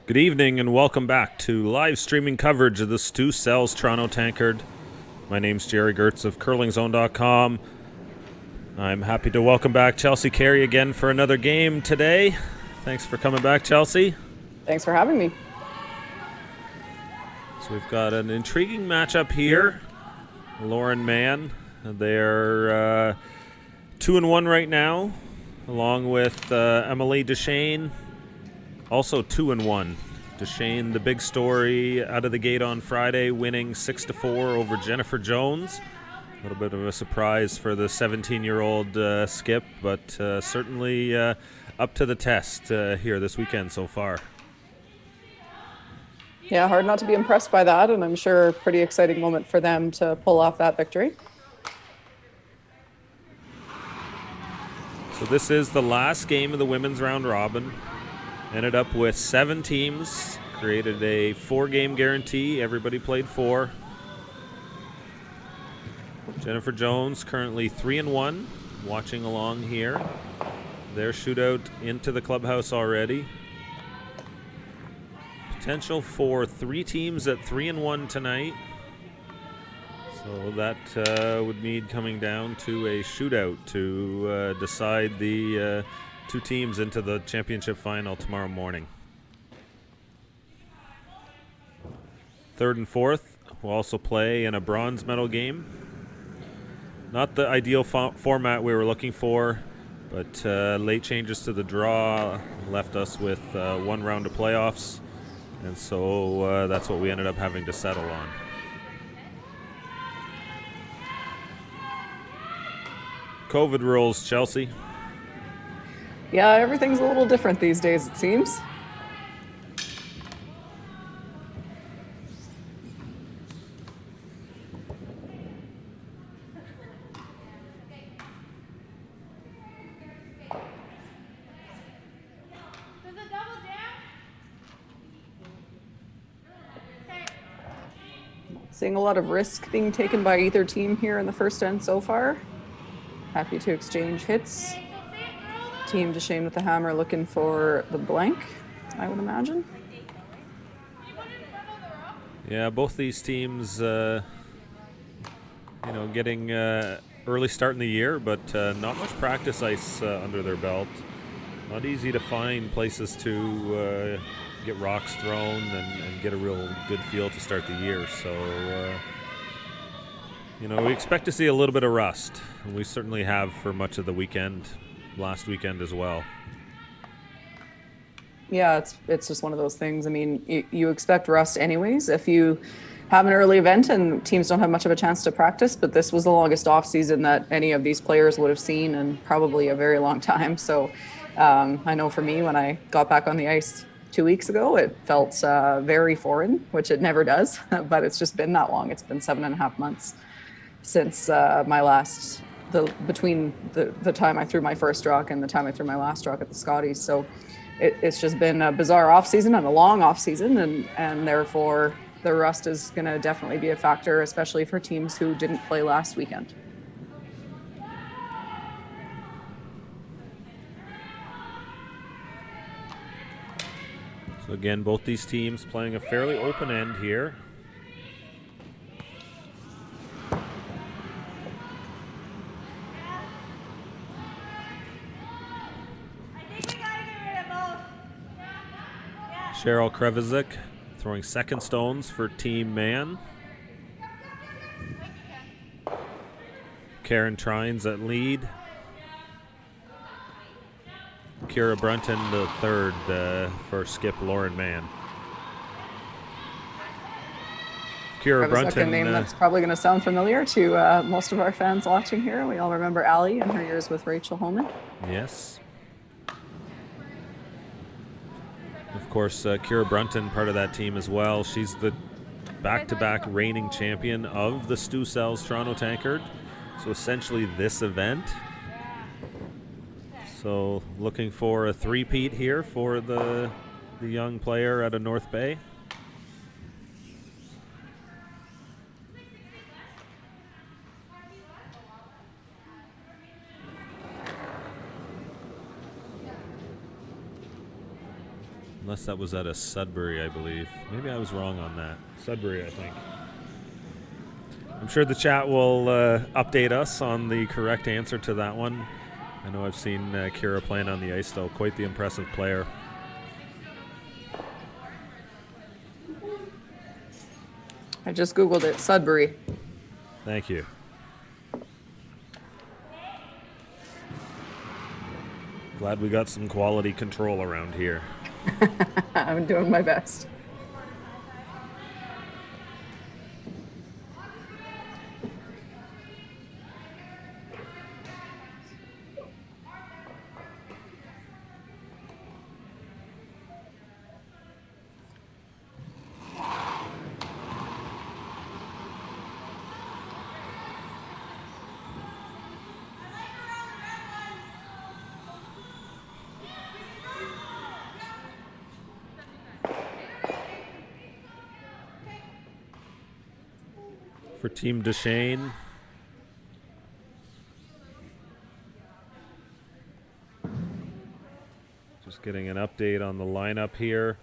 Good evening and welcome back to live streaming coverage of the Stu Sells Toronto Tankard. My name's Jerry Gertz of curlingzone.com. I'm happy to welcome back Chelsea Carey again for another game today. Thanks for coming back, Chelsea. Thanks for having me. So we've got an intriguing matchup here. Lauren Mann, they're 2-1 right now, along with Emily Deschenes, also 2-1. Deschenes, the big story out of the gate on Friday, winning 6-4 over Jennifer Jones. A little bit of a surprise for the 17-year-old skip, but certainly up to the test here this weekend so far. Yeah, hard not to be impressed by that, and I'm sure a pretty exciting moment for them to pull off that victory. So this is the last game of the women's round robin. Ended up with 7 teams, created a 4-game guarantee. Everybody played 4. Jennifer Jones currently 3-1, watching along here. Their shootout into the clubhouse already. Potential for 3 teams at 3-1 tonight. So that would mean coming down to a shootout to decide the 2 teams into the championship final tomorrow morning. 3rd and 4th will also play in a bronze medal game. Not the ideal format we were looking for, but late changes to the draw left us with 1 round of playoffs, and so that's what we ended up having to settle on. COVID rules, Chelsea. Yeah, everything's a little different these days, it seems. Seeing a lot of risk being taken by either team here in the first end so far. Happy to exchange hits. Team Deschenes with the hammer looking for the blank, I would imagine. Yeah, both these teams, getting early start in the year, but not much practice ice under their belt. Not easy to find places to get rocks thrown and get a real good feel to start the year. So, we expect to see a little bit of rust, and we certainly have for much of the weekend, last weekend as well. Yeah, it's just one of those things. I mean, you expect rust anyways if you have an early event and teams don't have much of a chance to practice, but this was the longest off season that any of these players would have seen in probably a very long time. So I know for me, when I got back on the ice 2 weeks ago, it felt very foreign, which it never does, but it's just been that long. It's been 7.5 months since between the time I threw my first rock and the time I threw my last rock at the Scotties. So it's just been a bizarre off season and a long off season, and therefore the rust is going to definitely be a factor, especially for teams who didn't play last weekend. So again, both these teams playing a fairly open end here. Cheryl Krevizik throwing second stones for Team Mann. Karen Trines at lead. Kira Brunton the third for skip Lauren Mann. Kira Brunton, a name that's probably going to sound familiar to most of our fans watching here. We all remember Allie and her years with Rachel Holman. Yes. Of course, Kira Brunton, part of that team as well. She's the back-to-back reigning champion of the Stu Sells Toronto Tankard. So essentially this event. So looking for a three-peat here for the young player out of North Bay. Unless that was at a Sudbury, I believe. Maybe I was wrong on that. Sudbury, I think. I'm sure the chat will update us on the correct answer to that one. I know I've seen Kira playing on the ice, though. Quite the impressive player. I just Googled it. Sudbury. Thank you. Glad we got some quality control around here. I'm doing my best. For Team Deschenes. Just getting an update on the lineup here.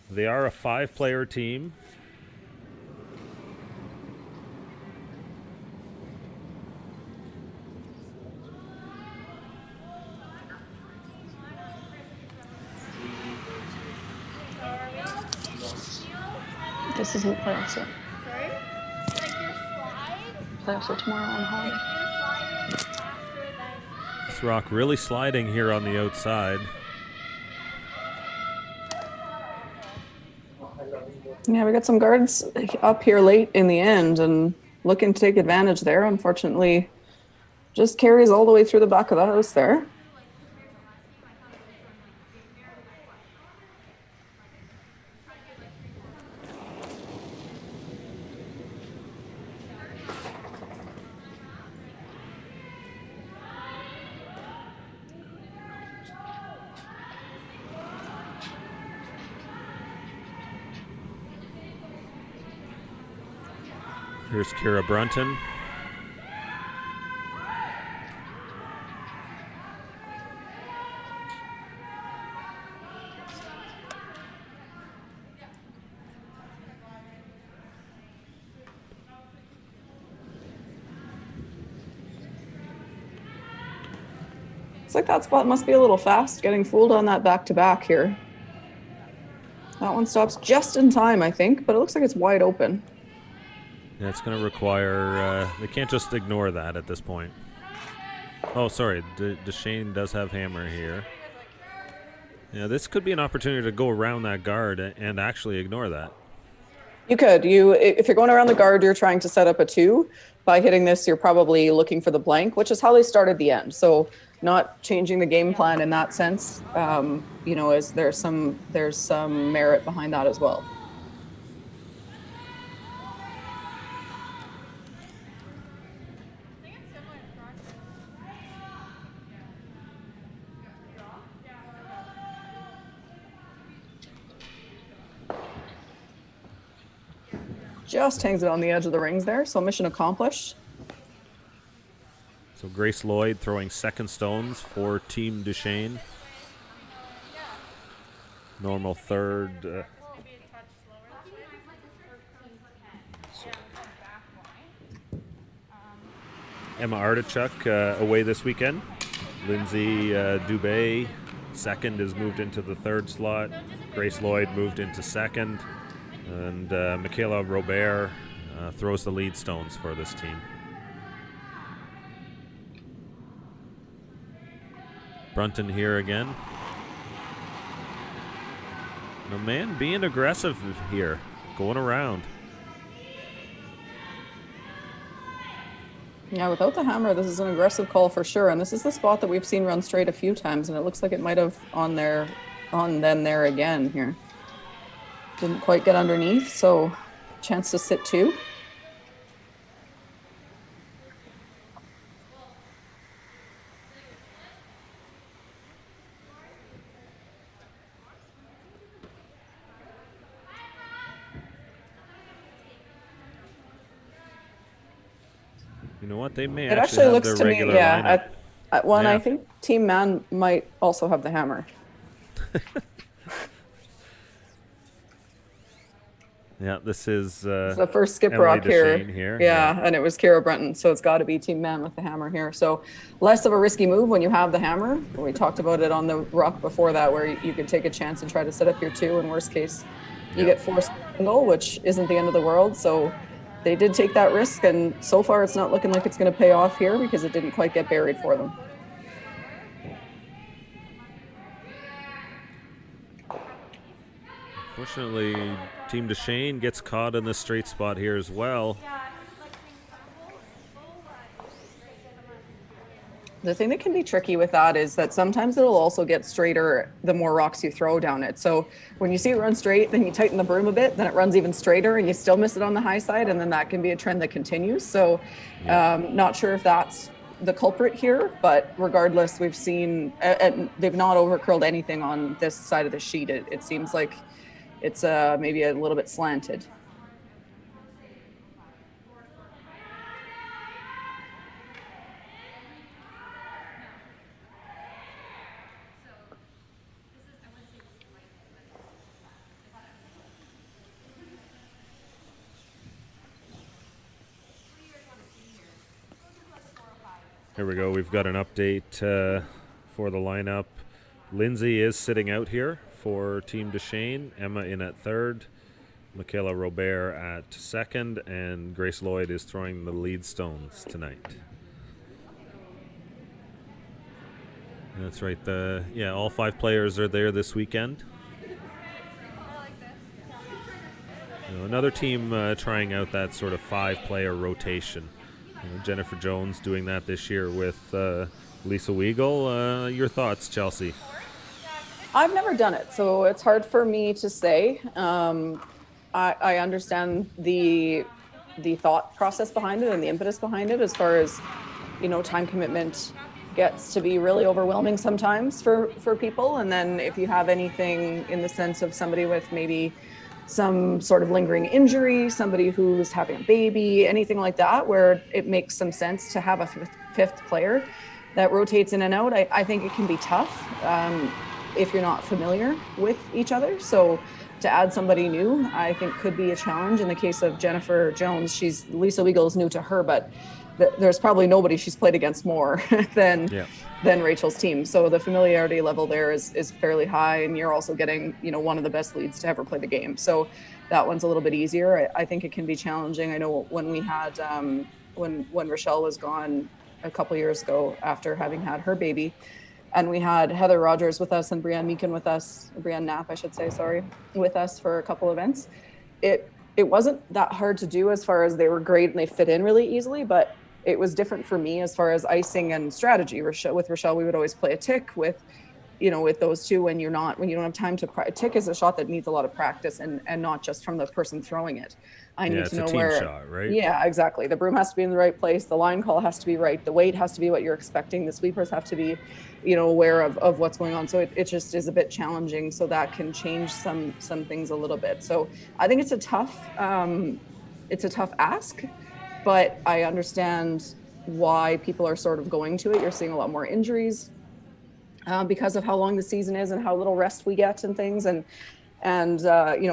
They are a 5-player team. This isn't playoffs yet. Playoffs are tomorrow on holiday. This rock really sliding here on the outside. Yeah, we got some guards up here late in the end and looking to take advantage there. Unfortunately, just carries all the way through the back of the house there. Here's Kira Brunton. Looks like that spot must be a little fast, getting fooled on that back-to-back here. That one stops just in time, I think, but it looks like it's wide open. Yeah, it's going to require... they can't just ignore that at this point. Oh, sorry. Deschenes does have hammer here. Yeah, this could be an opportunity to go around that guard and actually ignore that. You could. If you're going around the guard, you're trying to set up a 2. By hitting this, you're probably looking for the blank, which is how they started the end. So not changing the game plan in that sense, you know, as there's some merit behind that as well. Just hangs it on the edge of the rings there, so mission accomplished. So Grace Lloyd throwing second stones for Team Deschenes. Normal third. Emma Artichuk away this weekend. Lindsay Dubé, second, is moved into the third slot. Grace Lloyd moved into second. And Michaela Robert throws the lead stones for this team. Brunton here again. No, man, being aggressive here, going around. Yeah, without the hammer, this is an aggressive call for sure. And this is the spot that we've seen run straight a few times, and it looks like it might have on them there again here. Didn't quite get underneath, so chance to sit 2. You know what? They may It actually have looks their to me, regular yeah. lineup. I think Team Man might also have the hammer. Yeah, this is It's the first skip Emily rock here. Deschenes here. Yeah, and it was Kira Brenton, so it's got to be Team Man with the hammer here. So less of a risky move when you have the hammer. We talked about it on the rock before that, where you could take a chance and try to set up your 2. In worst case, you get forced single, which isn't the end of the world. So they did take that risk, and so far it's not looking like it's going to pay off here because it didn't quite get buried for them. Fortunately, Team Deschenes gets caught in the straight spot here as well. The thing that can be tricky with that is that sometimes it'll also get straighter the more rocks you throw down it. So when you see it run straight, then you tighten the broom a bit, then it runs even straighter and you still miss it on the high side, and then that can be a trend that continues. So not sure if that's the culprit here, but regardless, we've seen they've not overcurled anything on this side of the sheet. It seems like it's maybe a little bit slanted. Here we go. We've got an update for the lineup. Lindsay is sitting out here for Team Deschenes. Emma in at third. Michaela Robert at second. And Grace Lloyd is throwing the lead stones tonight. That's right. All 5 players are there this weekend. Another team trying out that sort of 5-player rotation. Jennifer Jones doing that this year with Lisa Weigel. Your thoughts, Chelsea? I've never done it, so it's hard for me to say. I understand the thought process behind it and the impetus behind it, as far as, time commitment gets to be really overwhelming sometimes for people. And then if you have anything in the sense of somebody with maybe some sort of lingering injury, somebody who's having a baby, anything like that, where it makes some sense to have a fifth player that rotates in and out, I think it can be tough if you're not familiar with each other. So to add somebody new, I think could be a challenge. In the case of Jennifer Jones, Lisa Weigel is new to her, but there's probably nobody she's played against more than Rachel's team. So the familiarity level there is fairly high, and you're also getting, one of the best leads to ever play the game. So that one's a little bit easier. I think it can be challenging. I know when we had, when Rochelle was gone a couple years ago after having had her baby, and we had Heather Rogers with us and Brianne Meekin with us, Brianne Knapp, I should say, with us for a couple events. It wasn't that hard to do, as far as they were great and they fit in really easily, but it was different for me as far as icing and strategy. With Rochelle, we would always play a tick with those two when you don't have time to tick is a shot that needs a lot of practice and not just from the person throwing it. I need to know where. It's a team shot, right? Yeah, exactly. The broom has to be in the right place. The line call has to be right. The weight has to be what you're expecting. The sweepers have to be, aware of what's going on. So it just is a bit challenging. So that can change some things a little bit. So I think it's a tough ask. But I understand why people are sort of going to it. You're seeing a lot more injuries because of how long the season is and how little rest we get and things. And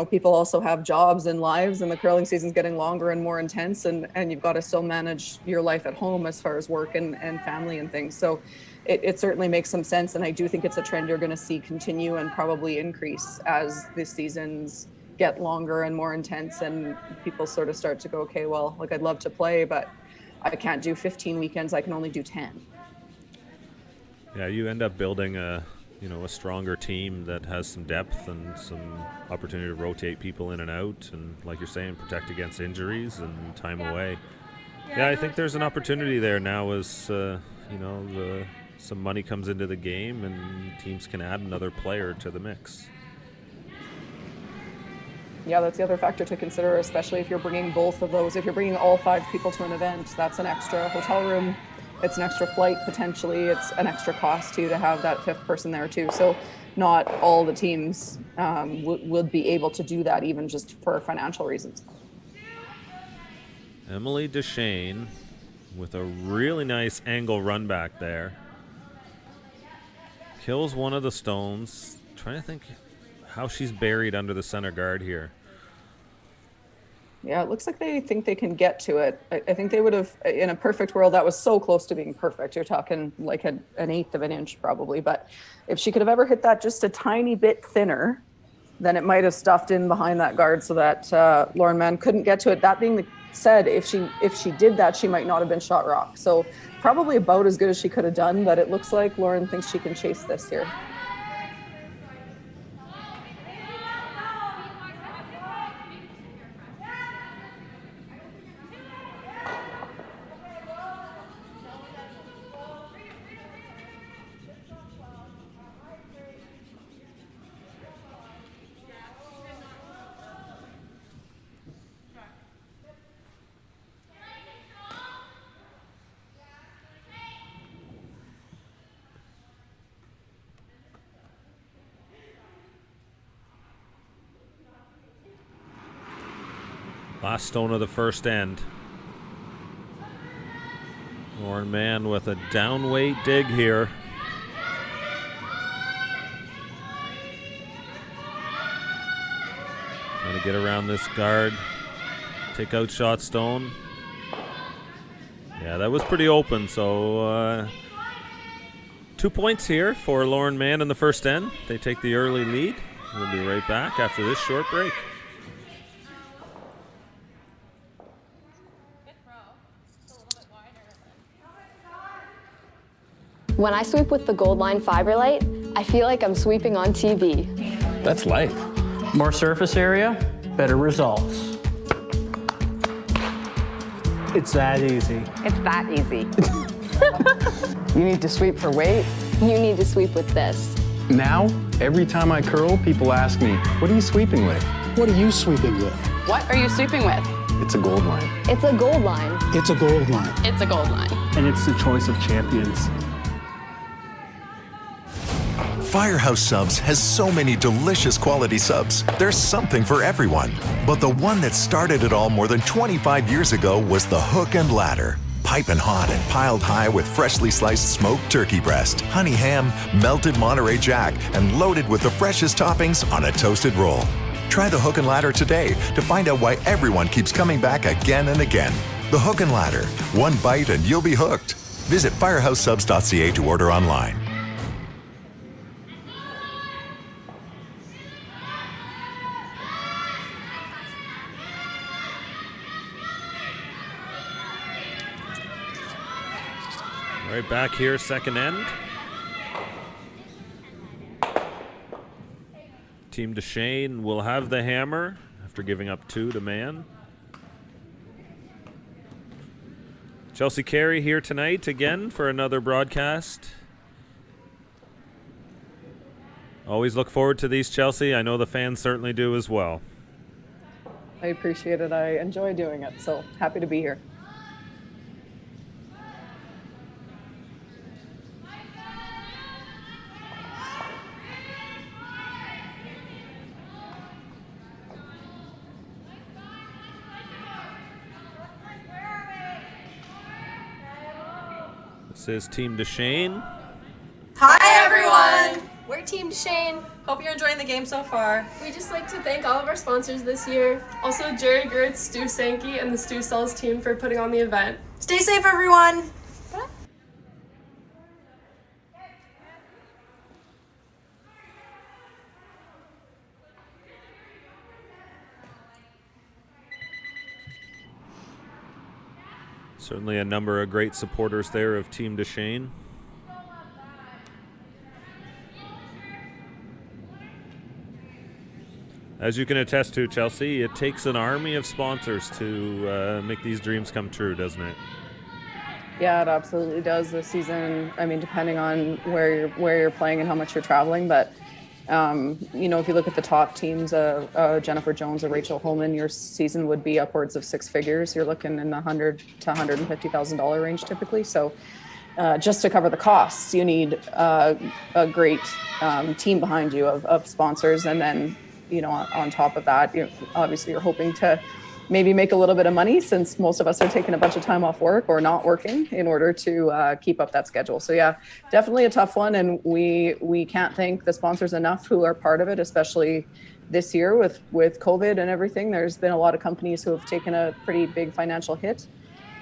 people also have jobs and lives, and the curling season's getting longer and more intense. And you've got to still manage your life at home as far as work and family and things. So it certainly makes some sense. And I do think it's a trend you're going to see continue and probably increase as the seasons get longer and more intense, and people sort of start to go, okay, well, I'd love to play, but I can't do 15 weekends. I can only do 10. Yeah, you end up building a stronger team that has some depth and some opportunity to rotate people in and out, and like you're saying, protect against injuries and time away. Yeah, I think there's an opportunity there now as some money comes into the game and teams can add another player to the mix. Yeah, that's the other factor to consider, especially if you're bringing both of those. If you're bringing all 5 people to an event, that's an extra hotel room. It's an extra flight, potentially. It's an extra cost, too, to have that 5th person there, too. So not all the teams would be able to do that, even just for financial reasons. Emily Deschenes with a really nice angle run back there. Kills one of the stones. Trying to think how she's buried under the center guard here. Yeah, it looks like they think they can get to it. I think they would have, in a perfect world, that was so close to being perfect. You're talking like an eighth of an inch probably. But if she could have ever hit that just a tiny bit thinner, then it might have stuffed in behind that guard so that Lauren Mann couldn't get to it. That being said, if she did that, she might not have been shot rock. So probably about as good as she could have done. But it looks like Lauren thinks she can chase this here. Last stone of the first end. Lauren Mann with a down weight dig here. Trying to get around this guard. Take out shot stone. Yeah, that was pretty open, so 2 points here for Lauren Mann in the first end. They take the early lead. We'll be right back after this short break. When I sweep with the Gold Line Fiber Light, I feel like I'm sweeping on TV. That's life. More surface area, better results. It's that easy. It's that easy. You need to sweep for weight. You need to sweep with this. Now, every time I curl, people ask me, what are you sweeping with? What are you sweeping with? What are you sweeping with? It's a Gold Line. It's a Gold Line. It's a Gold Line. It's a Gold Line. And it's the choice of champions. Firehouse Subs has so many delicious quality subs. There's something for everyone. But the one that started it all more than 25 years ago was the Hook and Ladder. Piping hot and piled high with freshly sliced smoked turkey breast, honey ham, melted Monterey Jack, and loaded with the freshest toppings on a toasted roll. Try the Hook and Ladder today to find out why everyone keeps coming back again and again. The Hook and Ladder. One bite and you'll be hooked. Visit firehousesubs.ca to order online. Right back here, second end. Team Deschenes will have the hammer after giving up 2 to Mann. Chelsea Carey here tonight again for another broadcast. Always look forward to these, Chelsea. I know the fans certainly do as well. I appreciate it. I enjoy doing it. So happy to be here. This is Team Deschenes. Hi everyone! We're Team Deschenes. Hope you're enjoying the game so far. We just like to thank all of our sponsors this year. Also Jerry Gertz, Stu Sankey, and the Stu Sells team for putting on the event. Stay safe everyone! Certainly a number of great supporters there of Team Deschenes. As you can attest to, Chelsea, it takes an army of sponsors to make these dreams come true, doesn't it? Yeah, it absolutely does this season. I mean, depending on where you're playing and how much you're traveling, but you know, if you look at the top teams, Jennifer Jones or Rachel Holman, your season would be upwards of 6 figures. You're looking in the $100,000 to $150,000 range typically. So just to cover the costs, you need a great team behind you of sponsors, and then, you know, on top of that, obviously you're hoping to maybe make a little bit of money, since most of us are taking a bunch of time off work or not working in order to keep up that schedule. So yeah, definitely a tough one. And we can't thank the sponsors enough who are part of it, especially this year with COVID and everything. There's been a lot of companies who have taken a pretty big financial hit.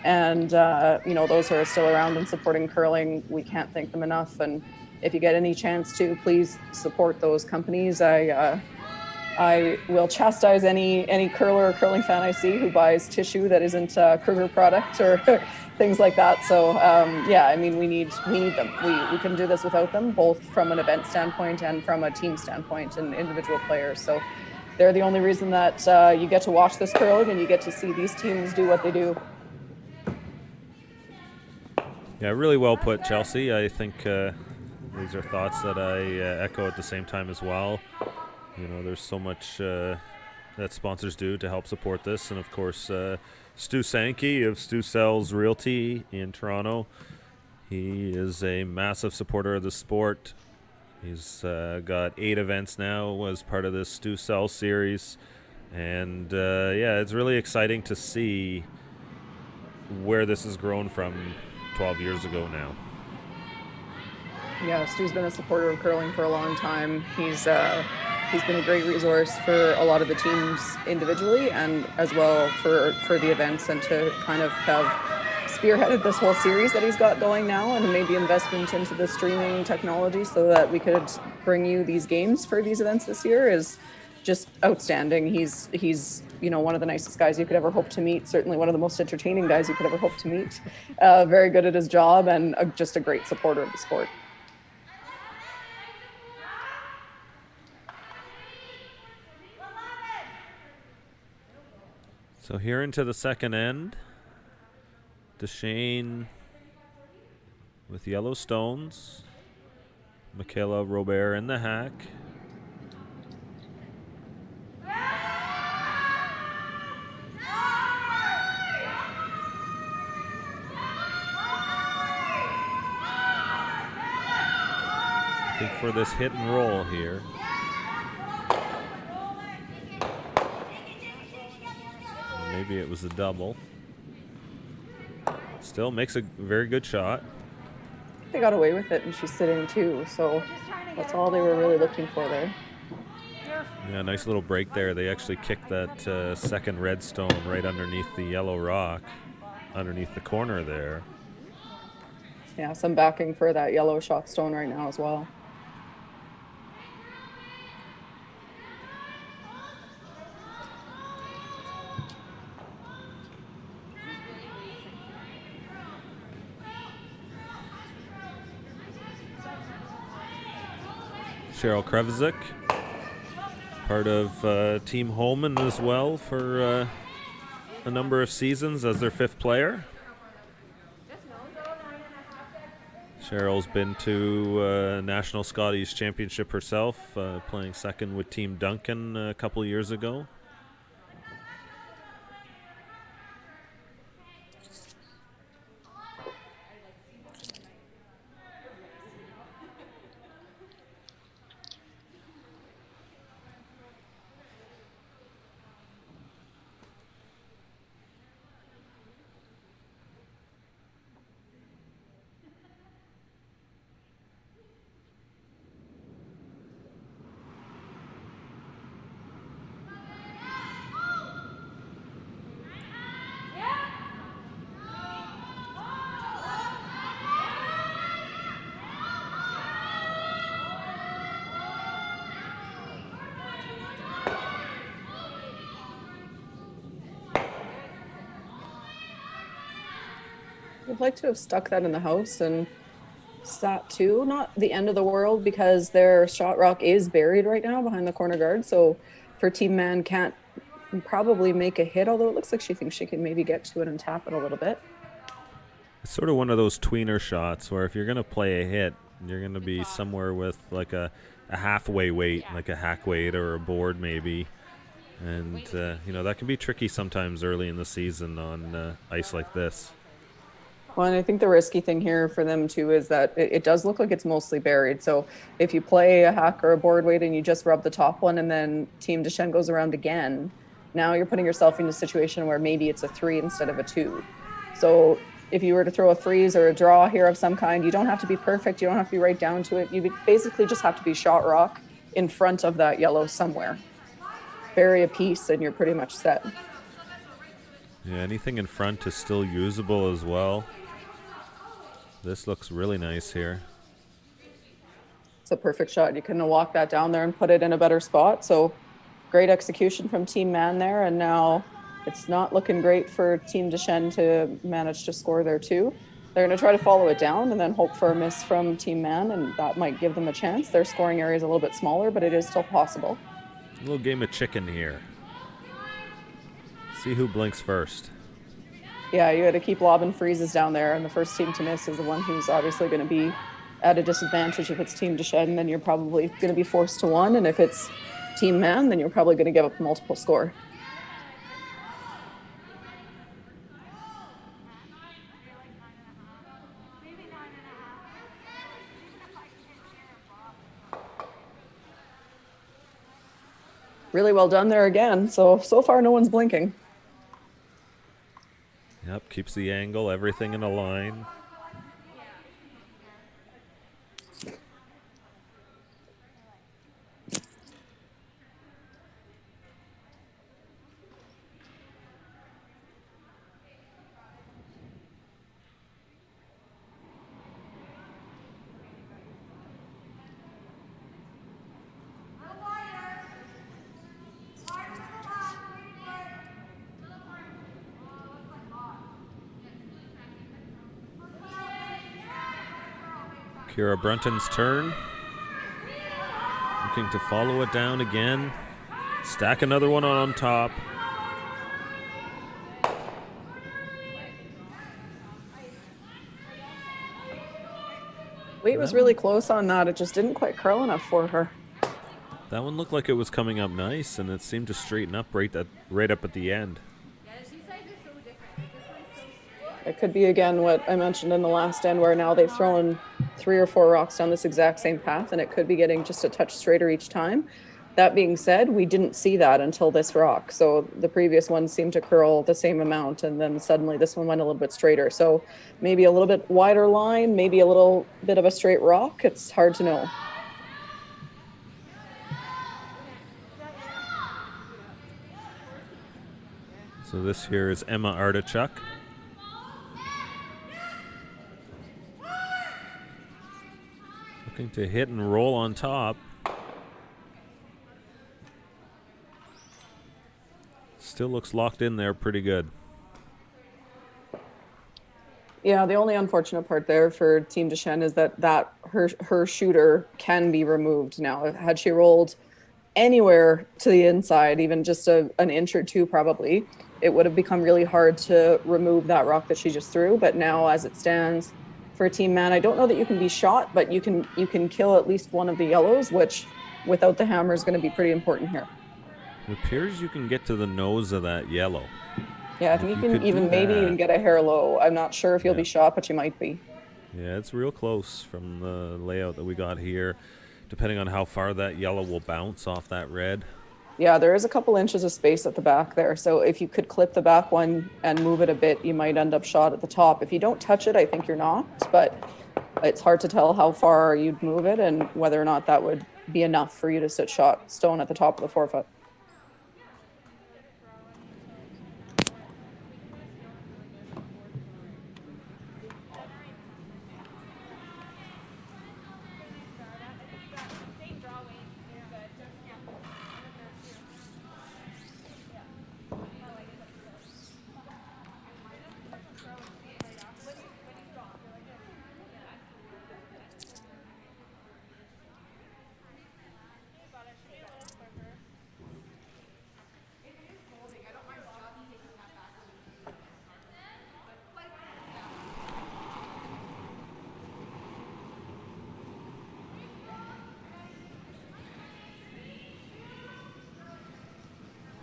And, those who are still around and supporting curling, we can't thank them enough. And if you get any chance to, please support those companies. I will chastise any curler or curling fan I see who buys tissue that isn't a Kruger product or things like that. So we need them. We couldn't do this without them, both from an event standpoint and from a team standpoint and individual players. So they're the only reason that you get to watch this curling and you get to see these teams do what they do. Yeah, really well put, Chelsea. I think these are thoughts that I echo at the same time as well. There's so much that sponsors do to help support this. And, of course, Stu Sankey of Stu Sells Realty in Toronto. He is a massive supporter of the sport. He's got 8 events now as part of this Stu Sells series. And, it's really exciting to see where this has grown from 12 years ago now. Yeah, Stu's been a supporter of curling for a long time. He's been a great resource for a lot of the teams individually and as well for the events, and to kind of have spearheaded this whole series that he's got going now, and made the investment into the streaming technology so that we could bring you these games for these events this year is just outstanding. He's one of the nicest guys you could ever hope to meet, certainly one of the most entertaining guys you could ever hope to meet. Very good at his job, and just a great supporter of the sport. So here into the second end, Deschenes with yellow stones, Michaela Robert in the hack. I think for this hit and roll here. Maybe it was a double. Still makes a very good shot. They got away with it, and she's sitting too, so that's all they were really looking for there. Yeah, nice little break there. They actually kicked that second red stone right underneath the yellow rock, underneath the corner there. Yeah, some backing for that yellow shot stone right now as well. Cheryl Krevizik, part of Team Holman as well for a number of seasons as their 5th player. Cheryl's been to National Scotties Championship herself, playing second with Team Duncan a couple years ago. I'd like to have stuck that in the house and sat too. Not the end of the world, because their shot rock is buried right now behind the corner guard. So for Team Man can't probably make a hit, although it looks like she thinks she can maybe get to it and tap it a little bit. It's sort of one of those tweener shots where if you're going to play a hit, you're going to be somewhere with like a halfway weight, like a hack weight or a board maybe. And, that can be tricky sometimes early in the season on ice like this. Well, and I think the risky thing here for them too is that it does look like it's mostly buried. So if you play a hack or a board weight and you just rub the top one and then Team Deschenes goes around again, Now you're putting yourself in a situation where maybe it's a 3 instead of a 2. So if you were to throw a freeze or a draw here of some kind, you don't have to be perfect. You don't have to be right down to it. You basically just have to be shot rock in front of that yellow somewhere. Bury a piece and you're pretty much set. Yeah, anything in front is still usable as well. This looks really nice here. It's a perfect shot. You can walk that down there and put it in a better spot. So great execution from Team Mann there. And now it's not looking great for Team Deschenes to manage to score there too. They're going to try to follow it down and then hope for a miss from Team Mann, and that might give them a chance. Their scoring area is a little bit smaller, but it is still possible. A little game of chicken here. See who blinks first. Yeah, you got to keep lobbing freezes down there, and the first team to miss is the one who's obviously going to be at a disadvantage. If it's Team Deschenes, then you're probably going to be forced to one, and if it's Team Mann, then you're probably going to give up multiple score. Really well done there again. So far no one's blinking. Yep, keeps the angle, everything in a line. Kira Brunton's turn. Looking to follow it down again. Stack another one on top. Weight was really close on that. It just didn't quite curl enough for her. That one looked like it was coming up nice, and it seemed to straighten up right up at the end. It could be, again, what I mentioned in the last end, where now they've thrown 3 or 4 rocks down this exact same path, and it could be getting just a touch straighter each time. That being said, we didn't see that until this rock. So the previous one seemed to curl the same amount, and then suddenly this one went a little bit straighter. So maybe a little bit wider line, maybe a little bit of a straight rock. It's hard to know. So this here is Emma Artichuk. Looking to hit and roll on top. Still looks locked in there pretty good. Yeah, the only unfortunate part there for Team Deschenes is that her shooter can be removed now. Had she rolled anywhere to the inside, even just an inch or two probably, it would have become really hard to remove that rock that she just threw. But now, as it stands, for Team Mann, I don't know that you can be shot, but you can kill at least one of the yellows, which without the hammer is going to be pretty important here. It appears you can get to the nose of that yellow. Yeah, I think you can even maybe even get a hair low. I'm not sure if you'll be shot, but you might be. Yeah, it's real close from the layout that we got here, depending on how far that yellow will bounce off that red. Yeah, there is a couple inches of space at the back there. So if you could clip the back one and move it a bit, you might end up shot at the top. If you don't touch it, I think you're not, but it's hard to tell how far you'd move it and whether or not that would be enough for you to sit shot stone at the top of the forefoot.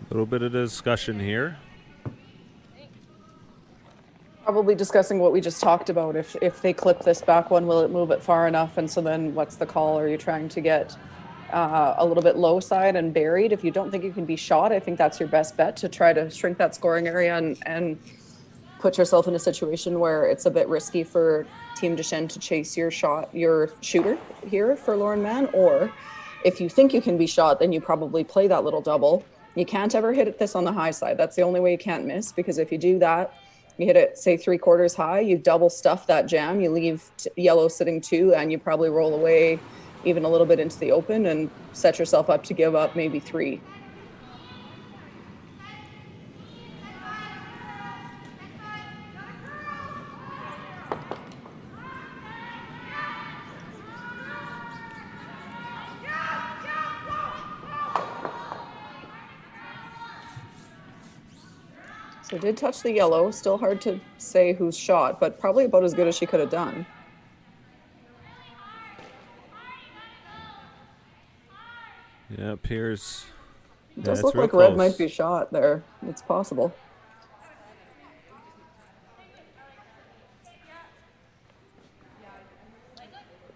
A little bit of discussion here. Probably discussing what we just talked about. If they clip this back one, will it move it far enough? And so then what's the call? Are you trying to get a little bit low side and buried. If you don't think you can be shot, I think that's your best bet to try to shrink that scoring area and put yourself in a situation where it's a bit risky for Team Deschenes to chase your shooter here for Lauren Mann. Or if you think you can be shot, then you probably play that little double. You can't ever hit this on the high side. That's the only way you can't miss, because if you do that, you hit it, say 3/4 high, you double stuff that jam, you leave yellow sitting 2, and you probably roll away even a little bit into the open and set yourself up to give up maybe 3. So did touch the yellow. Still hard to say who's shot, but probably about as good as she could have done. Yeah, appears. It does look like red might be shot there. It's possible.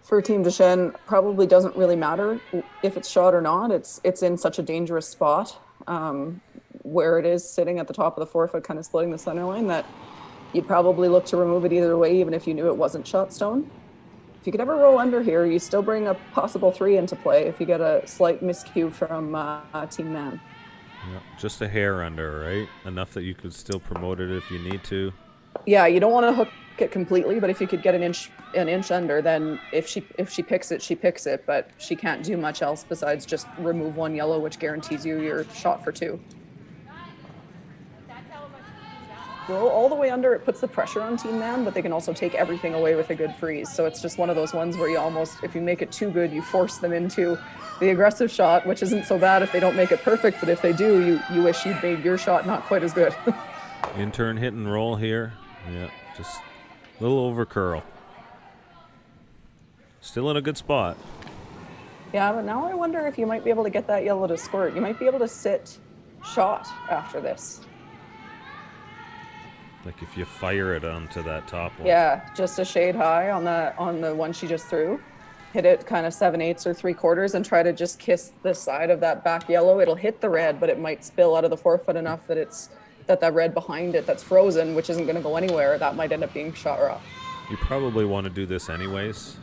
For Team Deschenes, probably doesn't really matter if it's shot or not. It's in such a dangerous spot. Where it is sitting at the top of the forefoot, kind of splitting the center line, that you'd probably look to remove it either way, even if you knew it wasn't shot stone. If you could ever roll under here, you still bring a possible 3 into play if you get a slight miscue from Team Mann. Yeah, just a hair under, right? Enough that you could still promote it if you need to. Yeah, you don't want to hook it completely, but if you could get an inch under, then if she picks it, she picks it, but she can't do much else besides just remove 1 yellow, which guarantees you your shot for 2. Roll all the way under, it puts the pressure on Team Mann, but they can also take everything away with a good freeze. So it's just one of those ones where you almost, if you make it too good, you force them into the aggressive shot, which isn't so bad if they don't make it perfect, but if they do, you wish you'd made your shot not quite as good. In-turn hit and roll here. Yeah, just a little over curl. Still in a good spot. Yeah, but now I wonder if you might be able to get that yellow to squirt. You might be able to sit shot after this. Like if you fire it onto that top one. Yeah, just a shade high on the one she just threw. Hit it kind of 7/8 or 3/4 and try to just kiss the side of that back yellow. It'll hit the red, but it might spill out of the forefoot enough that that red behind it that's frozen, which isn't going to go anywhere, that might end up being shot raw. You probably want to do this anyways.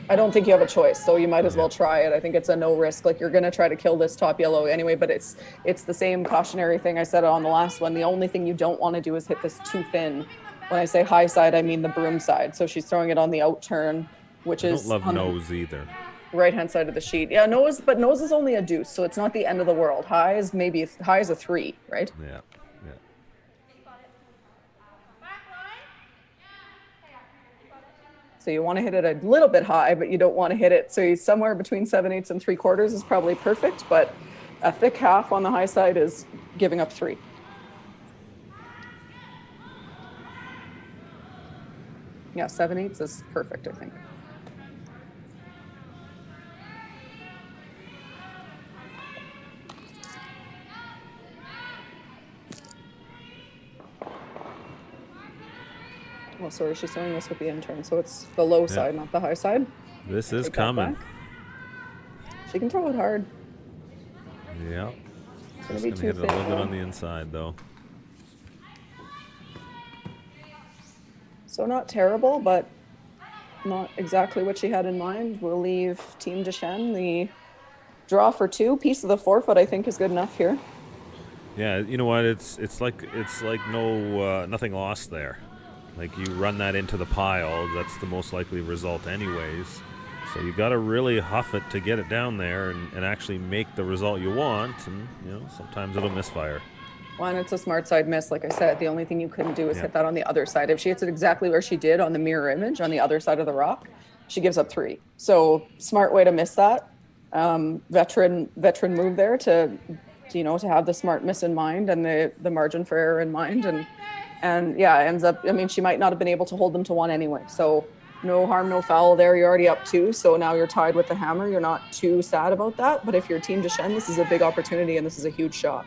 I don't think you have a choice, so you might as well try it. I think it's a no risk. Like, you're going to try to kill this top yellow anyway, but it's the same cautionary thing I said on the last one. The only thing you don't want to do is hit this too thin. When I say high side, I mean the broom side. So she's throwing it on the out turn, which is I don't love nose either. Right-hand side of the sheet. Yeah, nose, but nose is only a deuce, so it's not the end of the world. High is a 3, right? Yeah. So you want to hit it a little bit high, but you don't want to hit it. So somewhere between 7/8 and 3/4 is probably perfect, but a thick half on the high side is giving up 3. Yeah, 7/8 is perfect, I think. Well, sorry, she's throwing this with the in-turn, so it's the low side, not the high side. This is coming. She can throw it hard. Yeah. It's Just gonna be gonna too hit it thick. a little bit on the inside, though. So not terrible, but not exactly what she had in mind. We'll leave Team Deschenes the draw for 2. Piece of the forefoot, I think, is good enough here. Yeah, you know what? It's like no nothing lost there. Like, you run that into the pile, that's the most likely result anyways. So you got to really huff it to get it down there and actually make the result you want. And, you know, sometimes it'll misfire. One, it's a smart side miss. Like I said, the only thing you couldn't do is hit that on the other side. If she hits it exactly where she did on the mirror image on the other side of the rock, she gives up 3. So smart way to miss that. Veteran move there to have the smart miss in mind and the margin for error in mind. And yeah, it ends up, I mean, she might not have been able to hold them to 1 anyway. So no harm, no foul there. You're already up 2. So now you're tied with the hammer. You're not too sad about that. But if you're Team Deschenes, this is a big opportunity and this is a huge shot.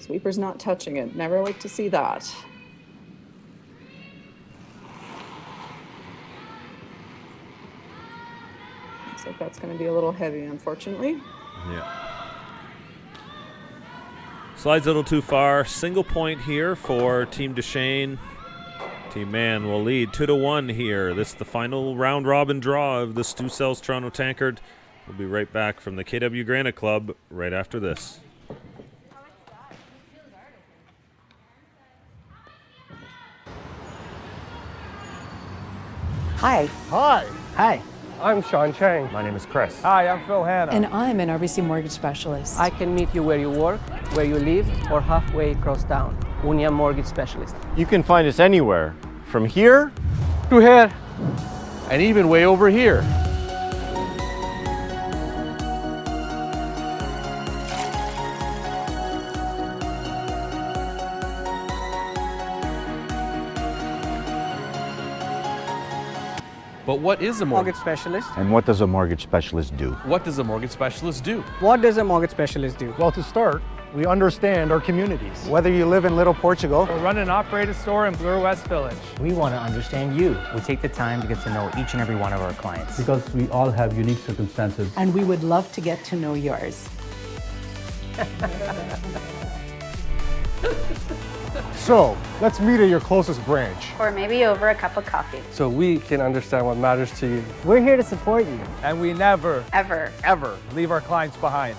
Sweeper's not touching it. Never like to see that. like that's going to be a little heavy, unfortunately. Yeah. Slides a little too far. Single point here for Team Deschenes. Team Man will lead 2-1 here. This is the final round robin draw of the Stu Sells Toronto Tankard. We'll be right back from the KW Granite Club right after this. Hi. Hi. Hi. I'm Sean Chang. My name is Chris. Hi, I'm Phil Hanna. And I'm an RBC mortgage specialist. I can meet you where you work, where you live, or halfway across town. Unia Mortgage Specialist. You can find us anywhere, from here to here, and even way over here. But what is a Mortgage specialist. And what does a mortgage specialist do? What does a mortgage specialist do? What does a mortgage specialist do? Well, to start, we understand our communities. Whether you live in Little Portugal Or run and operate a store in Bloor West Village. We want to understand you. We take the time to get to know each and every one of our clients. Because we all have unique circumstances. and we would love to get to know yours. So, let's meet at your closest branch. Or maybe over a cup of coffee. So we can understand what matters to you. We're here to support you. And we never, Ever. ever leave our clients behind.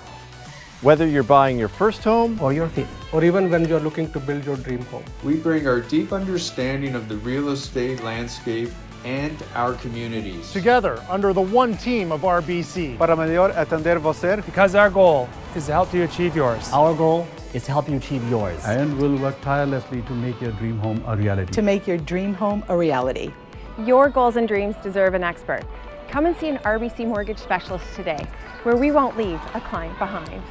Whether you're buying your first home Or your fee. Or even when you're looking to build your dream home. We bring our deep understanding of the real estate landscape and our communities. Together, under the one team of RBC. Para melhor atender você. Because our goal is to help you achieve yours. Our goal is to help you achieve yours. And we'll work tirelessly to make your dream home a reality. To make your dream home a reality. Your goals and dreams deserve an expert. Come and see an RBC mortgage specialist today, where we won't leave a client behind.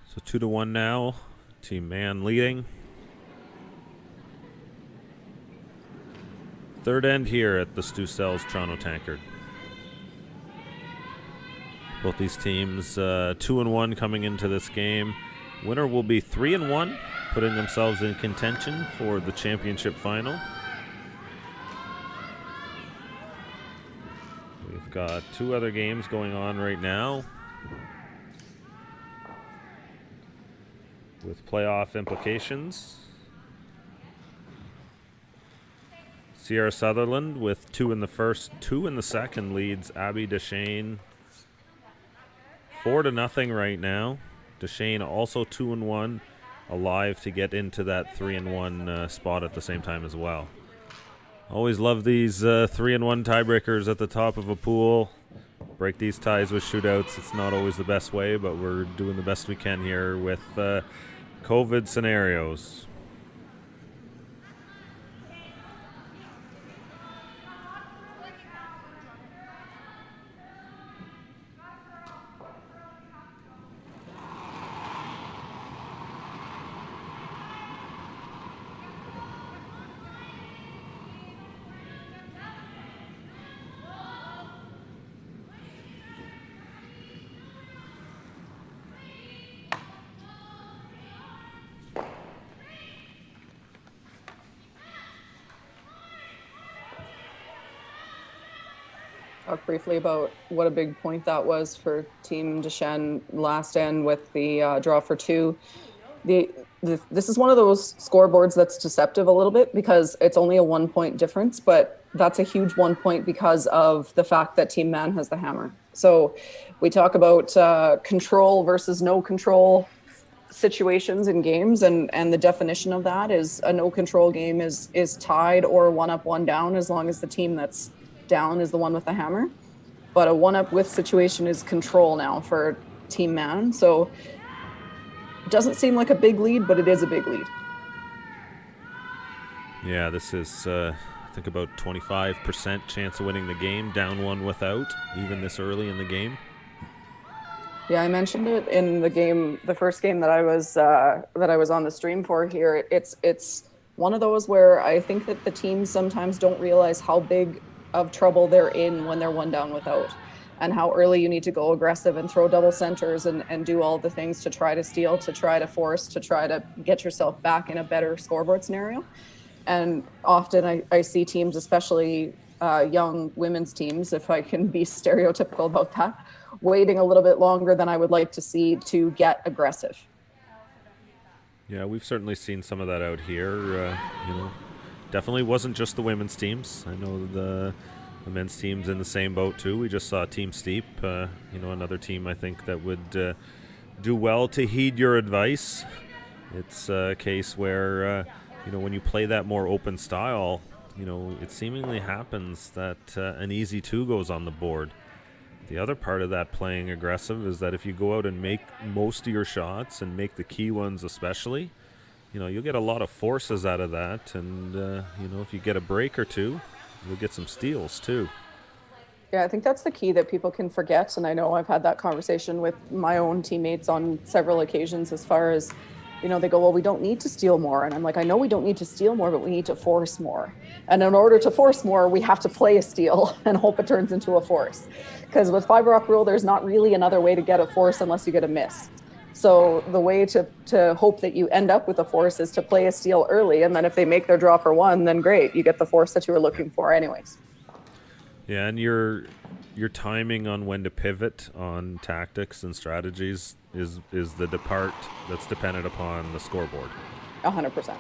So 2-1 now. Team Man leading. Third end here at the Stu Sells Toronto Tankard. Both these teams 2-1 coming into this game. Winner will be 3-1, putting themselves in contention for the championship final. We've got two other games going on right now, with playoff implications. Sierra Sutherland with 2 in the first, 2 in the second leads Abby Deschenes 4-0 right now. Deschenes also 2-1, alive to get into that 3-1 spot at the same time as well. Always love these 3-1 tiebreakers at the top of a pool. Break these ties with shootouts. It's not always the best way, but we're doing the best we can here with COVID scenarios. Talk briefly about what a big point that was for Team Deschenes last end with the draw for 2. This is one of those scoreboards that's deceptive a little bit because it's only a 1-point difference, but that's a huge 1 point because of the fact that Team Man has the hammer. So we talk about control versus no control situations in games, and the definition of that is a no control game is tied or 1 up, 1 down as long as the team that's down is the one with the hammer. But a 1 up with situation is control now for Team Man. So it doesn't seem like a big lead, but it is a big lead. Yeah, this is I think about 25% chance of winning the game, down 1 without, even this early in the game. Yeah, I mentioned it in the game, the first game that I was on the stream for here. It's one of those where I think that the teams sometimes don't realize how big of trouble they're in when they're one down without, and how early you need to go aggressive and throw double centers and do all the things to try to steal, to try to force, to try to get yourself back in a better scoreboard scenario. And often I see teams, especially young women's teams, if I can be stereotypical about that, waiting a little bit longer than I would like to see to get aggressive. Yeah, we've certainly seen some of that out here. Definitely wasn't just the women's teams. I know the men's team's in the same boat too. We just saw Team Steep, another team I think that would do well to heed your advice. It's a case where, when you play that more open style, it seemingly happens that an easy 2 goes on the board. The other part of that playing aggressive is that if you go out and make most of your shots and make the key ones especially, you'll get a lot of forces out of that. And, if you get a break or two, you'll get some steals too. Yeah, I think that's the key that people can forget. And I know I've had that conversation with my own teammates on several occasions as far as, they go, well, we don't need to steal more. And I'm like, I know we don't need to steal more, but we need to force more. And in order to force more, we have to play a steal and hope it turns into a force. Because with Fiber Rock Rule, there's not really another way to get a force unless you get a miss. So the way to hope that you end up with a force is to play a steal early. And then if they make their draw for 1, then great. You get the force that you were looking for anyways. Yeah, and your timing on when to pivot on tactics and strategies is the part that's dependent upon the scoreboard. 100%.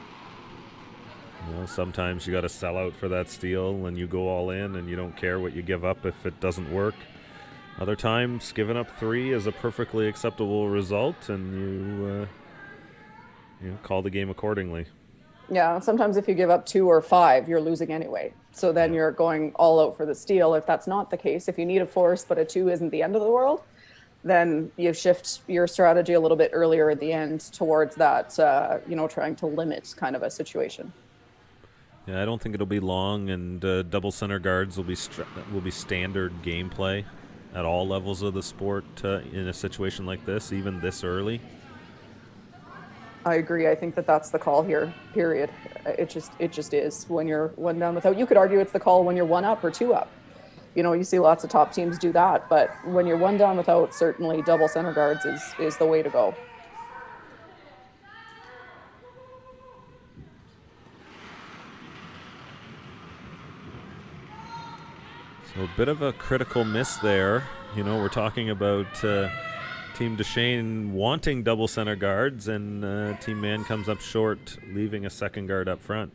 Sometimes you got to sell out for that steal and you go all in and you don't care what you give up if it doesn't work. Other times, giving up 3 is a perfectly acceptable result, and you call the game accordingly. Yeah, sometimes if you give up 2 or 5, you're losing anyway. So then you're going all out for the steal. If that's not the case, if you need a force but a 2 isn't the end of the world, then you shift your strategy a little bit earlier at the end towards that, trying to limit kind of a situation. Yeah, I don't think it'll be long, and double center guards will be standard gameplay at all levels of the sport in a situation like this, even this early. I agree. I think that's the call here, period. It just is. When you're 1 down without, you could argue it's the call when you're 1 up or 2 up. You see lots of top teams do that, but when you're 1 down without, certainly double center guards is the way to go. So a bit of a critical miss there. We're talking about Team Deschenes wanting double center guards, and Team Mann comes up short, leaving a second guard up front.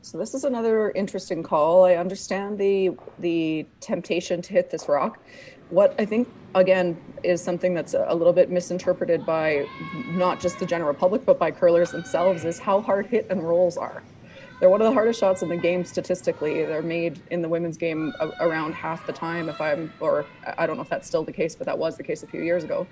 So this is another interesting call. I understand the temptation to hit this rock. What I think, again, is something that's a little bit misinterpreted by not just the general public, but by curlers themselves, is how hard hit and rolls are. They're one of the hardest shots in the game statistically. They're made in the women's game around half the time, or I don't know if that's still the case, but that was the case a few years ago.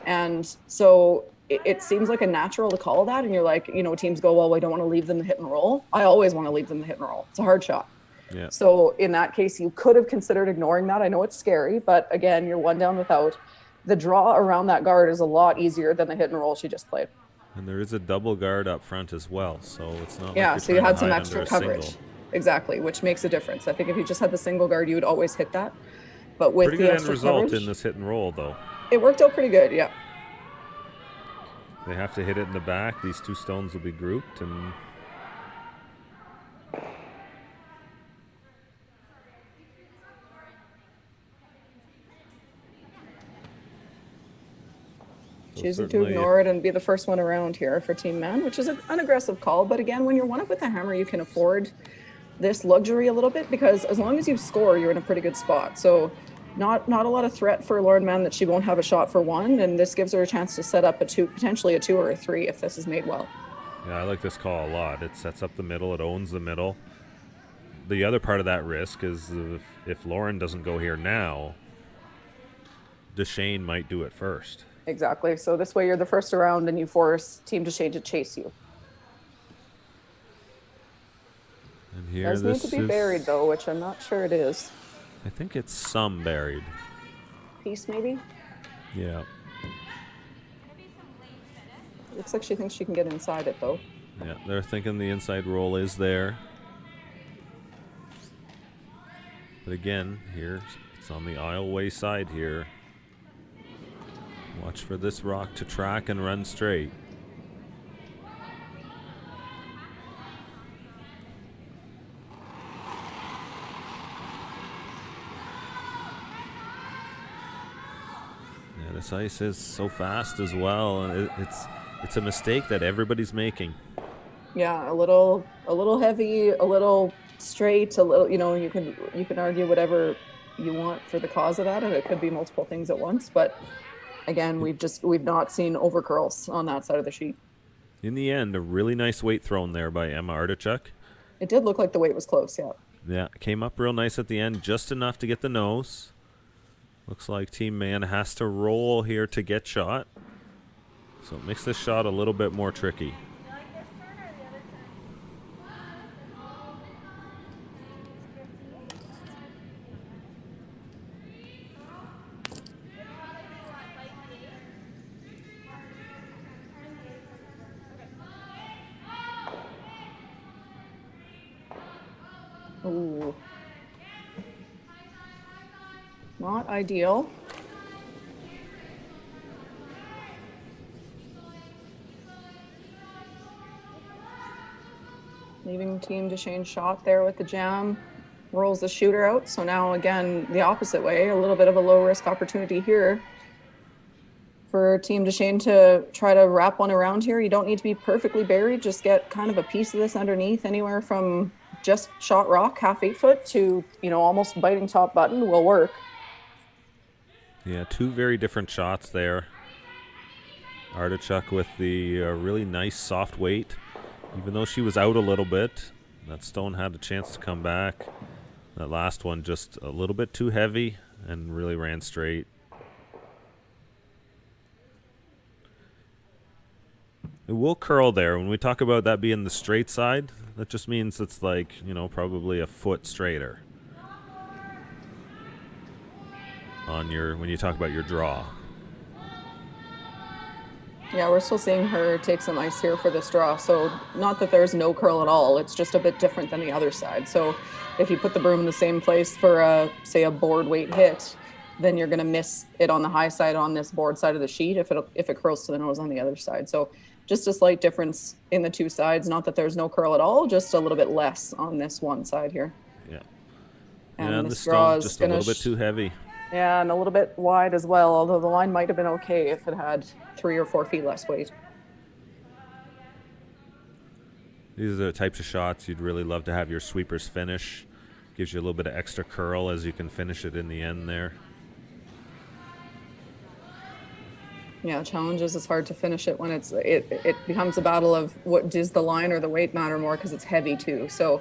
And so it seems like a natural to call that. And you're like, teams go, well, we don't want to leave them the hit and roll. I always want to leave them the hit and roll. It's a hard shot. Yeah. So in that case, you could have considered ignoring that. I know it's scary, but again, you're 1 down without. The draw around that guard is a lot easier than the hit and roll she just played. And there is a double guard up front as well, so it's not. Yeah, like so you had some extra coverage. Exactly, which makes a difference. I think if you just had the single guard, you would always hit that. But with pretty the good extra end result coverage, in this hit and roll, though. It worked out pretty good, yeah. They have to hit it in the back. These 2 stones will be grouped, and choosing to ignore it and be the first one around here for Team Mann, which is an aggressive call. But again, when you're 1 up with the hammer, you can afford this luxury a little bit, because as long as you score, you're in a pretty good spot. So not a lot of threat for Lauren Mann that she won't have a shot for 1, and this gives her a chance to set up potentially a 2 or a 3 if this is made well. Yeah, I like this call a lot. It sets up the middle. It owns the middle. The other part of that risk is if Lauren doesn't go here now, Deschenes might do it first. Exactly. So this way you're the first around and you force Team Deschenes to chase you. And here Does need to be buried though, which I'm not sure it is. I think it's some buried. piece, maybe. Yeah. Looks like she thinks she can get inside it, though. Yeah, they're thinking the inside roll is there. But again, here, it's on the aisleway side here. Watch for this rock to track and run straight. Yeah, this ice is so fast as well, and it's a mistake that everybody's making. Yeah, a little heavy, a little straight, a little, you know, you can argue whatever you want for the cause of that, and it could be multiple things at once, but again, we've not seen over curls on that side of the sheet. In the end, a really nice weight thrown there by Emma Artichuk. It did look like the weight was close, yeah. Yeah, came up real nice at the end, just enough to get the nose. Looks like Team Mann has to roll here to get shot. So it makes this shot a little bit more tricky. Ooh. Not ideal. Leaving Team Deschenes shot there with the jam. Rolls the shooter out. So now again, the opposite way, a little bit of a low risk opportunity here for Team Deschenes to try to wrap one around here. You don't need to be perfectly buried. Just get kind of a piece of this underneath, anywhere from just shot rock, half 8 foot, to, you know, almost biting top button will work. Yeah, two very different shots there. Artichuk with the really nice soft weight. Even though she was out a little bit, that stone had a chance to come back. That last one just a little bit too heavy and really ran straight. It will curl there. When we talk about that being the straight side, that just means it's like, you know, probably a foot straighter on your, when you talk about your draw. Yeah, we're still seeing her take some ice here for this draw. So not that there's no curl at all. It's just a bit different than the other side. So if you put the broom in the same place for a, say, a board weight hit, then you're going to miss it on the high side on this board side of the sheet if it curls to the nose on the other side. So just a slight difference in the two sides. Not that there's no curl at all, just a little bit less on this one side here. Yeah. And the stone just a little bit too heavy. Yeah, and a little bit wide as well, although the line might have been okay if it had 3 or 4 feet less weight. These are the types of shots you'd really love to have your sweepers finish. Gives you a little bit of extra curl as you can finish it in the end there. Yeah, challenges is hard to finish it when it becomes a battle of what does the line or the weight matter more, because it's heavy too. So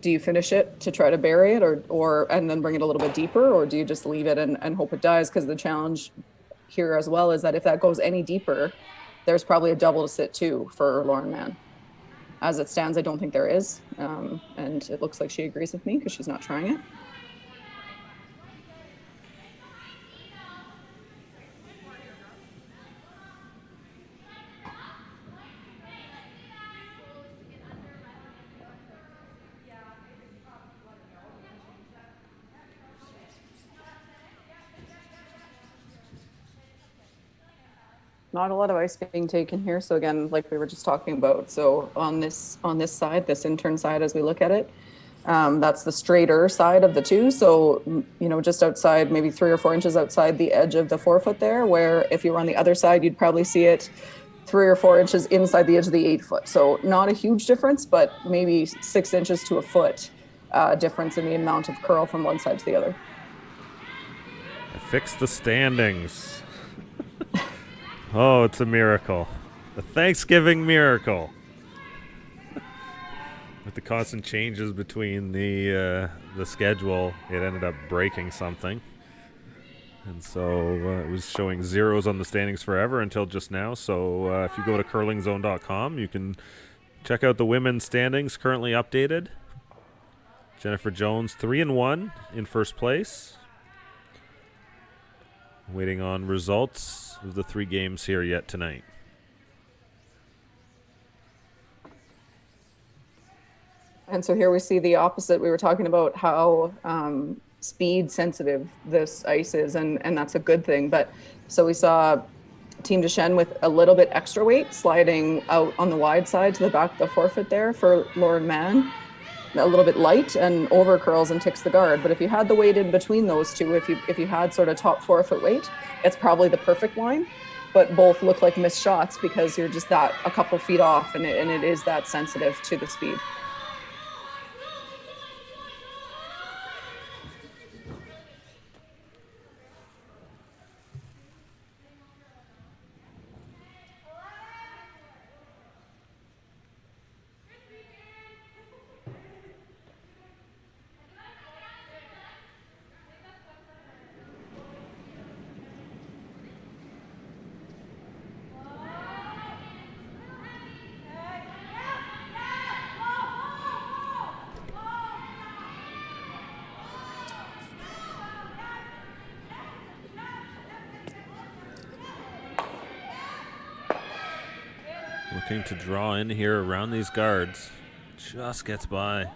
do you finish it to try to bury it or and then bring it a little bit deeper, or do you just leave it and hope it dies? Because the challenge here as well is that if that goes any deeper, there's probably a double to sit too for Lauren Mann. As it stands, I don't think there is. And it looks like she agrees with me because she's not trying it. Not a lot of ice being taken here. So again, like we were just talking about, so on this side, this intern side, as we look at it, that's the straighter side of the two. So, you know, just outside, maybe 3 or 4 inches outside the edge of the 4 foot there, where if you were on the other side, you'd probably see it 3 or 4 inches inside the edge of the 8 foot. So not a huge difference, but maybe 6 inches to a foot difference in the amount of curl from one side to the other. Fix the standings. Oh, it's a miracle. The Thanksgiving miracle. With the constant changes between the schedule, it ended up breaking something. And so it was showing zeros on the standings forever until just now. So if you go to curlingzone.com, you can check out the women's standings currently updated. Jennifer Jones, 3-1 in first place. Waiting on results of the 3 games here yet tonight. And so here we see the opposite. We were talking about how speed sensitive this ice is, and that's a good thing. But so we saw Team Deschenes with a little bit extra weight sliding out on the wide side to the back of the forefoot there for Lauren Mann. A little bit light and over curls and ticks the guard. But if you had the weight in between those two, if you had sort of top forefoot weight, it's probably the perfect line. But both look like missed shots because you're just that a couple feet off, and it is that sensitive to the speed. Looking to draw in here around these guards. Just gets by.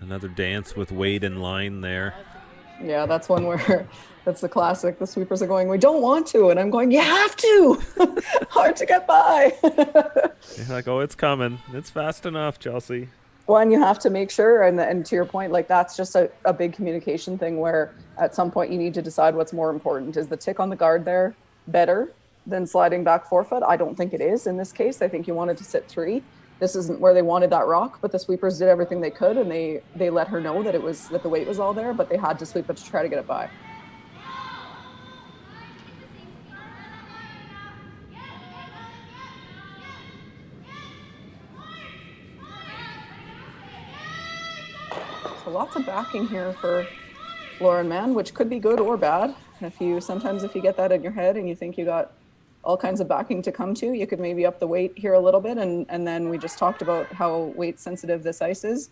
Another dance with Wade in line there. Yeah, that's one where that's the classic. The sweepers are going, we don't want to. And I'm going, you have to. Hard to get by. You're like, oh, it's coming. It's fast enough, Chelsea. Well, and you have to make sure, and to your point, like that's just a big communication thing where at some point you need to decide what's more important. Is the tick on the guard there better than sliding back forefoot? I don't think it is in this case. I think you wanted to sit 3. This isn't where they wanted that rock, but the sweepers did everything they could, and they let her know that that the weight was all there, but they had to sweep it to try to get it by. So lots of backing here for Lauren Mann, which could be good or bad. Sometimes if you get that in your head and you think you got all kinds of backing to come to, you could maybe up the weight here a little bit. And then we just talked about how weight sensitive this ice is.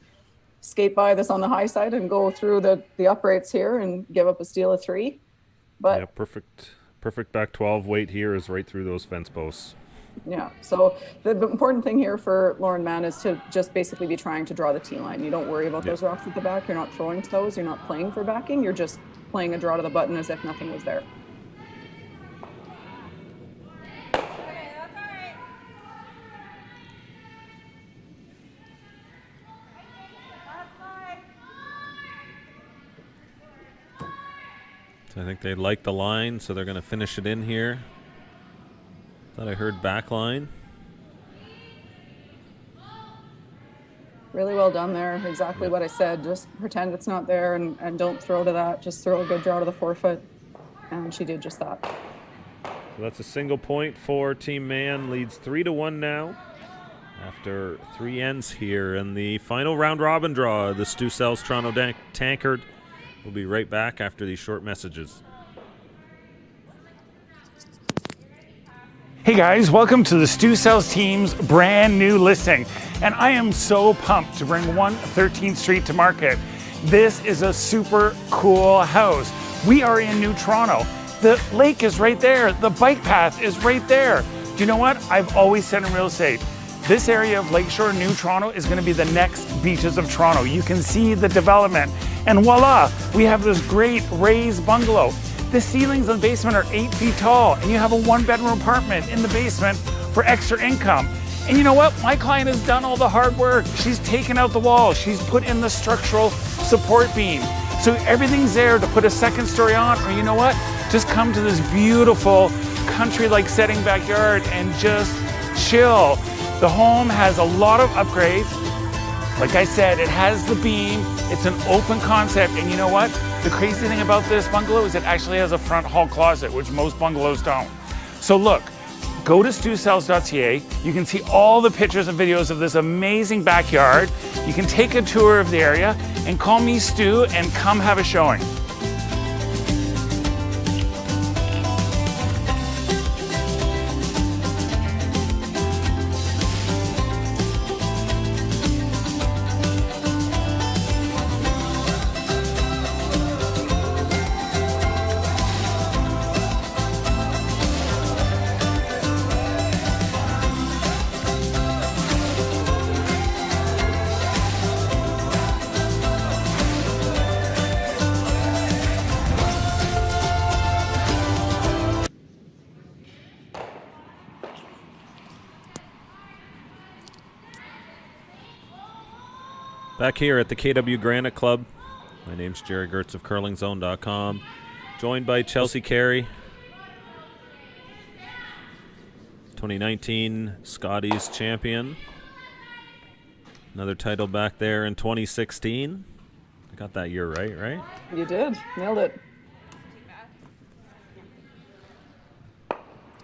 Skate by this on the high side and go through the uprights here and give up a steal of 3. But yeah, perfect back 12 weight here is right through those fence posts. Yeah, so the important thing here for Lauren Mann is to just basically be trying to draw the T line. You don't worry about those rocks at the back. You're not throwing to those. You're not playing for backing. You're just playing a draw to the button as if nothing was there. So I think they like the line, so they're going to finish it in here. Thought I heard back line. Really well done there. Exactly what I said. Just pretend it's not there and don't throw to that. Just throw a good draw to the forefoot. And she did just that. So that's a single point for Team Mann. Leads 3-1 now. After 3 ends here in the final round robin draw, the Stu Sells Toronto Tankard. We'll be right back after these short messages. Hey guys, welcome to the Stu Sells team's brand new listing. And I am so pumped to bring 113th Street to market. This is a super cool house. We are in New Toronto. The lake is right there. The bike path is right there. Do you know what? I've always said in real estate, this area of Lakeshore, New Toronto, is going to be the next beaches of Toronto. You can see the development. And voila, we have this great raised bungalow. The ceilings in the basement are 8 feet tall, and you have a 1-bedroom apartment in the basement for extra income. And you know what? My client has done all the hard work. She's taken out the walls. She's put in the structural support beam. So everything's there to put a second story on, or you know what? Just come to this beautiful country-like setting backyard and just chill. The home has a lot of upgrades. Like I said, it has the beam. It's an open concept, and you know what? The crazy thing about this bungalow is it actually has a front hall closet, which most bungalows don't. So look, go to stusells.ca. You can see all the pictures and videos of this amazing backyard. You can take a tour of the area and call me Stu and come have a showing. Back here at the KW Granite Club. My name's Jerry Gertz of curlingzone.com. Joined by Chelsea Carey, 2019 Scotties champion. Another title back there in 2016. I got that year right? You did. Nailed it.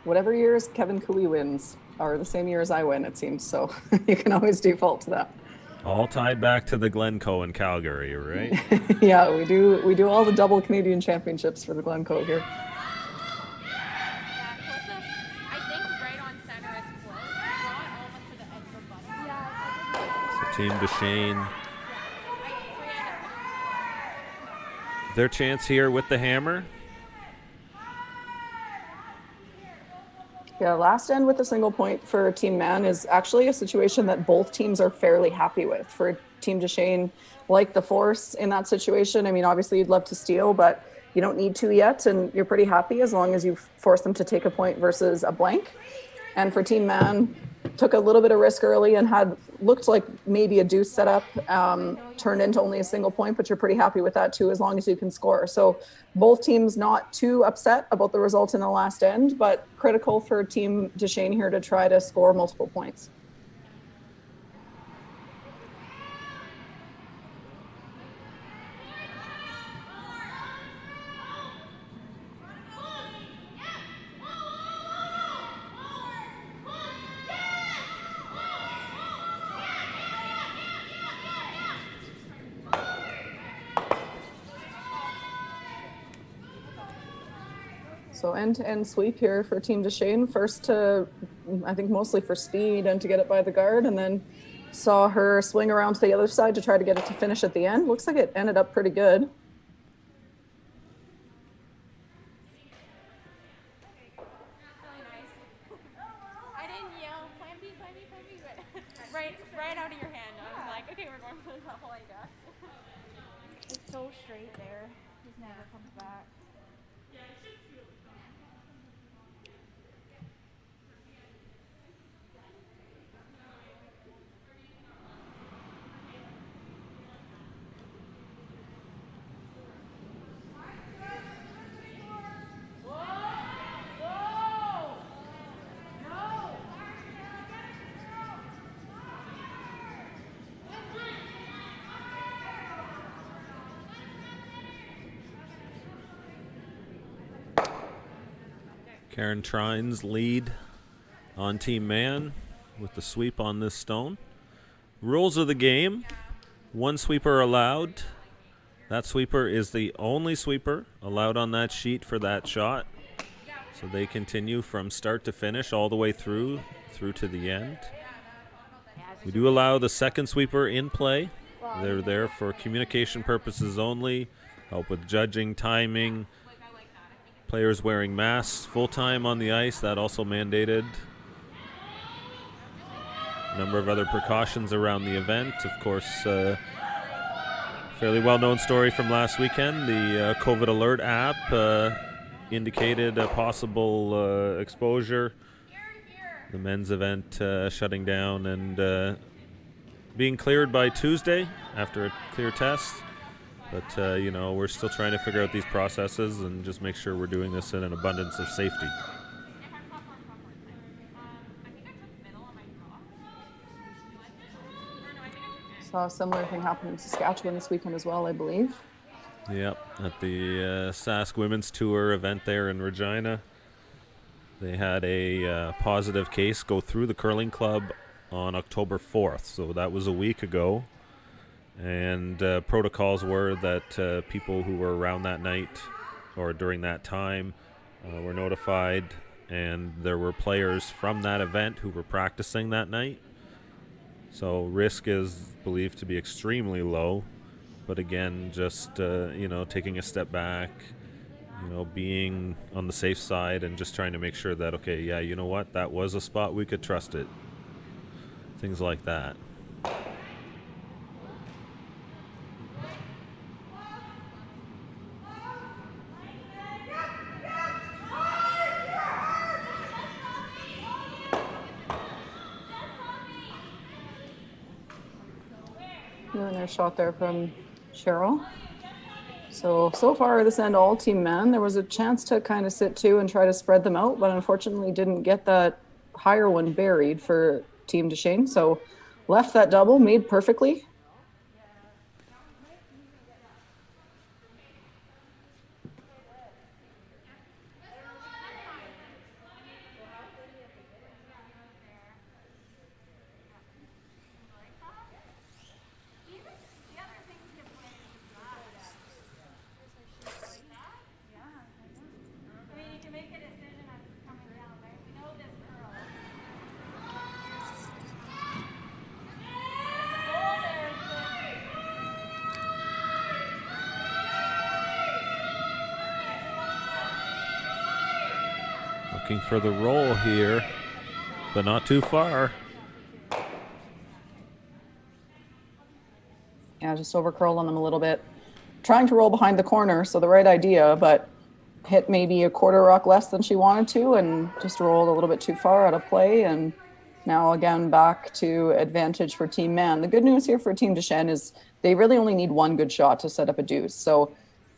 Whatever years Kevin Cooey wins are the same year as I win, it seems. So you can always default to that. All tied back to the Glencoe in Calgary, right? Yeah, we do all the double Canadian championships for the Glencoe here. So Team Deschenes. Their chance here with the hammer. Yeah, last end with a single point for Team Mann is actually a situation that both teams are fairly happy with. For Team Deschenes, like the force in that situation, I mean, obviously you'd love to steal, but you don't need to yet, and you're pretty happy as long as you force them to take a point versus a blank. And for Team Mann, took a little bit of risk early and looked like maybe a deuce setup, turned into only a single point, but you're pretty happy with that too, as long as you can score. So both teams not too upset about the result in the last end, but critical for Team Deschenes here to try to score multiple points. So end-to-end sweep here for Team Deschenes. First to, I think mostly for speed and to get it by the guard, and then saw her swing around to the other side to try to get it to finish at the end. Looks like it ended up pretty good. I didn't yell, plan B, but right out of your hand. I was like, okay, we're going for the double, I guess. It's so straight there. Just never comes back. Karen Trines lead on Team Mann with the sweep on this stone. Rules of the game: one sweeper allowed. That sweeper is the only sweeper allowed on that sheet for that shot. So they continue from start to finish all the way through to the end. We do allow the second sweeper in play. They're there for communication purposes only, help with judging, timing. Players wearing masks full time on the ice, that also mandated. A number of other precautions around the event. Of course, fairly well-known story from last weekend. The COVID alert app indicated a possible exposure. The men's event shutting down and being cleared by Tuesday after a clear test. But, you know, we're still trying to figure out these processes and just make sure we're doing this in an abundance of safety. Saw a similar thing happen in Saskatchewan this weekend as well, I believe. Yep, at the Sask Women's Tour event there in Regina. They had a positive case go through the curling club on October 4th, so that was a week ago. And protocols were that people who were around that night or during that time were notified, and there were players from that event who were practicing that night. So risk is believed to be extremely low, but again, just you know, taking a step back, you know, being on the safe side and just trying to make sure that, okay, yeah, you know what, that was a spot, we could trust it. Things like that. And there's a shot there from Cheryl. So far this end all team men. There was a chance to kind of sit two and try to spread them out, but unfortunately didn't get that higher one buried for Team Deschenes. So left that double, made perfectly. Looking for the roll here, but not too far. Yeah, just over curl on them a little bit. Trying to roll behind the corner, so the right idea, but hit maybe a quarter rock less than she wanted to and just rolled a little bit too far out of play. And now again, back to advantage for Team Man. The good news here for Team Deschenes is they really only need one good shot to set up a deuce. So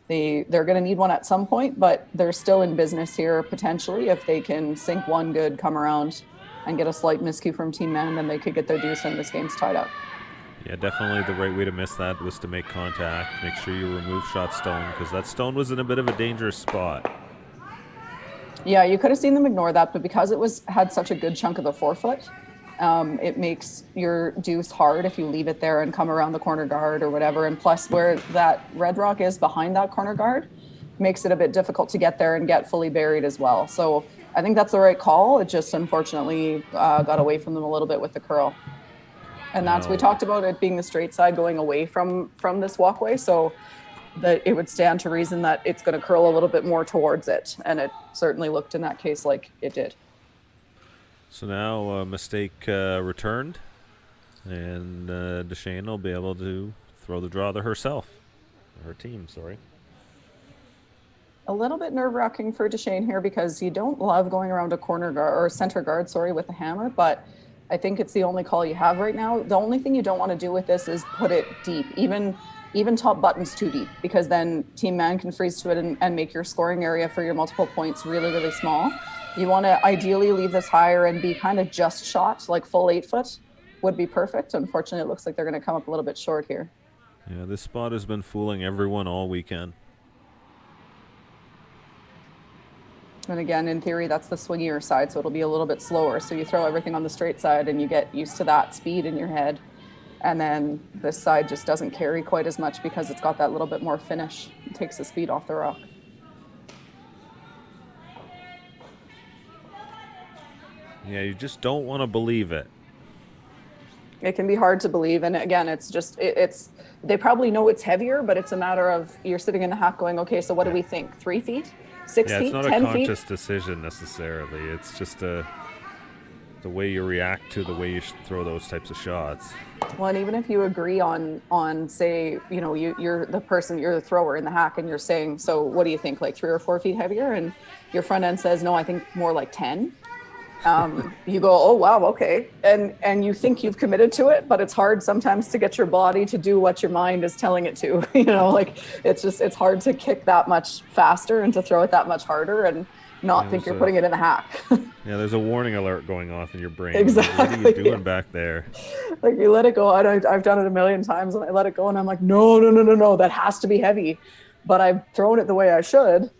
they're going to need one at some point, but they're still in business here potentially. If they can sink one good, come around and get a slight miscue from Team Man, then they could get their deuce and this game's tied up. Yeah, definitely the right way to miss that was to make contact. Make sure you remove shot stone, because that stone was in a bit of a dangerous spot. Yeah, you could have seen them ignore that, but because it had such a good chunk of the forefoot, it makes your deuce hard if you leave it there and come around the corner guard or whatever. And plus, where that red rock is behind that corner guard, makes it a bit difficult to get there and get fully buried as well. So I think that's the right call. It just unfortunately got away from them a little bit with the curl. And that's, we talked about it being the straight side going away from this walkway. So that it would stand to reason that it's going to curl a little bit more towards it. And it certainly looked in that case like it did. So now a mistake returned, and Deschenes will be able to throw the draw to herself. Her team, sorry. A little bit nerve-wracking for Deschenes here because you don't love going around a corner guard or center guard, with a hammer, but I think it's the only call you have right now. The only thing you don't want to do with this is put it deep, even top buttons too deep, because then Team Man can freeze to it and make your scoring area for your multiple points really, really small. You want to ideally leave this higher and be kind of just shot, like full 8 foot would be perfect. Unfortunately, it looks like they're going to come up a little bit short here. Yeah, this spot has been fooling everyone all weekend. And again, in theory, that's the swingier side, so it'll be a little bit slower. So you throw everything on the straight side and you get used to that speed in your head. And then this side just doesn't carry quite as much because it's got that little bit more finish. It takes the speed off the rock. Yeah, you just don't want to believe it. It can be hard to believe. And again, it's just, they probably know it's heavier, but it's a matter of you're sitting in the hack going, okay, so what do we think? 3 feet? 6 feet? 10 feet? Yeah, it's not a conscious decision necessarily. It's just the way you react to the way you throw those types of shots. Well, and even if you agree on say, you're the person, you're the thrower in the hack and you're saying, so what do you think, like 3 or 4 feet heavier? And your front end says, no, I think more like 10. You go, oh, wow, okay. And you think you've committed to it, but it's hard sometimes to get your body to do what your mind is telling it to, it's hard to kick that much faster and to throw it that much harder and not think you're putting it in the hack. Yeah, there's a warning alert going off in your brain. Exactly. What are you doing back there? Like you let it go. I've done it a million times and I let it go and I'm like, no, that has to be heavy. But I've thrown it the way I should.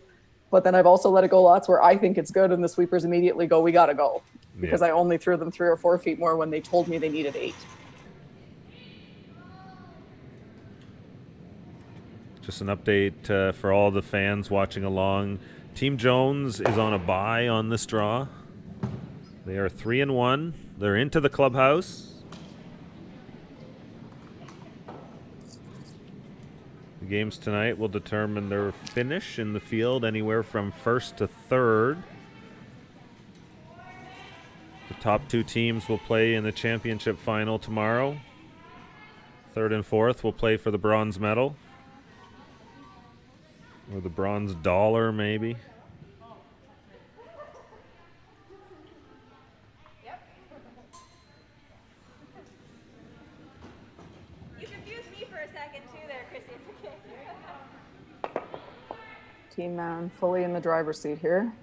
But then I've also let it go lots where I think it's good and the sweepers immediately go, we got to go. Because I only threw them 3 or 4 feet more when they told me they needed 8. Just an update for all the fans watching along. Team Jones is on a bye on this draw. They are 3-1. They're into the clubhouse. The games tonight will determine their finish in the field anywhere from 1st to 3rd. The top 2 teams will play in the championship final tomorrow. 3rd and 4th will play for the bronze medal. Or the bronze dollar, maybe. You confused me Team man fully in the driver's seat here.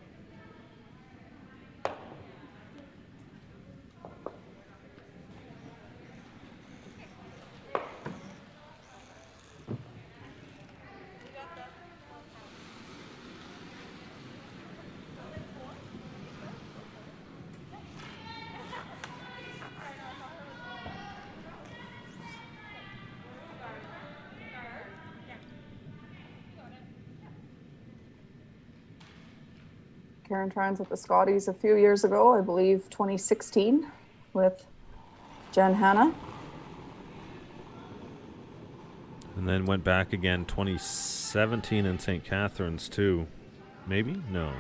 Karen Trines with the Scotties a few years ago, I believe 2016, with Jen Hanna. And then went back again 2017 in St. Catharines too. Maybe? No.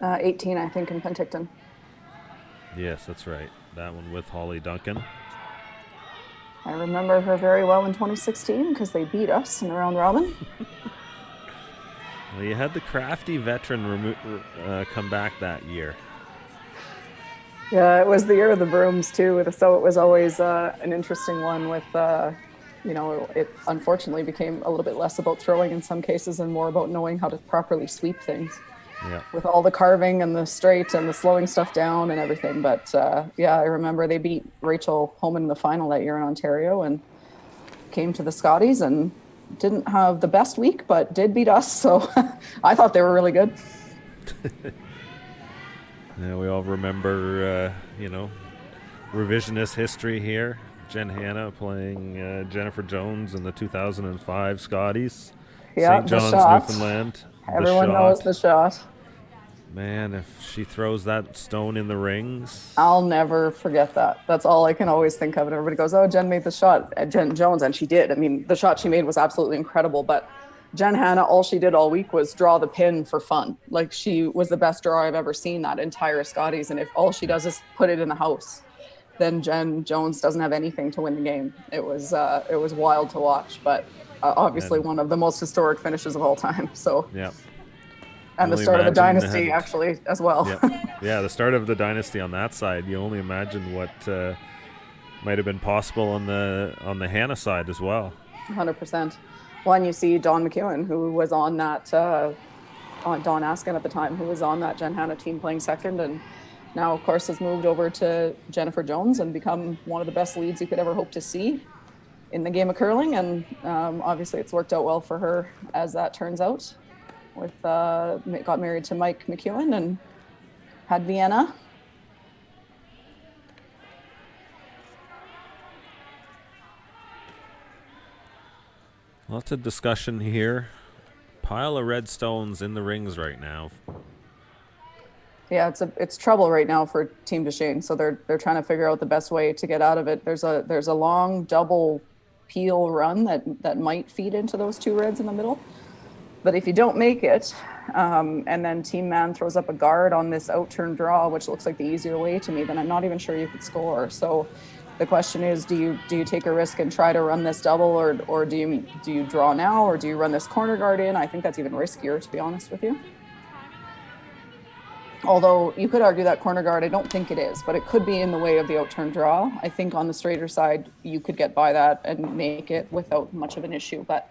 18, I think, in Penticton. Yes, that's right. That one with Holly Duncan. I remember her very well in 2016 because they beat us in the round robin. Well, you had the crafty veteran come back that year. Yeah, it was the year of the brooms too, so it was always an interesting one with, you know, it unfortunately became a little bit less about throwing in some cases and more about knowing how to properly sweep things. Yeah. With all the carving and the straight and the slowing stuff down and everything. But yeah, I remember they beat Rachel Holman in the final that year in Ontario and came to the Scotties and didn't have the best week, but did beat us. So I thought they were really good. Yeah, we all remember, you know, revisionist history here. Jen Hanna playing Jennifer Jones in the 2005 Scotties. Yeah, St. the John's, shot. Newfoundland. Everyone knows the shot. Man, if she throws that stone in the rings. I'll never forget that. That's all I can always think of. And everybody goes, oh, Jen made the shot at Jen Jones. And she did. I mean, the shot she made was absolutely incredible. But Jen Hanna, all she did all week was draw the pin for fun. Like, she was the best drawer I've ever seen that entire Scotties. And if all she does is put it in the house, then Jen Jones doesn't have anything to win the game. It was wild to watch, but obviously one of the most historic finishes of all time. So yeah. And the start of the dynasty, actually, as well. Yeah, the start of the dynasty on that side. You only imagine what might have been possible on the Hannah side as well. 100%. Well, and you see Dawn McEwen, who was on that, Dawn Askin at the time, who was on that Jen Hanna team playing second, and now, of course, has moved over to Jennifer Jones and become one of the best leads you could ever hope to see in the game of curling. And obviously, it's worked out well for her, as that turns out. With got married to Mike McEwen and had Vienna. Lots of discussion here. Pile of red stones in the rings right now. Yeah, it's trouble right now for Team Deschenes. So they're trying to figure out the best way to get out of it. There's a long double peel run that might feed into those two reds in the middle. But if you don't make it, and then Team Man throws up a guard on this out-turn draw, which looks like the easier way to me, then I'm not even sure you could score. So the question is, do you take a risk and try to run this double, or do you draw now, or do you run this corner guard in? I think that's even riskier, to be honest with you. Although you could argue that corner guard, I don't think it is, but it could be in the way of the out-turn draw. I think on the straighter side, you could get by that and make it without much of an issue. But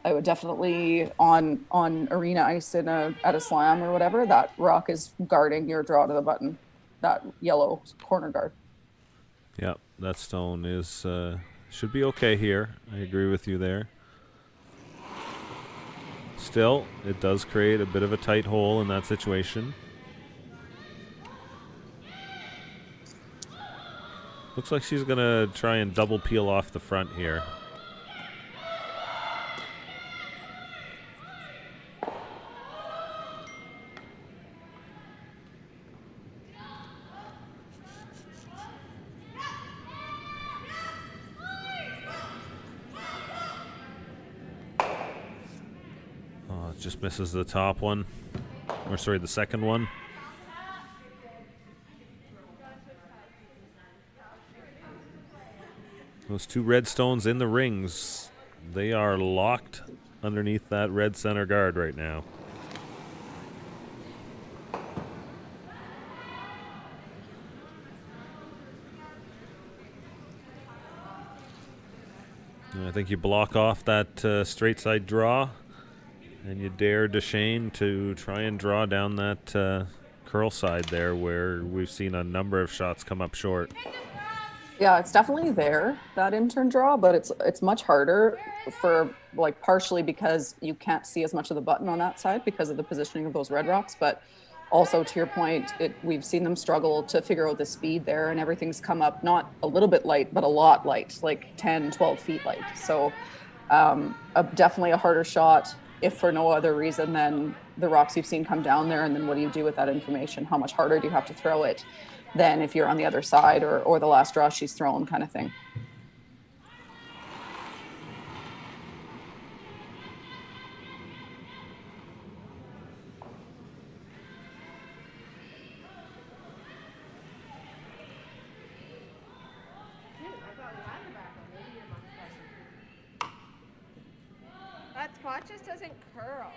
I would definitely, on arena ice at a slam or whatever, that rock is guarding your draw to the button, that yellow corner guard. Yeah, that stone is should be okay here. I agree with you there. Still, it does create a bit of a tight hole in that situation. Looks like she's going to try and double peel off the front here. Oh, it just misses the top one. Or sorry, the second one. Those two red stones in the rings, they are locked underneath that red center guard right now. think you block off that straight side draw, and you dare Deschenes to try and draw down that curl side there, where we've seen a number of shots come up short. Yeah, it's definitely there, that intern draw, but it's much harder for, like, partially because you can't see as much of the button on that side because of the positioning of those red rocks, but also to your point, we've seen them struggle to figure out the speed there, and everything's come up not a little bit light, but a lot light, like 10, 12 feet light. So definitely a harder shot, if for no other reason than the rocks you've seen come down there, and then what do you do with that information? How much harder do you have to throw it than if you're on the other side or the last draw she's thrown kind of thing? That spot just doesn't curl.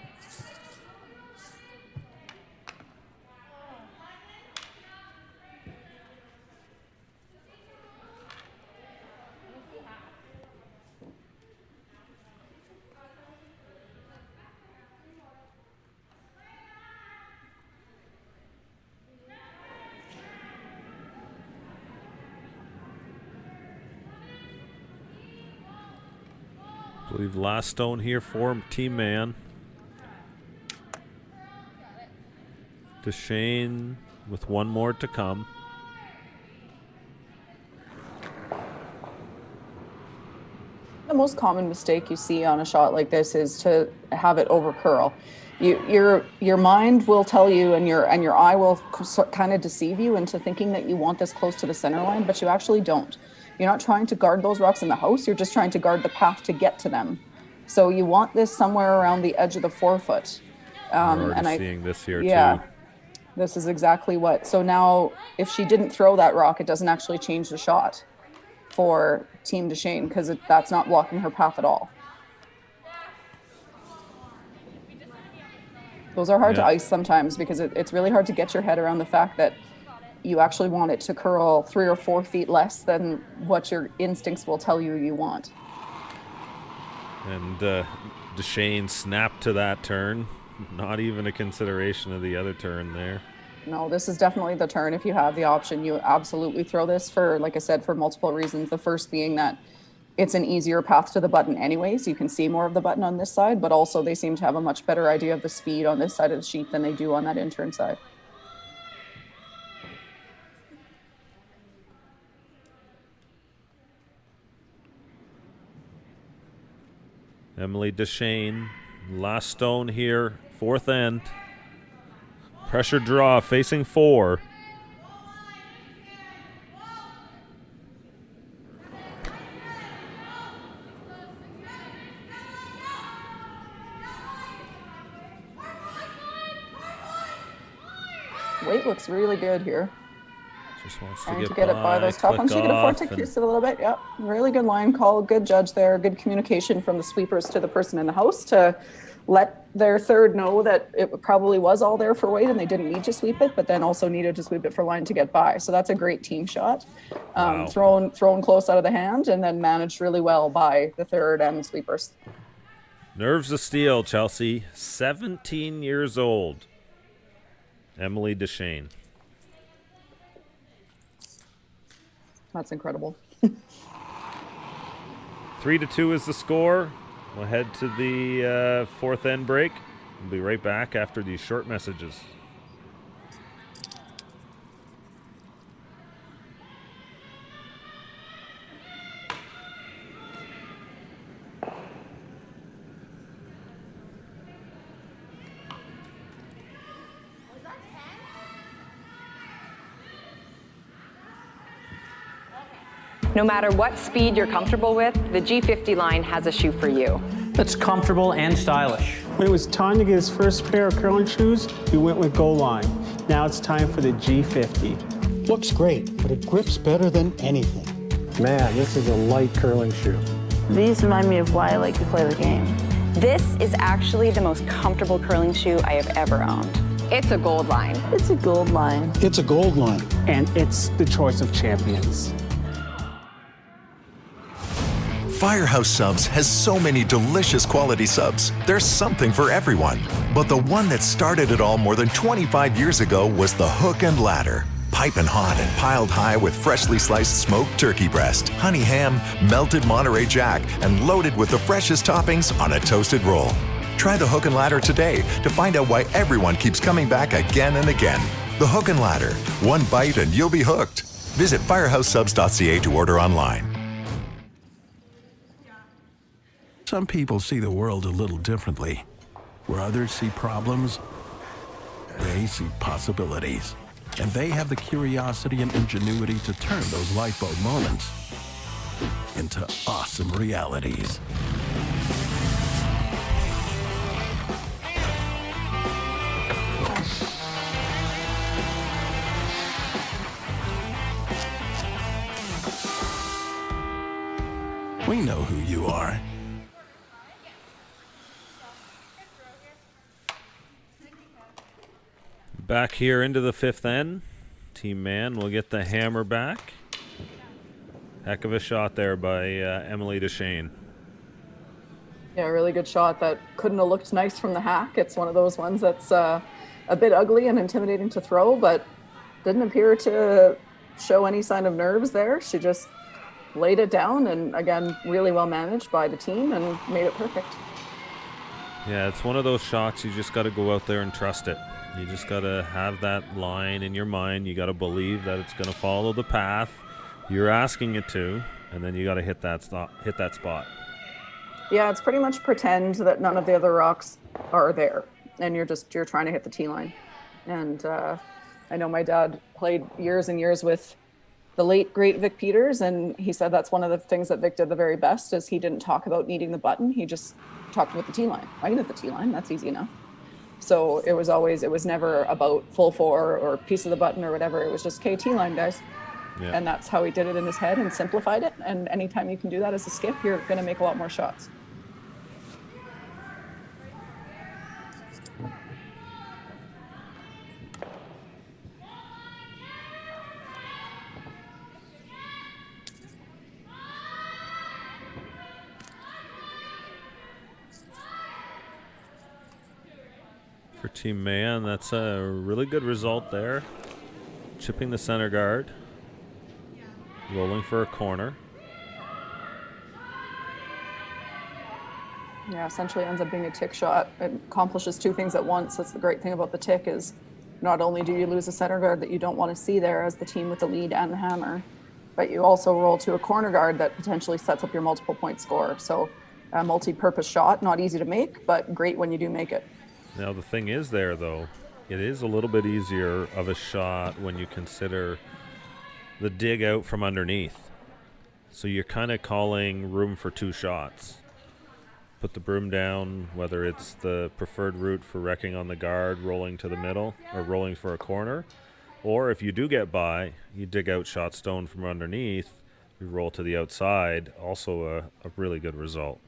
I believe last stone here for Team Man. Deschenes with one more to come. The most common mistake you see on a shot like this is to have it over curl. Your mind will tell you, and your eye will kind of deceive you into thinking that you want this close to the center line, but you actually don't. You're not trying to guard those rocks in the house. You're just trying to guard the path to get to them. So you want this somewhere around the edge of the forefoot. We're already seeing this here yeah, too. This is exactly what. So now, if she didn't throw that rock, it doesn't actually change the shot for Team Deschenes because that's not blocking her path at all. Those are hard to ice sometimes because it's really hard to get your head around the fact that you actually want it to curl 3 or 4 feet less than what your instincts will tell you want. And Deschenes snapped to that turn. Not even a consideration of the other turn there. No, this is definitely the turn. If you have the option, you absolutely throw this for, like I said, for multiple reasons. The first being that it's an easier path to the button anyways. You can see more of the button on this side, but also they seem to have a much better idea of the speed on this side of the sheet than they do on that intern side. Emily Deschenes, last stone here, fourth end. Pressure draw, facing 4. Weight looks really good here. Just wants Trying to to get it by those tough ones. She can afford to kiss it a little bit. Yep, really good line call. Good judge there. Good communication from the sweepers to the person in the house to let their third know that it probably was all there for weight and they didn't need to sweep it, but then also needed to sweep it for line to get by. So that's a great team shot. Wow. Thrown close out of the hand and then managed really well by the third and the sweepers. Nerves of steel, Chelsea. 17 years old. Emily Deschenes. That's incredible. 3-2 is the score. We'll head to the fourth end break. We'll be right back after these short messages. No matter what speed you're comfortable with, the G50 line has a shoe for you. That's comfortable and stylish. When it was time to get his first pair of curling shoes, we went with Goal Line. Now it's time for the G50. Looks great, but it grips better than anything. Man, this is a light curling shoe. These remind me of why I like to play the game. This is actually the most comfortable curling shoe I have ever owned. It's a Gold Line. It's a Gold Line. It's a Gold Line. And it's the choice of champions. Firehouse Subs has so many delicious quality subs. There's something for everyone. But the one that started it all more than 25 years ago was the Hook and Ladder. Piping hot and piled high with freshly sliced smoked turkey breast, honey ham, melted Monterey Jack, and loaded with the freshest toppings on a toasted roll. Try the Hook and Ladder today to find out why everyone keeps coming back again and again. The Hook and Ladder. One bite and you'll be hooked. Visit firehousesubs.ca to order online. Some people see the world a little differently. Where others see problems, they see possibilities. And they have the curiosity and ingenuity to turn those light bulb moments into awesome realities. We know who you are. Back here into the fifth end. Team Mann will get the hammer back. Heck of a shot there by Emily Deschenes. Yeah, really good shot that couldn't have looked nice from the hack. It's one of those ones that's a bit ugly and intimidating to throw, but didn't appear to show any sign of nerves there. She just laid it down, and again, really well managed by the team and made it perfect. Yeah, it's one of those shots you just got to go out there and trust it. You just got to have that line in your mind. You got to believe that it's going to follow the path you're asking it to, and then you got to hit that spot. Yeah, it's pretty much pretend that none of the other rocks are there, and you're trying to hit the tee line. And I know my dad played years and years with the late great Vic Peters, and he said that's one of the things that Vic did the very best is he didn't talk about needing the button. He just talked about the tee line. I can hit the tee line. That's easy enough. So it was never about full four or piece of the button or whatever. It was just KT line, guys. Yeah. And that's how he did it in his head and simplified it. And anytime you can do that as a skip, you're going to make a lot more shots. For Team Mann, that's a really good result there. Chipping the center guard. Rolling for a corner. Yeah, essentially ends up being a tick shot. It accomplishes two things at once. That's the great thing about the tick is not only do you lose a center guard that you don't want to see there as the team with the lead and the hammer, but you also roll to a corner guard that potentially sets up your multiple point score. So a multi-purpose shot, not easy to make, but great when you do make it. Now the thing is there, though, it is a little bit easier of a shot when you consider the dig out from underneath. So you're kind of calling room for two shots. Put the broom down, whether it's the preferred route for wrecking on the guard, rolling to the middle, or rolling for a corner. Or if you do get by, you dig out shot stone from underneath, you roll to the outside, also a really good result.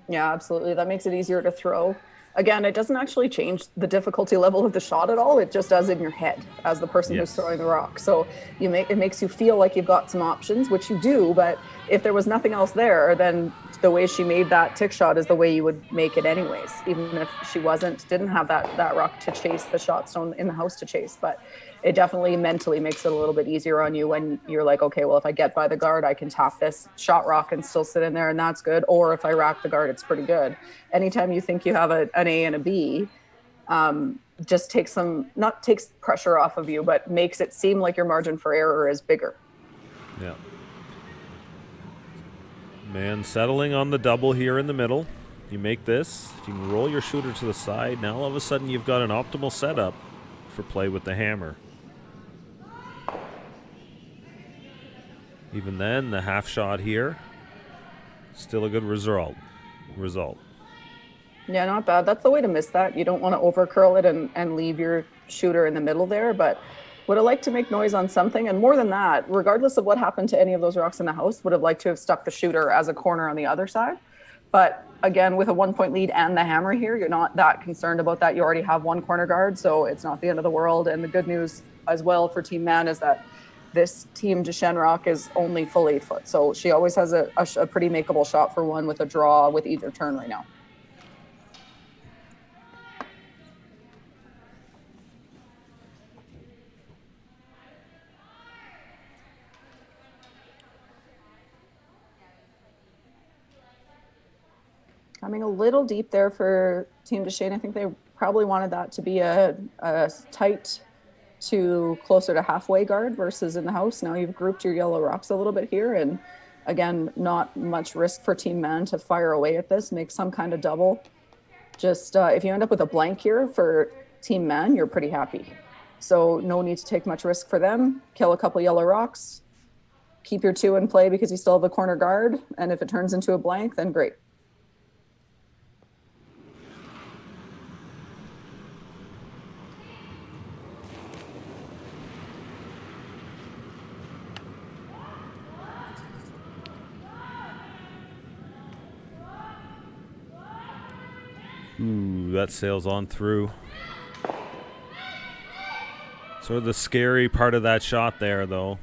Yeah, absolutely. That makes it easier to throw. Again, it doesn't actually change the difficulty level of the shot at all. It just does in your head as the person who's throwing the rock. So it makes you feel like you've got some options, which you do. But if there was nothing else there, then the way she made that tick shot is the way you would make it anyways, even if she didn't have that rock to chase, the shot stone in the house to chase. But it definitely mentally makes it a little bit easier on you when you're like, okay, well, if I get by the guard, I can tap this shot rock and still sit in there, and that's good. Or if I rack the guard, it's pretty good. Anytime you think you have an A and a B, just takes pressure off of you, but makes it seem like your margin for error is bigger. Yeah. Mann settling on the double here in the middle. You make this, if you can roll your shooter to the side, now all of a sudden you've got an optimal setup for play with the hammer. Even then, the half shot here, still a good result. Yeah, not bad. That's the way to miss that. You don't want to over curl it and leave your shooter in the middle there, but would have liked to make noise on something. And more than that, regardless of what happened to any of those rocks in the house, would have liked to have stuck the shooter as a corner on the other side. But again, with a 1-point lead and the hammer here, you're not that concerned about that. You already have one corner guard, so it's not the end of the world. And the good news as well for Team Mann is that this team Deschenes rock is only full 8 foot. So she always has a pretty makeable shot for one with a draw with either turn right now. Coming a little deep there for Team Deschenes. I think they probably wanted that to be a tight to closer to halfway guard versus in the house. Now you've grouped your yellow rocks a little bit here. And again, not much risk for Team Man to fire away at this, make some kind of double. Just if you end up with a blank here for Team Man, you're pretty happy. So no need to take much risk for them. Kill a couple yellow rocks. Keep your 2 in play because you still have a corner guard. And if it turns into a blank, then great. Ooh, that sails on through. Sort of the scary part of that shot there, though.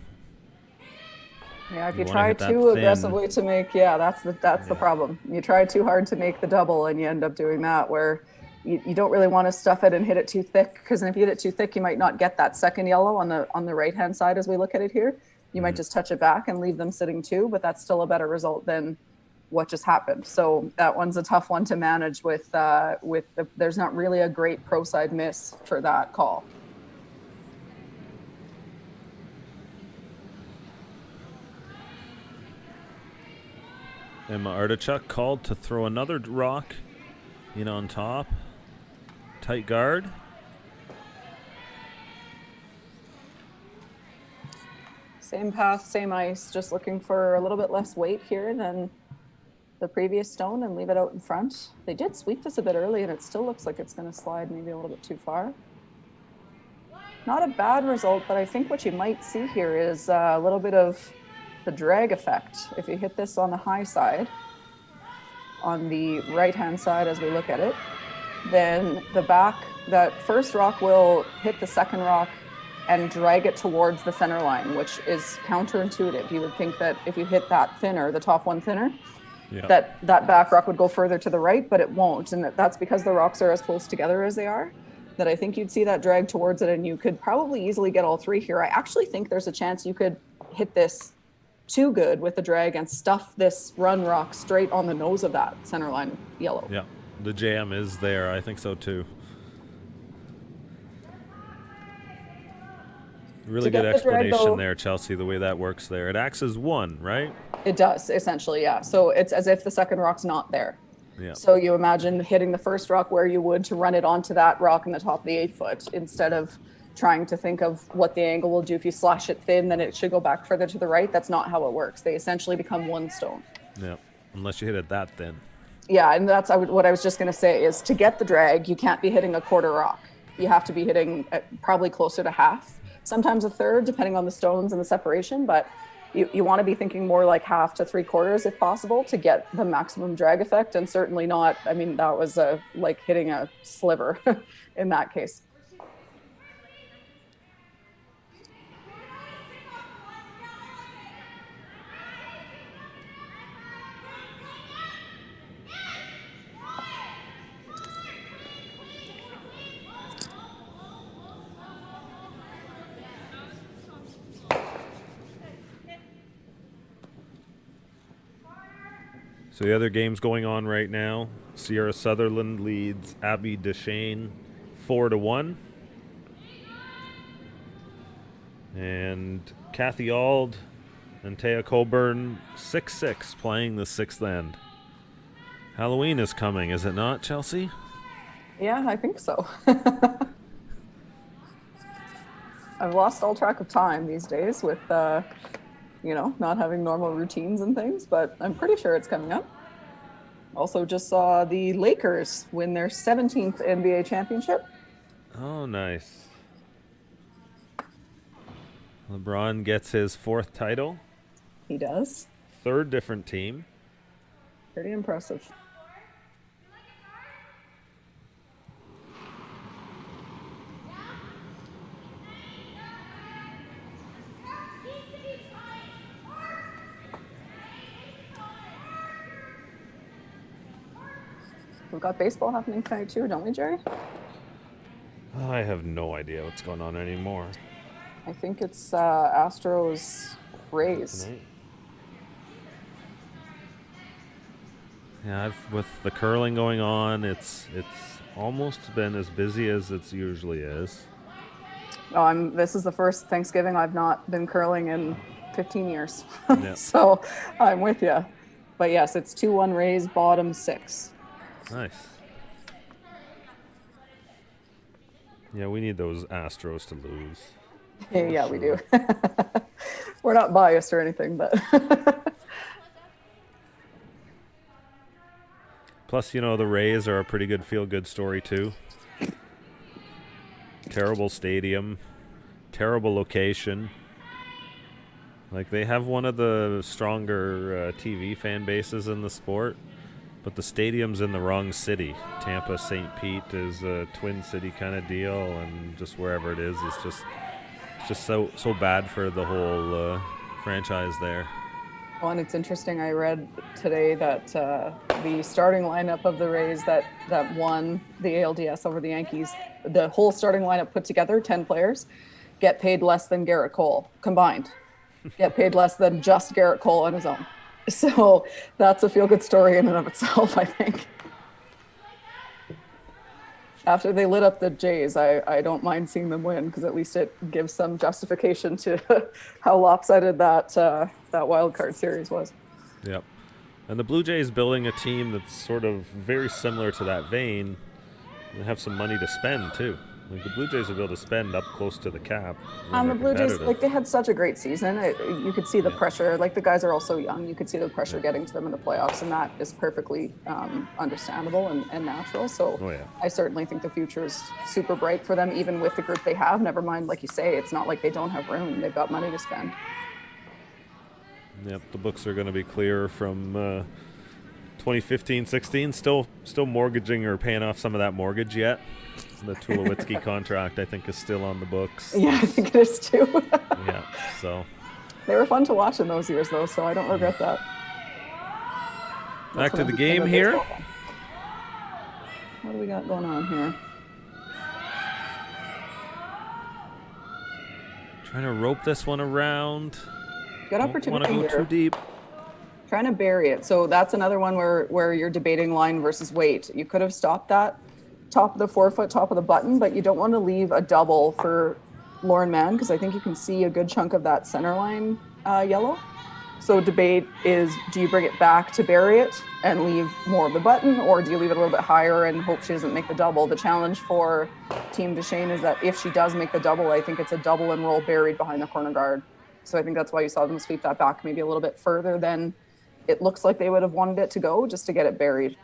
Yeah, if you try too aggressively to make, that's the problem. You try too hard to make the double, and you end up doing that where you don't really want to stuff it and hit it too thick, because if you hit it too thick, you might not get that second yellow on the right hand side as we look at it here. You might just touch it back and leave them sitting 2, but that's still a better result than what just happened. So that one's a tough one to manage with there's not really a great pro side miss for that call. Emma Artichuk called to throw another rock in on top. Tight guard. Same path, same ice, just looking for a little bit less weight here than the previous stone and leave it out in front. They did sweep this a bit early and it still looks like it's going to slide maybe a little bit too far. Not a bad result, but I think what you might see here is a little bit of the drag effect. If you hit this on the high side, on the right-hand side as we look at it, then that first rock will hit the second rock and drag it towards the center line, which is counterintuitive. You would think that if you hit that thinner, the top one thinner, that back rock would go further to the right, but it won't. And that's because the rocks are as close together as they are, that I think you'd see that drag towards it, and you could probably easily get all 3 here. I actually think there's a chance you could hit this too good with the drag and stuff this run rock straight on the nose of that center line yellow. Yeah, the jam is there. I think so too. Really good explanation there, Chelsea, the way that works there. It acts as 1, right? It does, essentially, yeah. So it's as if the second rock's not there. Yeah. So you imagine hitting the first rock where you would to run it onto that rock in the top of the 8 foot, instead of trying to think of what the angle will do. If you slash it thin, then it should go back further to the right. That's not how it works. They essentially become 1 stone. Yeah, unless you hit it that thin. Yeah, and that's what I was just going to say is to get the drag, you can't be hitting a quarter rock. You have to be hitting probably closer to half, sometimes a third, depending on the stones and the separation. But you want to be thinking more like half to 3/4 if possible to get the maximum drag effect, and certainly not, I mean, that was like hitting a sliver in that case. So the other games going on right now, Sierra Sutherland leads Abby Deschenes 4-1. And Kathy Ald and Taya Colburn 6-6 playing the 6th end. Halloween is coming, is it not, Chelsea? Yeah, I think so. I've lost all track of time these days with not having normal routines and things, but I'm pretty sure it's coming up. Also just saw the Lakers win their 17th NBA championship. Oh, nice. LeBron gets his 4th title. He does. 3rd different team. Pretty impressive. we've got baseball happening tonight too, don't we, Jerry? I have no idea what's going on anymore. I think it's Astros Rays. Tonight. Yeah, with the curling going on, it's almost been as busy as it usually is. Oh, this is the first Thanksgiving I've not been curling in 15 years. Yep. So I'm with you. But yes, it's 2-1 Rays, bottom 6. Nice. Yeah, we need those Astros to lose. Yeah, we do. We're not biased or anything, but plus, the Rays are a pretty good feel-good story too. Terrible stadium, terrible location. Like, they have one of the stronger TV fan bases in the sport, but the stadium's in the wrong city. Tampa St. Pete is a twin city kind of deal, and just wherever it is, it's just so bad for the whole franchise there. Well, and it's interesting. I read today that the starting lineup of the Rays that won the ALDS over the Yankees, the whole starting lineup put together, 10 players, get paid less than Garrett Cole combined. Get paid less than just Garrett Cole on his own. So that's a feel-good story in and of itself, I think. After they lit up the Jays, I don't mind seeing them win, because at least it gives some justification to how lopsided that wild card series was. Yep. And the Blue Jays building a team that's sort of very similar to that vein. They have some money to spend too. Like, the Blue Jays will be able to spend up close to the cap. The Blue Jays, they had such a great season. You could see the pressure. Like, the guys are all so young. You could see the pressure getting to them in the playoffs, and that is perfectly understandable and natural. So I certainly think the future is super bright for them, even with the group they have. Never mind, like you say, it's not like they don't have room. They've got money to spend. Yep, the books are going to be clear from 2015-16. Still mortgaging or paying off some of that mortgage yet. The Tulowitzki contract, I think, is still on the books. Yeah, I think it is too. Yeah, so. They were fun to watch in those years, though, so I don't regret that. Back to the game here. What do we got going on here? Trying to rope this one around. Good opportunity here. Don't want to go too deep. Trying to bury it. So that's another one where you're debating line versus weight. You could have stopped that top of the forefoot, top of the button, but you don't want to leave a double for Lauren Mann, because I think you can see a good chunk of that center line yellow. So debate is, do you bring it back to bury it and leave more of the button, or do you leave it a little bit higher and hope she doesn't make the double? The challenge for Team Deschenes is that if she does make the double, I think it's a double and roll buried behind the corner guard. So I think that's why you saw them sweep that back maybe a little bit further than it looks like they would have wanted it to go, just to get it buried.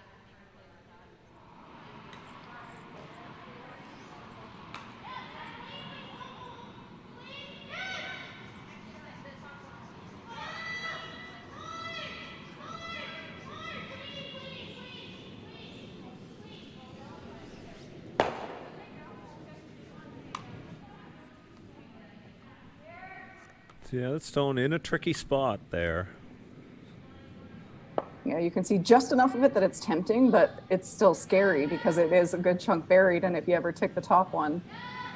Yeah, that stone in a tricky spot there. Yeah, you can see just enough of it that it's tempting, but it's still scary because it is a good chunk buried, and if you ever tick the top one,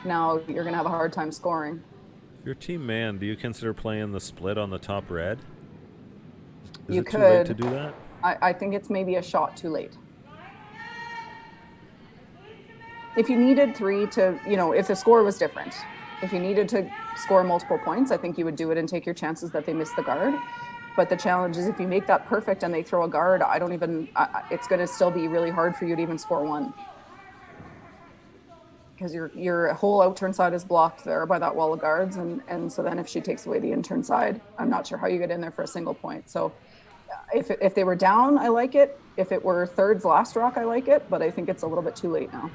now you're going to have a hard time scoring. If you're Team Man, do you consider playing the split on the top red? Is you it could. too late to do that? I think it's maybe a shot too late. If you needed 3 to, if the score was different, if you needed to score multiple points, I think you would do it and take your chances that they miss the guard. But the challenge is if you make that perfect and they throw a guard, it's going to still be really hard for you to even score 1. Because your whole out-turn side is blocked there by that wall of guards. And so then if she takes away the in-turn side, I'm not sure how you get in there for a single point. So if they were down, I like it. If it were thirds last rock, I like it. But I think it's a little bit too late now.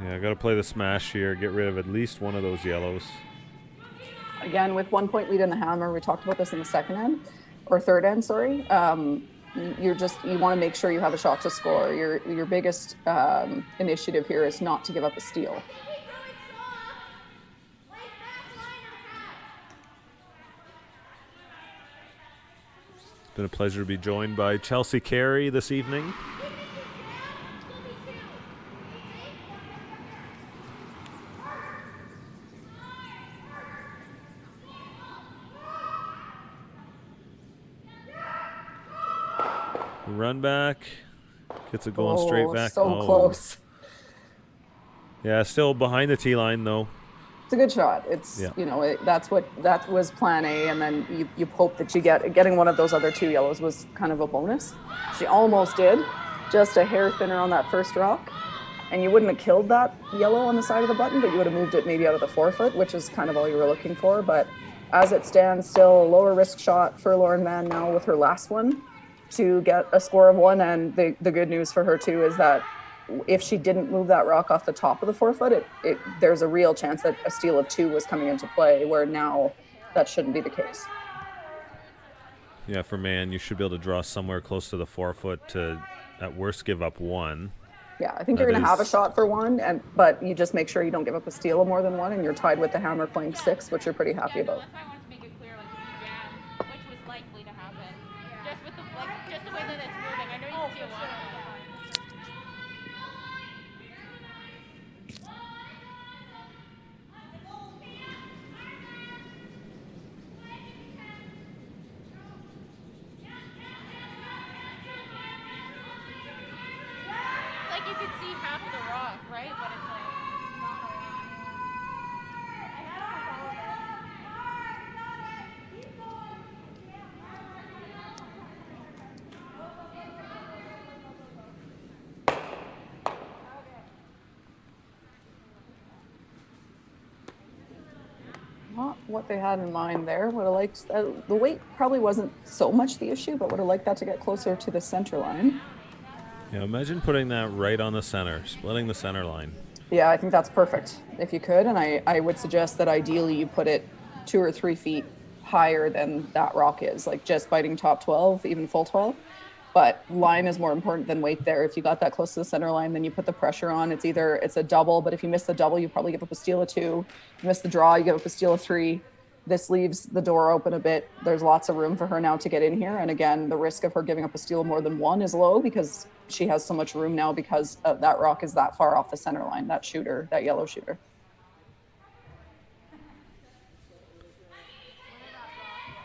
Yeah, I got to play the smash here, get rid of at least one of those yellows. Again, with 1 point lead in the hammer, we talked about this in the third end, sorry. You want to make sure you have a shot to score. Your biggest initiative here is not to give up a steal. It's been a pleasure to be joined by Chelsea Carey this evening. Run back. Gets it going straight back. So close. Yeah, still behind the tee line though. It's a good shot. It's, you know, that was plan A, and then you hope that you getting one of those other 2 yellows was kind of a bonus. She almost did, just a hair thinner on that first rock. And you wouldn't have killed that yellow on the side of the button, but you would have moved it maybe out of the 4-foot, which is kind of all you were looking for. But as it stands, still a lower risk shot for Lauren Mann now with her last one to get a score of 1. And the good news for her too is that if she didn't move that rock off the top of the 4-foot, there's a real chance that a steal of 2 was coming into play, where now that shouldn't be the case. Yeah, for Mann, you should be able to draw somewhere close to the 4-foot to, at worst, give up 1. Yeah, I think you're going to have a shot for 1, but you just make sure you don't give up a steal of more than 1, and you're tied with the hammer playing 6, which you're pretty happy about. That's why I wanted to make it clear, which was likely to happen. Just with just the way that it's moving. I know you can see a lot of it. Like you could see half of the rock, right? But it's like not around. I had almost all of it. Not what they had in mind there. Would have liked the weight probably wasn't so much the issue, but would have liked that to get closer to the center line. Yeah, imagine putting that right on the center, splitting the center line. Yeah, I think that's perfect if you could, and I would suggest that ideally you put it 2 or 3 feet higher than that rock is, like just biting top 12, even full 12. But line is more important than weight there. If you got that close to the center line, then you put the pressure on. It's a double, but if you miss the double, you probably give up a steal of 2. If you miss the draw, you give up a steal of 3. This leaves the door open a bit. There's lots of room for her now to get in here. And again, the risk of her giving up a steal of more than 1 is low because she has so much room now because that rock is that far off the center line, that shooter, that yellow shooter.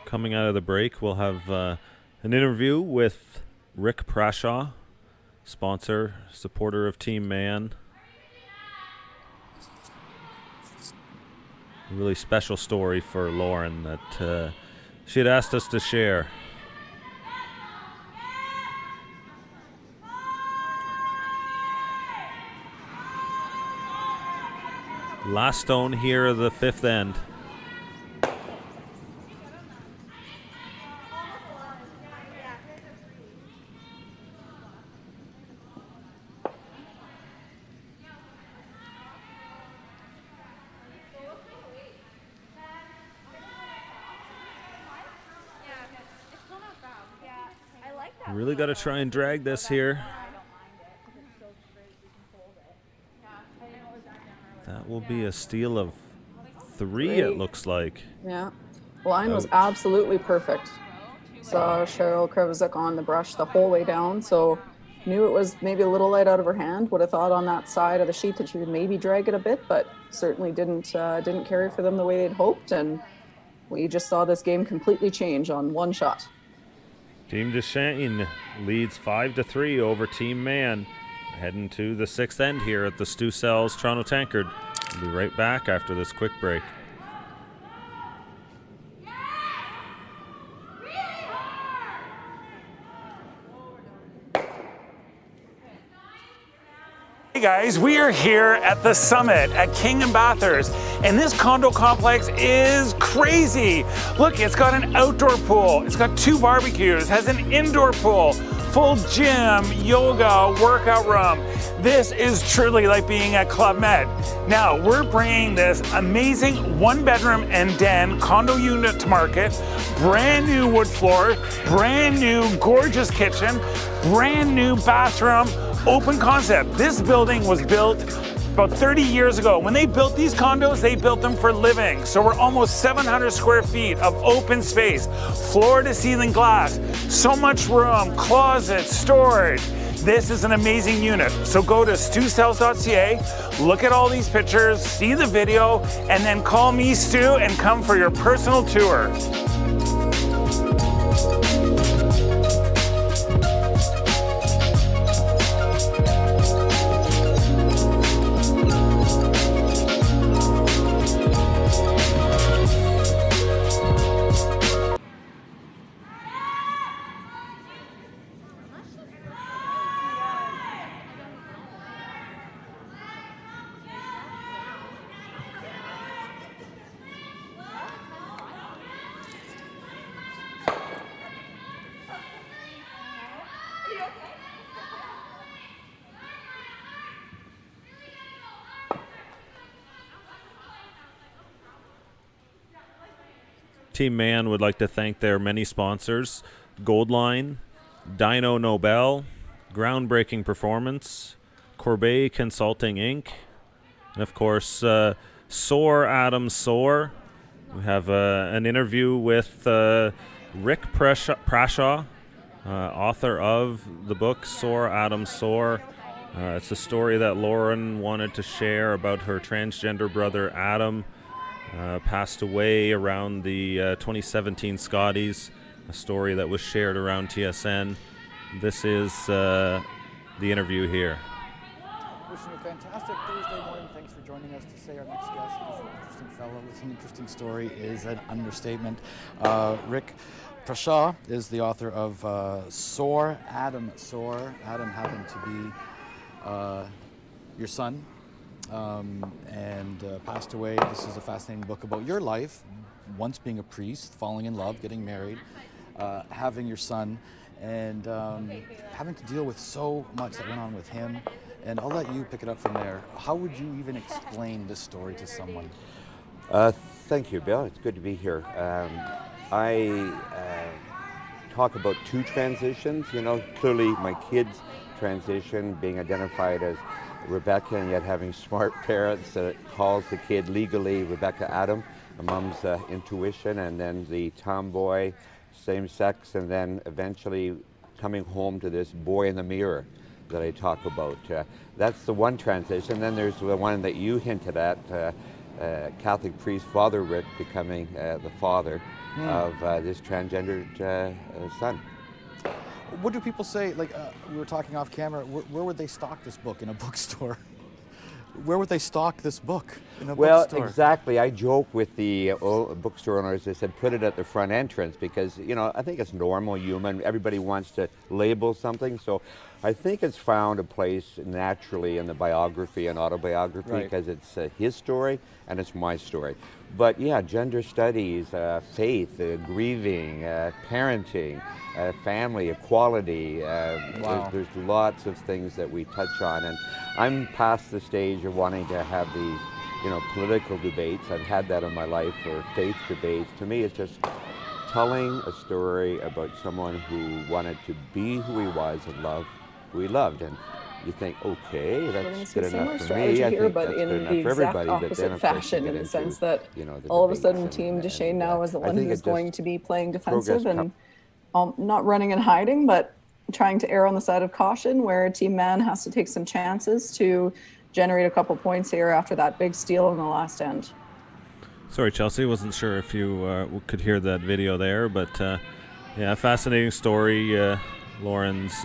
Coming out of the break, we'll have an interview with Rick Prashaw, sponsor, supporter of Team Mann. A really special story for Lauren that she had asked us to share. Last stone here of the 5th end. Really got to try and drag this here. That will be a steal of 3, it looks like. Yeah. Line was absolutely perfect. Saw Cheryl Krevizuk on the brush the whole way down, so knew it was maybe a little light out of her hand. Would have thought on that side of the sheet that she would maybe drag it a bit, but certainly didn't carry for them the way they'd hoped. And we just saw this game completely change on 1 shot. Team Deschenes leads 5-3 over Team Mann. Heading to the 6th end here at the Stu Sells Toronto Tankard. We'll be right back after this quick break. Hey guys, we are here at the Summit at King and Bathurst, and this condo complex is crazy. Look, it's got an outdoor pool, it's got 2 barbecues, has an indoor pool, full gym, yoga, workout room. This is truly like being at Club Med. Now, we're bringing this amazing 1-bedroom and den condo unit to market, brand new wood floor, brand new gorgeous kitchen, brand new bathroom, open concept. This building was built about 30 years ago. When they built these condos, they built them for living. So we're almost 700 square feet of open space, floor to ceiling glass, so much room, closets, storage. This is an amazing unit. So go to stusells.ca, look at all these pictures, see the video, and then call me, Stu, and come for your personal tour. Team Mann would like to thank their many sponsors: Goldline, Dino Nobel, Groundbreaking Performance, Corbeil Consulting Inc., and of course, Soar Adam Soar. We have an interview with Rick Prashaw, author of the book Soar Adam Soar. It's a story that Lauren wanted to share about her transgender brother Adam. Passed away around the 2017 Scotties, a story that was shared around TSN. This is the interview here. Wishing you a fantastic Thursday morning. Thanks for joining us. To say our next guest is an interesting fellow with an interesting story is an understatement. Rick Prashaw is the author of Soar, Adam Soar. Adam happened to be your son. And passed away. This is a fascinating book about your life, once being a priest, falling in love, getting married, having your son, and having to deal with so much that went on with him. And I'll let you pick it up from there. How would you even explain this story to someone? Thank you, Bill. It's good to be here. I talk about two transitions. You know, clearly my kid's transition, being identified as Rebecca, and yet having smart parents that calls the kid legally Rebecca Adam, a mom's intuition, and then the tomboy, same sex, and then eventually coming home to this boy in the mirror that I talk about. That's the one transition. Then there's the one that you hinted at, Catholic priest Father Rick becoming the father of this transgendered son. What do people say, like we were talking off camera, where would they stock this book in a bookstore? Where would they stock this book in a bookstore? Well, exactly. I joke with the bookstore owners. They said put it at the front entrance because, you know, I think it's normal, human. Everybody wants to label something. So I think it's found a place naturally in the biography and autobiography because it's his story and it's my story. But yeah, gender studies, faith, grieving, parenting, family, equality. There's lots of things that we touch on, and I'm past the stage of wanting to have these, you know, political debates. I've had that in my life, or faith debates. To me, it's just telling a story about someone who wanted to be who he was and love who he loved. And you think, okay, that's good enough for me. I think that's good enough for everybody. But then, of course, fashion, in the sense that, you know, all of a sudden Team Deschenes now is the one who's going to be playing defensive and not running and hiding, but trying to err on the side of caution, where Team Mann has to take some chances to generate a couple points here after that big steal in the last end. Sorry, Chelsea, wasn't sure if you could hear that video there, but yeah, fascinating story. Lauren's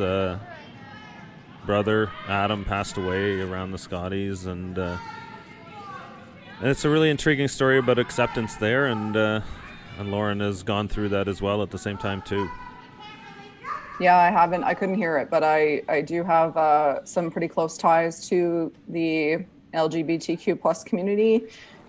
brother Adam passed away around the Scotties, and it's a really intriguing story about acceptance there, and Lauren has gone through that as well at the same time too. Yeah, I couldn't hear it, but I do have some pretty close ties to the LGBTQ plus community,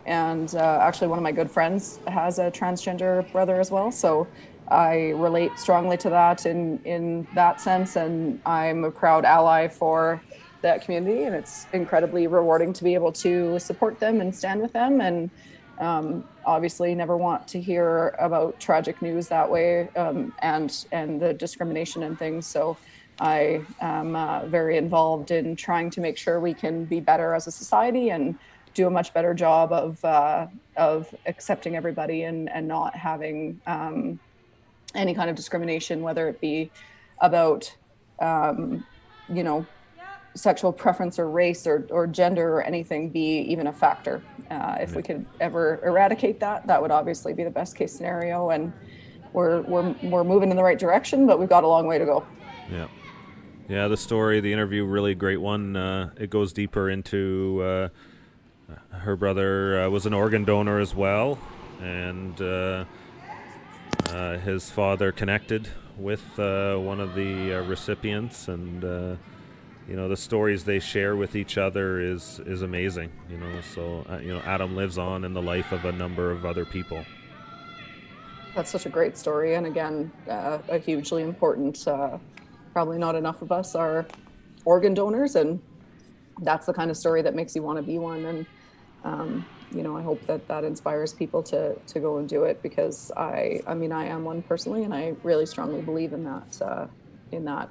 and actually one of my good friends has a transgender brother as well, so I relate strongly to that in that sense, and I'm a proud ally for that community, and it's incredibly rewarding to be able to support them and stand with them, and obviously never want to hear about tragic news that way, and the discrimination and things. So I am very involved in trying to make sure we can be better as a society and do a much better job of accepting everybody and not having any kind of discrimination, whether it be about you know, sexual preference or race or gender or anything be even a factor. If we could ever eradicate that, that would obviously be the best case scenario, and we're moving in the right direction, but we've got a long way to go. Yeah, the story, the interview, really great one. It goes deeper into her brother was an organ donor as well, and his father connected with one of the recipients, and you know, the stories they share with each other is amazing, you know. So you know, Adam lives on in the life of a number of other people. That's such a great story, and again, a hugely important, probably not enough of us are organ donors, and that's the kind of story that makes you want to be one. And I hope that inspires people to go and do it, because I am one personally, and I really strongly believe in that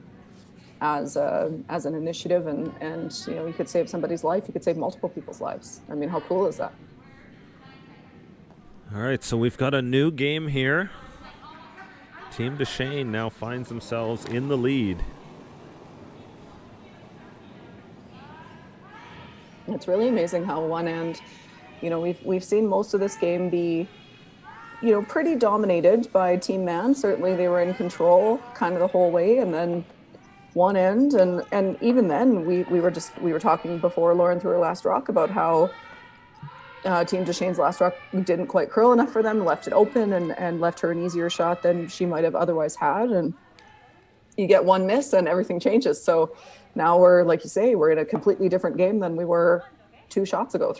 as an initiative, and you could save somebody's life, you could save multiple people's lives. I mean, how cool is that? All right, so we've got a new game here. Team Deschenes now finds themselves in the lead. It's really amazing how one end, we've seen most of this game be, pretty dominated by Team Man. Certainly they were in control kind of the whole way, and then one end, and even then we were talking before Lauren threw her last rock about how Team Deschenes' last rock didn't quite curl enough for them, left it open and left her an easier shot than she might have otherwise had, and you get one miss and everything changes. So now we're, like you say, we're in a completely different game than we were 3 shots ago.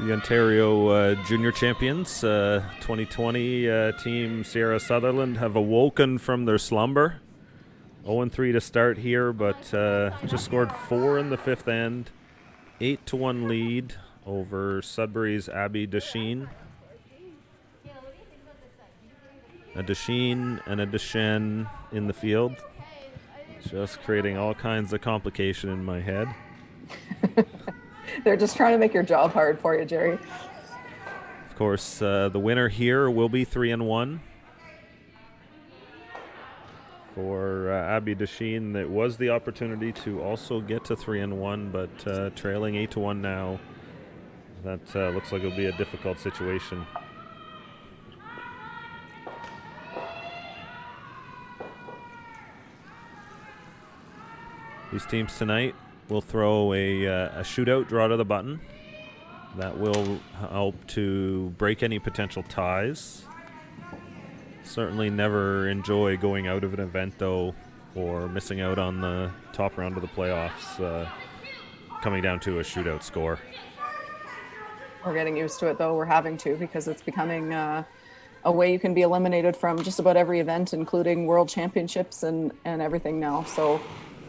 The Ontario Junior Champions, 2020 team Sierra Sutherland, have awoken from their slumber. 0-3 to start here, but just scored 4 in the 5th end. 8-1 lead over Sudbury's Abby Deschenes. A Deschenes and a Deschenes in the field. Just creating all kinds of complication in my head. They're just trying to make your job hard for you, Jerry. Of course, the winner here will be 3-1. For Abby Deschenes, it was the opportunity to also get to 3-1, but trailing 8-1 now, that looks like it'll be a difficult situation. These teams tonight will throw a shootout, draw to the button. That will help to break any potential ties. Certainly never enjoy going out of an event, though, or missing out on the top round of the playoffs, coming down to a shootout score. We're getting used to it, though. We're having to, because it's becoming a way you can be eliminated from just about every event, including World Championships and everything now. So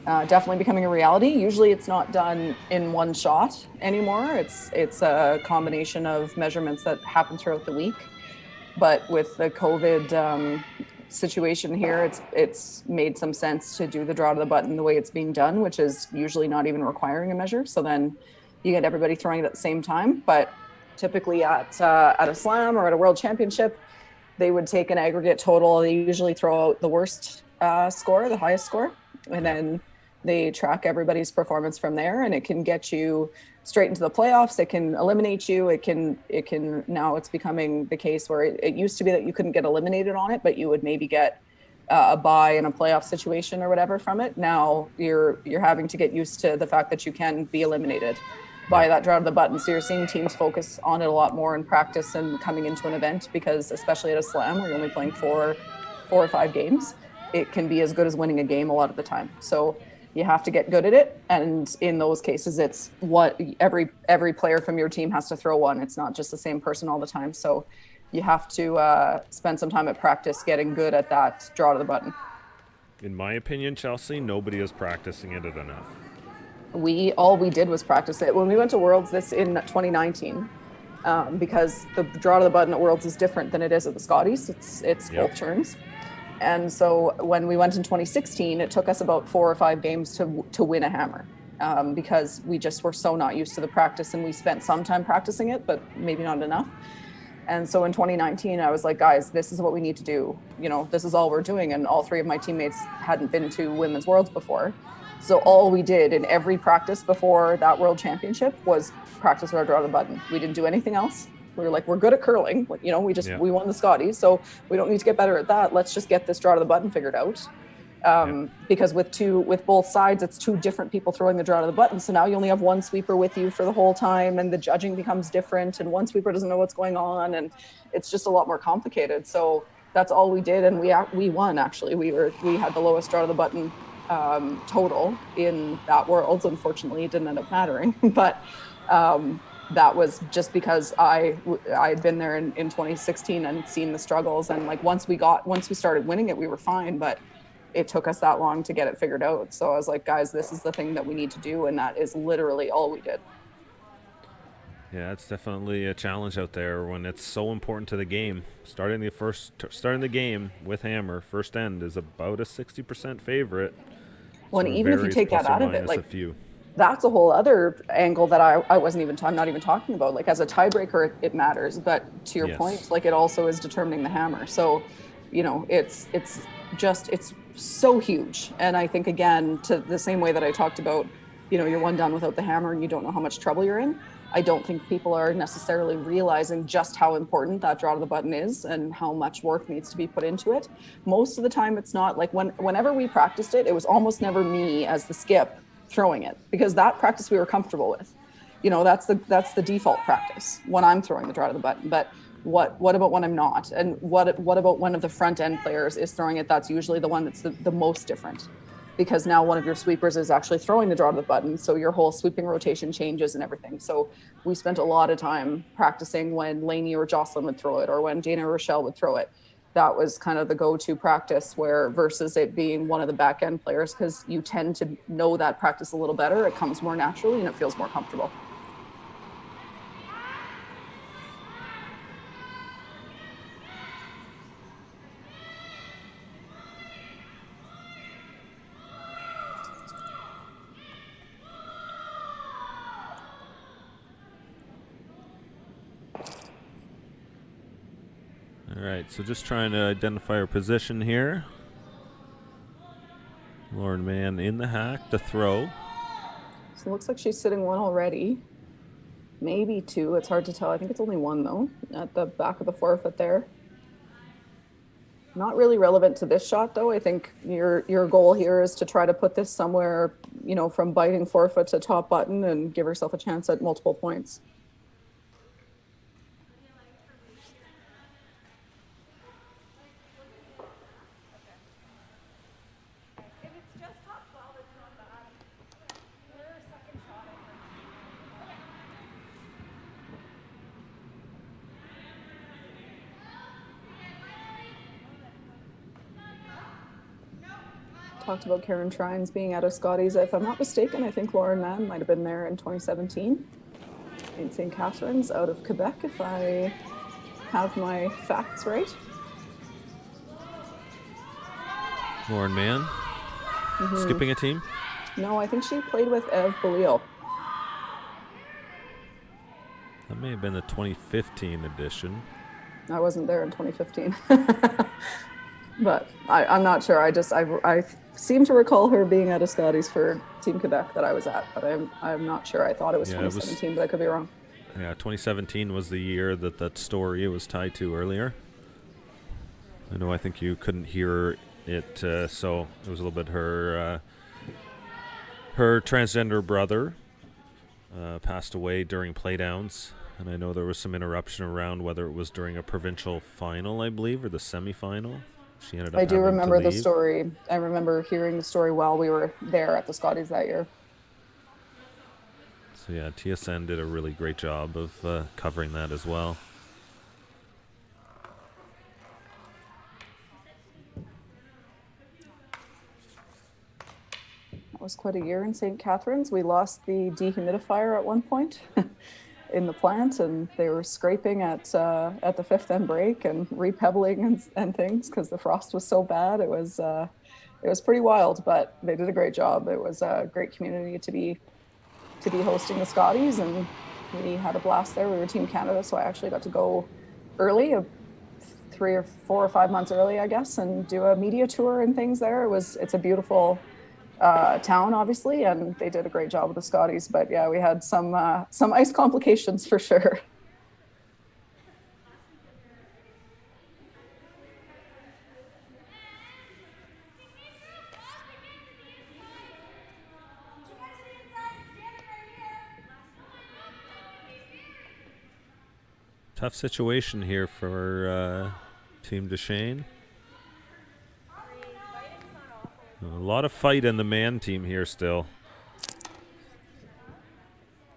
definitely becoming a reality. Usually it's not done in one shot anymore. It's a combination of measurements that happen throughout the week. But with the COVID situation here, it's made some sense to do the draw to the button the way it's being done, which is usually not even requiring a measure. So then you get everybody throwing it at the same time. But typically at a slam or at a world championship, they would take an aggregate total. They usually throw out the worst score, the highest score, and then they track everybody's performance from there, and it can get you straight into the playoffs. It can eliminate you. It can now it's becoming the case where it used to be that you couldn't get eliminated on it, but you would maybe get a bye in a playoff situation or whatever from it. Now you're having to get used to the fact that you can be eliminated by that draw to the button. So you're seeing teams focus on it a lot more in practice and coming into an event, because especially at a slam where you're only playing four or 5 games, it can be as good as winning a game a lot of the time. So you have to get good at it, and in those cases, it's what every player from your team has to throw one. It's not just the same person all the time. So you have to spend some time at practice getting good at that draw to the button. In my opinion, Chelsea, nobody is practicing it enough. All we did was practice it when we went to Worlds in 2019, because the draw to the button at Worlds is different than it is at the Scotties. It's Yep. both turns. And so when we went in 2016, it took us about 4 or 5 games to win a hammer, because we just were so not used to the practice, and we spent some time practicing it, but maybe not enough. And so in 2019, I was like, guys, this is what we need to do. This is all we're doing. And all 3 of my teammates hadn't been to Women's Worlds before. So all we did in every practice before that World Championship was practice our draw to the button. We didn't do anything else. We were like, we're good at curling. We won the Scotties, so we don't need to get better at that. Let's just get this draw to the button figured out. because with both sides, it's two different people throwing the draw to the button. So now you only have one sweeper with you for the whole time, and the judging becomes different, and one sweeper doesn't know what's going on, and it's just a lot more complicated. So that's all we did, and we won. Actually, we had the lowest draw to the button total in that Worlds. Unfortunately, it didn't end up mattering, but that was just because I'd been there in 2016 and seen the struggles, and like once we started winning it, we were fine, but it took us that long to get it figured out. So I was like, guys, this is the thing that we need to do, and that is literally all we did. Yeah, it's definitely a challenge out there when it's so important to the game. Starting the game with hammer first end is about a 60% favorite. Well, and even if you take that out of it, like that's a whole other angle that I wasn't even I'm not even talking about. Like as a tiebreaker, it matters, but to your point, like it also is determining the hammer. So, you know, it's so huge. And I think again, to the same way that I talked about, you know, you're one down without the hammer and you don't know how much trouble you're in. I don't think people are necessarily realizing just how important that draw to the button is and how much work needs to be put into it. Most of the time it's not. Like whenever we practiced it, it was almost never me as the skip throwing it, because that practice we were comfortable with. You know, that's the default practice when I'm throwing the draw to the button. But what about when I'm not? And what about one of the front end players is throwing it? That's usually the one that's the most different, because now one of your sweepers is actually throwing the draw to the button. So your whole sweeping rotation changes and everything. So we spent a lot of time practicing when Lainey or Jocelyn would throw it, or when Dana or Rochelle would throw it. That was kind of the go-to practice, where versus it being one of the back end players, because you tend to know that practice a little better. It comes more naturally and it feels more comfortable. All right, so just trying to identify her position here. Lauren Mann in the hack, the throw. So it looks like she's sitting one already. Maybe two, it's hard to tell. I think it's only one though, at the back of the forefoot there. Not really relevant to this shot though. I think your goal here is to try to put this somewhere, you know, from biting forefoot to top button and give herself a chance at multiple points. Talked about Karen Trines being out of Scotties. If I'm not mistaken, I think Lauren Mann might have been there in 2017 in St. Catharines out of Quebec, if I have my facts right. Lauren Mann skipping a team? No, I think she played with Ev Balil. That may have been the 2015 edition. I wasn't there in 2015. But I'm not sure. I seem to recall her being at a Scotties for Team Quebec that I was at, but I'm not sure. I thought it was 2017, but I could be wrong. Yeah, 2017 was the year that story was tied to earlier. I think you couldn't hear it, so it was a little bit her transgender brother passed away during playdowns. And I know there was some interruption around whether it was during a provincial final, I believe, or the semifinal. She ended up I do having remember to the story. I remember hearing the story while we were there at the Scotties that year. So yeah, TSN did a really great job of covering that as well. That was quite a year in St. Catharines. We lost the dehumidifier at one point in the plant, and they were scraping at the fifth end break and repebbling and things because the frost was so bad. It was pretty wild, but they did a great job. It was a great community to be hosting the Scotties, and we had a blast there. We were Team Canada, so I actually got to go early, 3 or 4 or 5 months early, I guess, and do a media tour and things there. It's a beautiful town, obviously, and they did a great job with the Scotties. But yeah, we had some ice complications for sure. Tough situation here for Team Deschenes. A lot of fight in the man team here still.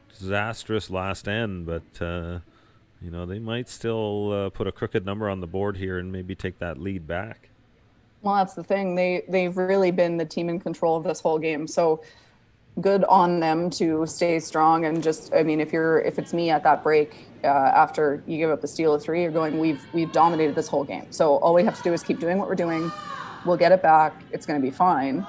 Disastrous last end, but you know, they might still put a crooked number on the board here and maybe take that lead back. Well, that's the thing. They've really been the team in control of this whole game. So good on them to stay strong and just, I mean, if it's me at that break after you give up the steal of 3, you're going, we've dominated this whole game. So all we have to do is keep doing what we're doing. We'll get it back. It's going to be fine.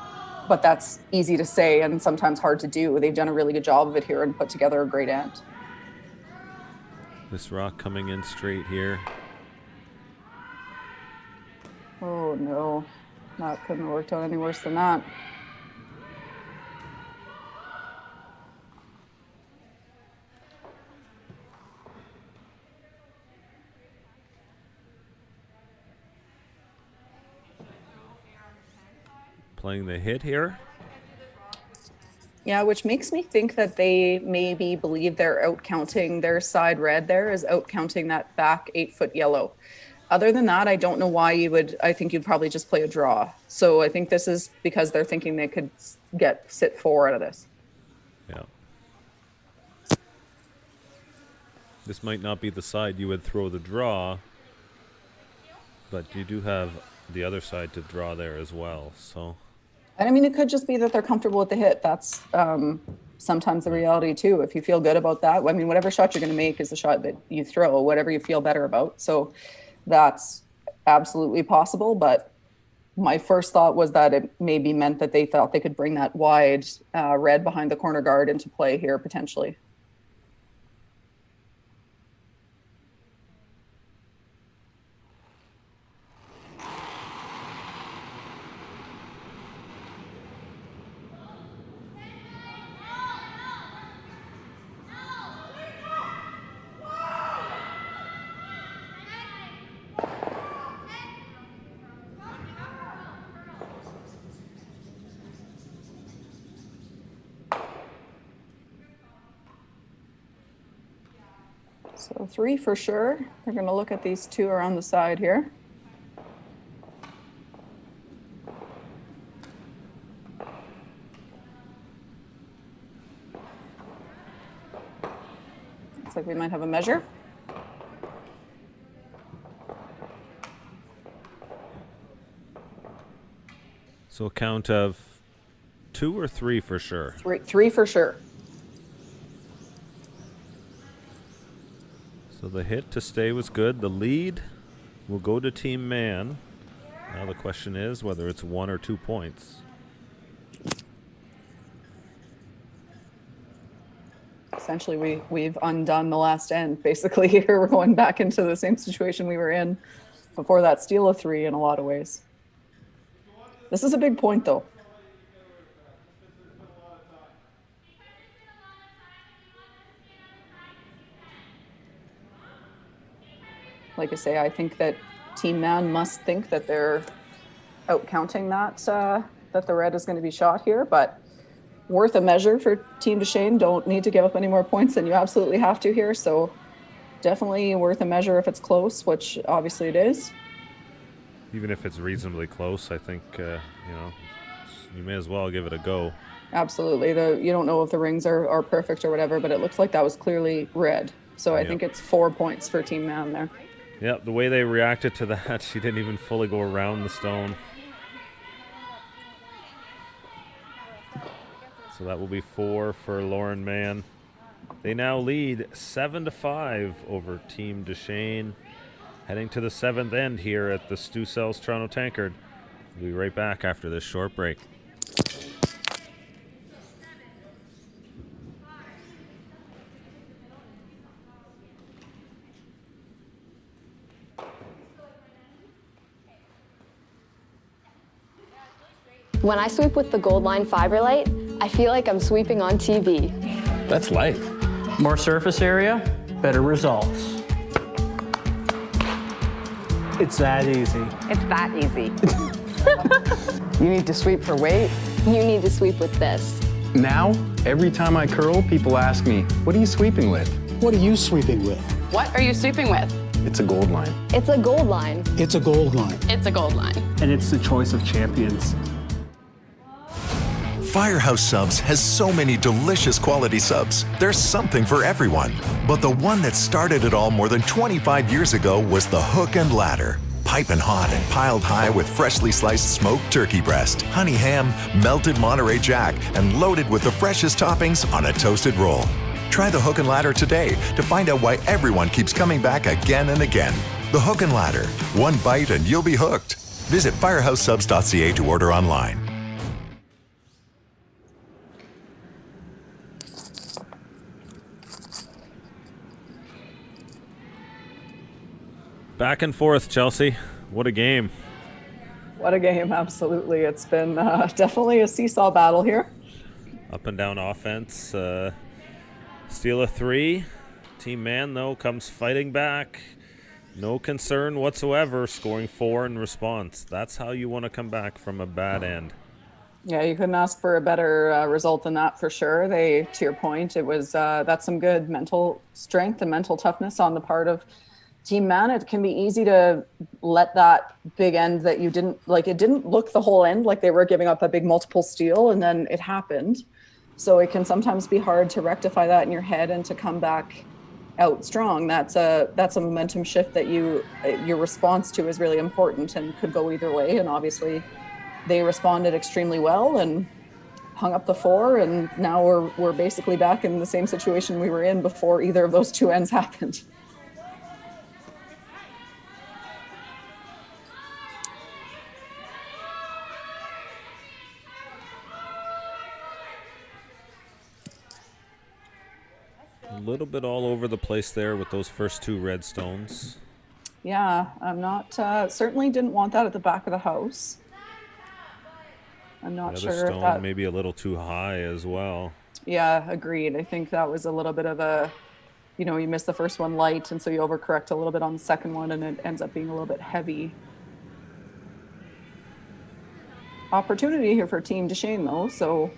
But that's easy to say and sometimes hard to do. They've done a really good job of it here and put together a great end. This rock coming in straight here. Oh no, that couldn't have worked out any worse than that. Playing the hit here. Yeah, which makes me think that they maybe believe they're out counting their side red there is out counting that back 8-foot yellow. Other than that, I don't know why I think you'd probably just play a draw. So I think this is because they're thinking they could sit 4 out of this. Yeah. This might not be the side you would throw the draw, but you do have the other side to draw there as well, so. And I mean, it could just be that they're comfortable with the hit. That's sometimes the reality too. If you feel good about that, I mean, whatever shot you're going to make is the shot that you throw, whatever you feel better about. So that's absolutely possible. But my first thought was that it maybe meant that they thought they could bring that wide red behind the corner guard into play here potentially. So 3 for sure. They're going to look at these 2 around the side here. Looks like we might have a measure. So a count of 2 or 3 for sure? 3 for sure. So the hit to stay was good. The lead will go to Team Man. Now the question is whether it's 1 or 2 points. Essentially, we've undone the last end. Basically, here we're going back into the same situation we were in before that steal of 3 in a lot of ways. This is a big point, though. Like I say, I think that Team Man must think that they're out counting that that the red is going to be shot here, but worth a measure for Team Deschenes. Don't need to give up any more points than you absolutely have to here, so definitely worth a measure if it's close, which obviously it is. Even if it's reasonably close, I think you know, you may as well give it a go. Absolutely. You don't know if the rings are perfect or whatever, but it looks like that was clearly red. So I think it's 4 points for Team Man there. Yeah, the way they reacted to that, she didn't even fully go around the stone. So that will be 4 for Lauren Mann. They now lead 7-5 over Team Deschenes. Heading to the 7th end here at the Stu Sells Toronto Tankard. We'll be right back after this short break. When I sweep with the Gold Line Fiber Light, I feel like I'm sweeping on TV. That's life. More surface area, better results. It's that easy. It's that easy. You need to sweep for weight? You need to sweep with this. Now, every time I curl, people ask me, what are you sweeping with? What are you sweeping with? What are you sweeping with? It's a gold line. It's a gold line. It's a gold line. It's a gold line. And it's the choice of champions. Firehouse Subs has so many delicious quality subs. There's something for everyone. But the one that started it all more than 25 years ago was the Hook and Ladder. Piping hot and piled high with freshly sliced smoked turkey breast, honey ham, melted Monterey Jack, and loaded with the freshest toppings on a toasted roll. Try the Hook and Ladder today to find out why everyone keeps coming back again and again. The Hook and Ladder. One bite and you'll be hooked. Visit firehousesubs.ca to order online. Back and forth, Chelsea. What a game. What a game, absolutely. It's been definitely a seesaw battle here. Up and down offense. Steal a 3. Team Man, though, comes fighting back. No concern whatsoever, scoring 4 in response. That's how you want to come back from a bad end. Yeah, you couldn't ask for a better result than that for sure. To your point, it was that's some good mental strength and mental toughness on the part of Team Man. It can be easy to let that big end that you didn't like, it didn't look the whole end like they were giving up a big multiple steal, and then it happened. So it can sometimes be hard to rectify that in your head and to come back out strong. That's a momentum shift that your response to is really important and could go either way. And obviously they responded extremely well and hung up the 4, and now we're basically back in the same situation we were in before either of those two ends happened. A little bit all over the place there with those first 2 red stones. Yeah, I'm not, certainly didn't want that at the back of the house. I'm not The sure other if stone that, maybe a little too high as well. yeah, agreed. I think that was a little bit of a, you miss the first one light, and so you overcorrect a little bit on the second one, and it ends up being a little bit heavy. Opportunity here for Team Deschenes, though, so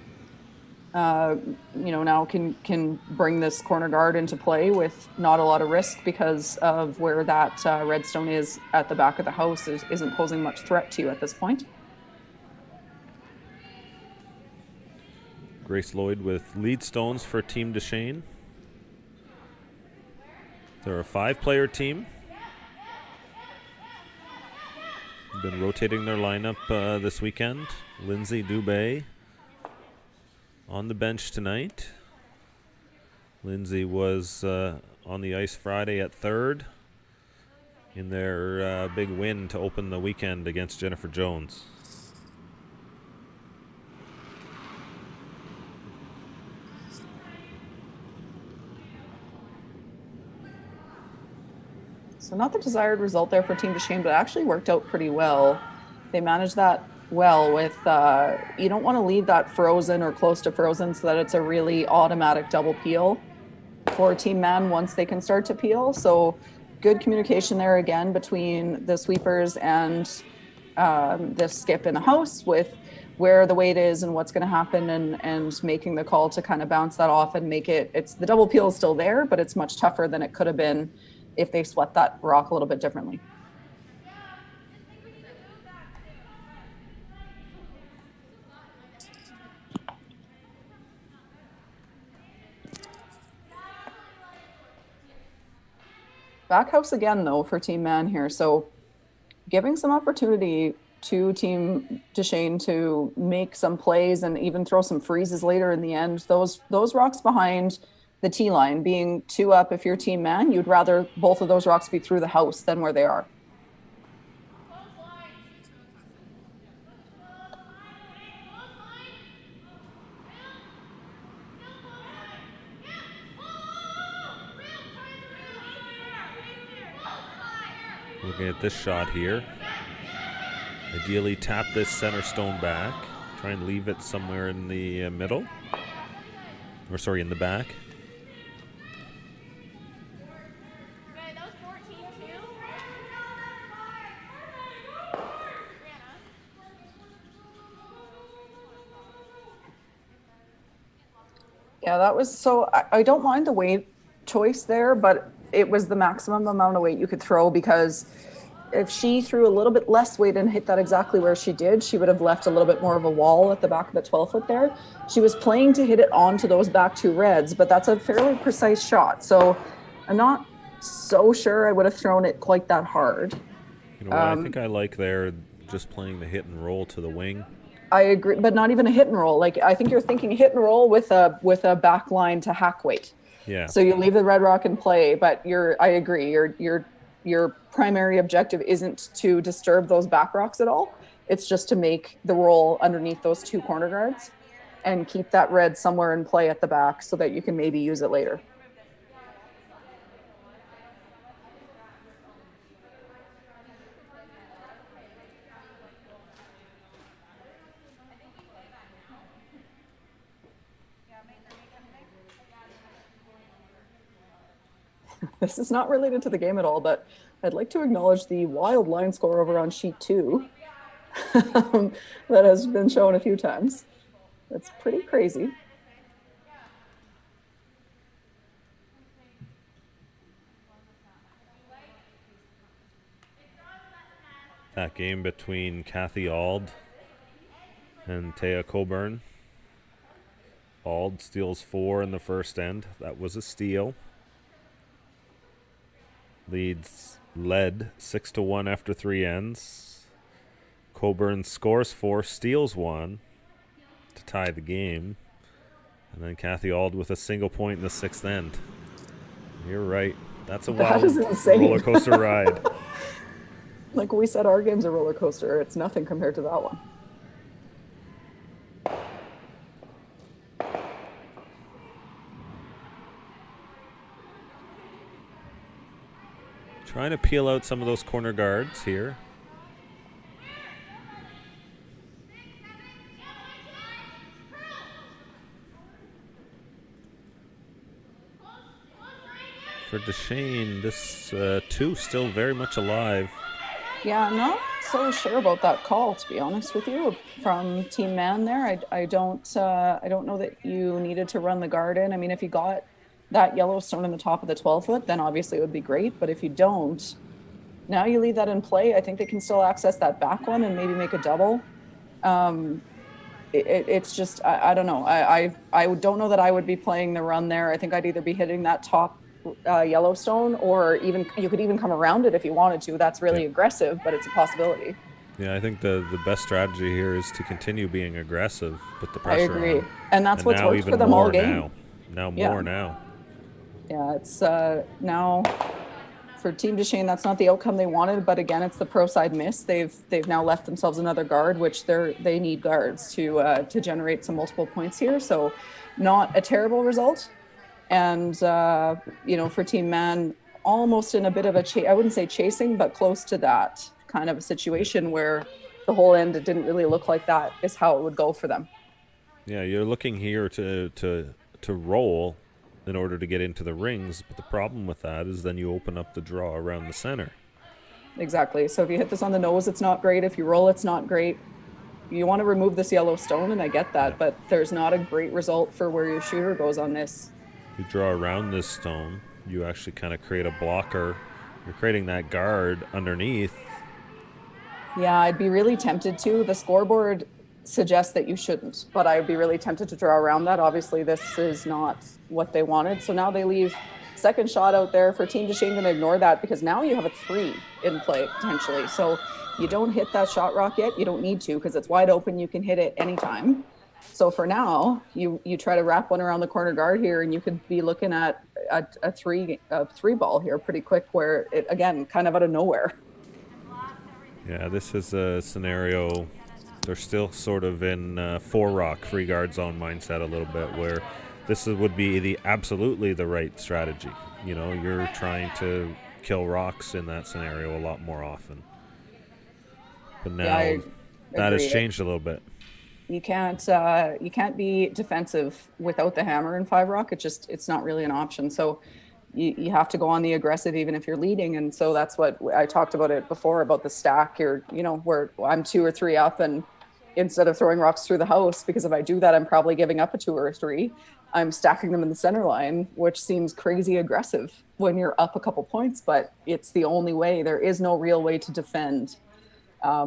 now can bring this corner guard into play with not a lot of risk because of where that redstone is at the back of the house isn't posing much threat to you at this point. Grace Lloyd with lead stones for Team Deschenes. They're a 5-player team. Been rotating their lineup this weekend. Lindsay Dubé on the bench tonight. Lindsay was on the ice Friday at 3rd in their big win to open the weekend against Jennifer Jones. So not the desired result there for Team Deschenes, but it actually worked out pretty well. They managed that well with, you don't want to leave that frozen or close to frozen so that it's a really automatic double peel for Team Man once they can start to peel. So good communication there again between the sweepers and the skip in the house with where the weight is and what's going to happen, and making the call to kind of bounce that off and make it's the double peel is still there, but it's much tougher than it could have been if they swept that rock a little bit differently. Back house again, though, for Team Man here. So giving some opportunity to Team Deschenes to make some plays and even throw some freezes later in the end. Those rocks behind the T line being 2 up, if you're Team Man, you'd rather both of those rocks be through the house than where they are. Looking at this shot here. Ideally tap this center stone back. Try and leave it somewhere in the middle. Or sorry, in the back. Yeah, that was so. I don't mind the weight choice there, but it was the maximum amount of weight you could throw, because if she threw a little bit less weight and hit that exactly where she did, she would have left a little bit more of a wall at the back of the 12-foot there. She was playing to hit it onto those back two reds, but that's a fairly precise shot. So I'm not so sure I would have thrown it quite that hard. You know what I think I like there, just playing the hit and roll to the wing. I agree, but not even a hit and roll. Like, I think you're thinking hit and roll with a back line to hack weight. Yeah. So you leave the red rock in play, but I agree. Your primary objective isn't to disturb those back rocks at all. It's just to make the roll underneath those two corner guards and keep that red somewhere in play at the back so that you can maybe use it later. This is not related to the game at all, but I'd like to acknowledge the wild line score over on sheet 2 that has been shown a few times. That's pretty crazy. That game between Kathy Auld and Taya Coburn. Auld steals 4 in the first end. That was a steal. Led 6-1 after 3 ends. Coburn scores 4, steals 1 to tie the game. And then Kathy Auld with a single point in the 6th end. You're right. That's a wild roller coaster ride. Like we said, our game's a roller coaster. It's nothing compared to that one. Trying to peel out some of those corner guards here. For Deschenes, this 2 still very much alive. Yeah, I'm not so sure about that call, to be honest with you, from Team Man there. I don't know that you needed to run the guard in. I mean, if you got that Yellowstone in the top of the 12-foot, then obviously it would be great. But if you don't, now you leave that in play. I think they can still access that back one and maybe make a double. It's just, I don't know. I don't know that I would be playing the run there. I think I'd either be hitting that top Yellowstone, or even you could even come around it if you wanted to. That's really aggressive, but it's a possibility. Yeah, I think the best strategy here is to continue being aggressive, put the pressure on. I agree. And that's what's worked for them all game. Now. Yeah, it's now for Team Deschenes, that's not the outcome they wanted, but again, it's the pro side miss. They've now left themselves another guard, which they need guards to generate some multiple points here. So not a terrible result. And for Team Man, almost in a bit of a I wouldn't say chasing, but close to that kind of a situation where the whole end, it didn't really look like that is how it would go for them. Yeah, you're looking here to roll in order to get into the rings, but the problem with that is then you open up the draw around the center. Exactly. So if you hit this on the nose, it's not great. If you roll, it's not great. You want to remove this Yellowstone, and I get that, but there's not a great result for where your shooter goes on this. You draw around this stone, you actually kind of create a blocker. You're creating that guard underneath. Yeah, I'd be really tempted to. The scoreboard suggests that you shouldn't, but I'd be really tempted to draw around that. Obviously, this is not what they wanted. So now they leave second shot out there for Team Deschenes, going to ignore that because now you have a 3 in play potentially. So you don't hit that shot rock yet. You don't need to because it's wide open. You can hit it anytime. So for now, you try to wrap one around the corner guard here, and you could be looking at a three ball here pretty quick, where it, again, kind of out of nowhere. Yeah, this is a scenario. They're still sort of in 4 rock free guard zone mindset a little bit, where this would be absolutely the right strategy. You know, you're trying to kill rocks in that scenario a lot more often. But now that has changed a little bit. You can't be defensive without the hammer in 5 rock. It's not really an option. So you have to go on the aggressive even if you're leading. And so that's what I talked about it before about the stack. Where I'm 2 or 3 up and instead of throwing rocks through the house, because if I do that, I'm probably giving up a 2 or a 3. I'm stacking them in the center line, which seems crazy aggressive when you're up a couple points, but it's the only way. There is no real way to defend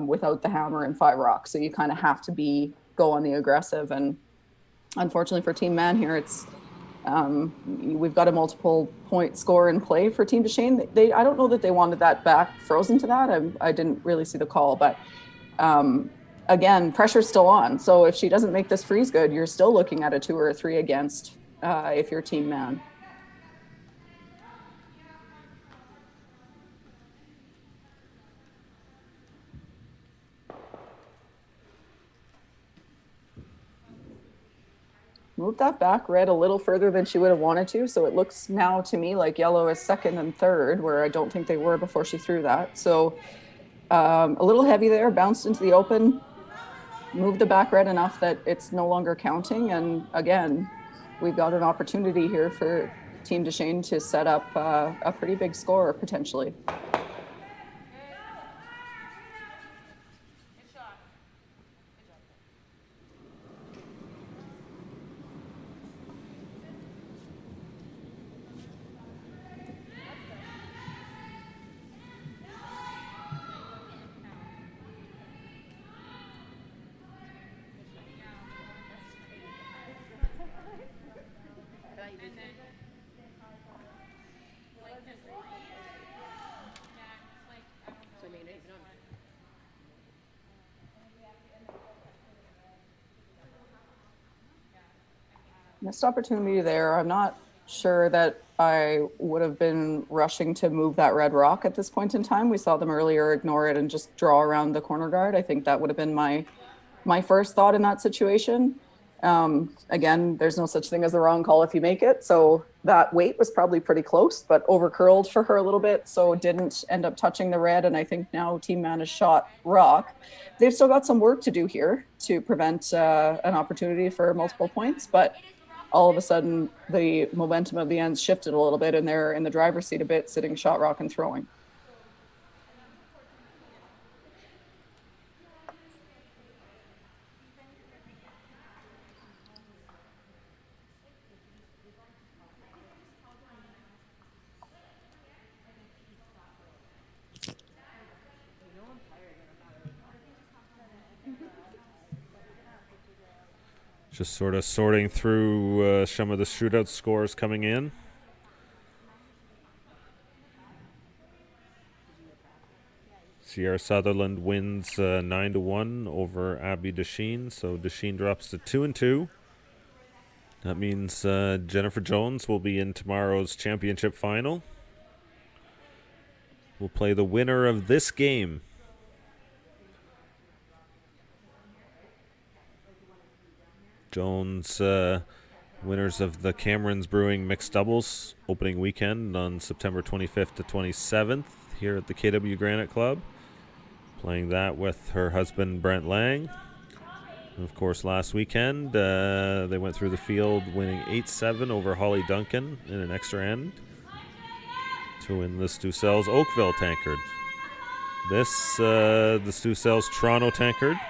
without the hammer and 5 rocks. So you kind of have to go on the aggressive. And unfortunately for Team Man here, it's we've got a multiple point score in play for Team Deschenes. I don't know that they wanted that back frozen to that. I didn't really see the call, but again, pressure's still on. So if she doesn't make this freeze good, you're still looking at a 2 or a 3 against if you're Team Man. Move that back red a little further than she would have wanted to. So it looks now to me like yellow is second and third, where I don't think they were before she threw that. So a little heavy there, bounced into the open, moved the back red enough that it's no longer counting. And again, we've got an opportunity here for Team Deschenes to set up a pretty big score potentially. Missed opportunity there. I'm not sure that I would have been rushing to move that red rock at this point in time. We saw them earlier ignore it and just draw around the corner guard. I think that would have been my first thought in that situation. Again, there's no such thing as the wrong call if you make it. So that weight was probably pretty close, but over curled for her a little bit. So didn't end up touching the red. And I think now Team Man has shot rock. They've still got some work to do here to prevent an opportunity for multiple points, but all of a sudden the momentum of the ends shifted a little bit and they're in the driver's seat a bit, sitting shot rock and throwing. Just sort of sorting through some of the shootout scores coming in. Sierra Sutherland wins 9-1 over Abby Deschenes, so Deschenes drops to 2-2. That means Jennifer Jones will be in tomorrow's championship final. We'll play the winner of this game. Jones, winners of the Cameron's Brewing Mixed Doubles opening weekend on September 25th to 27th here at the KW Granite Club. Playing that with her husband, Brent Lang. And of course, last weekend, they went through the field winning 8-7 over Holly Duncan in an extra end to win the Stu Sells Oakville Tankard. This, the Stu Sells Toronto Tankard,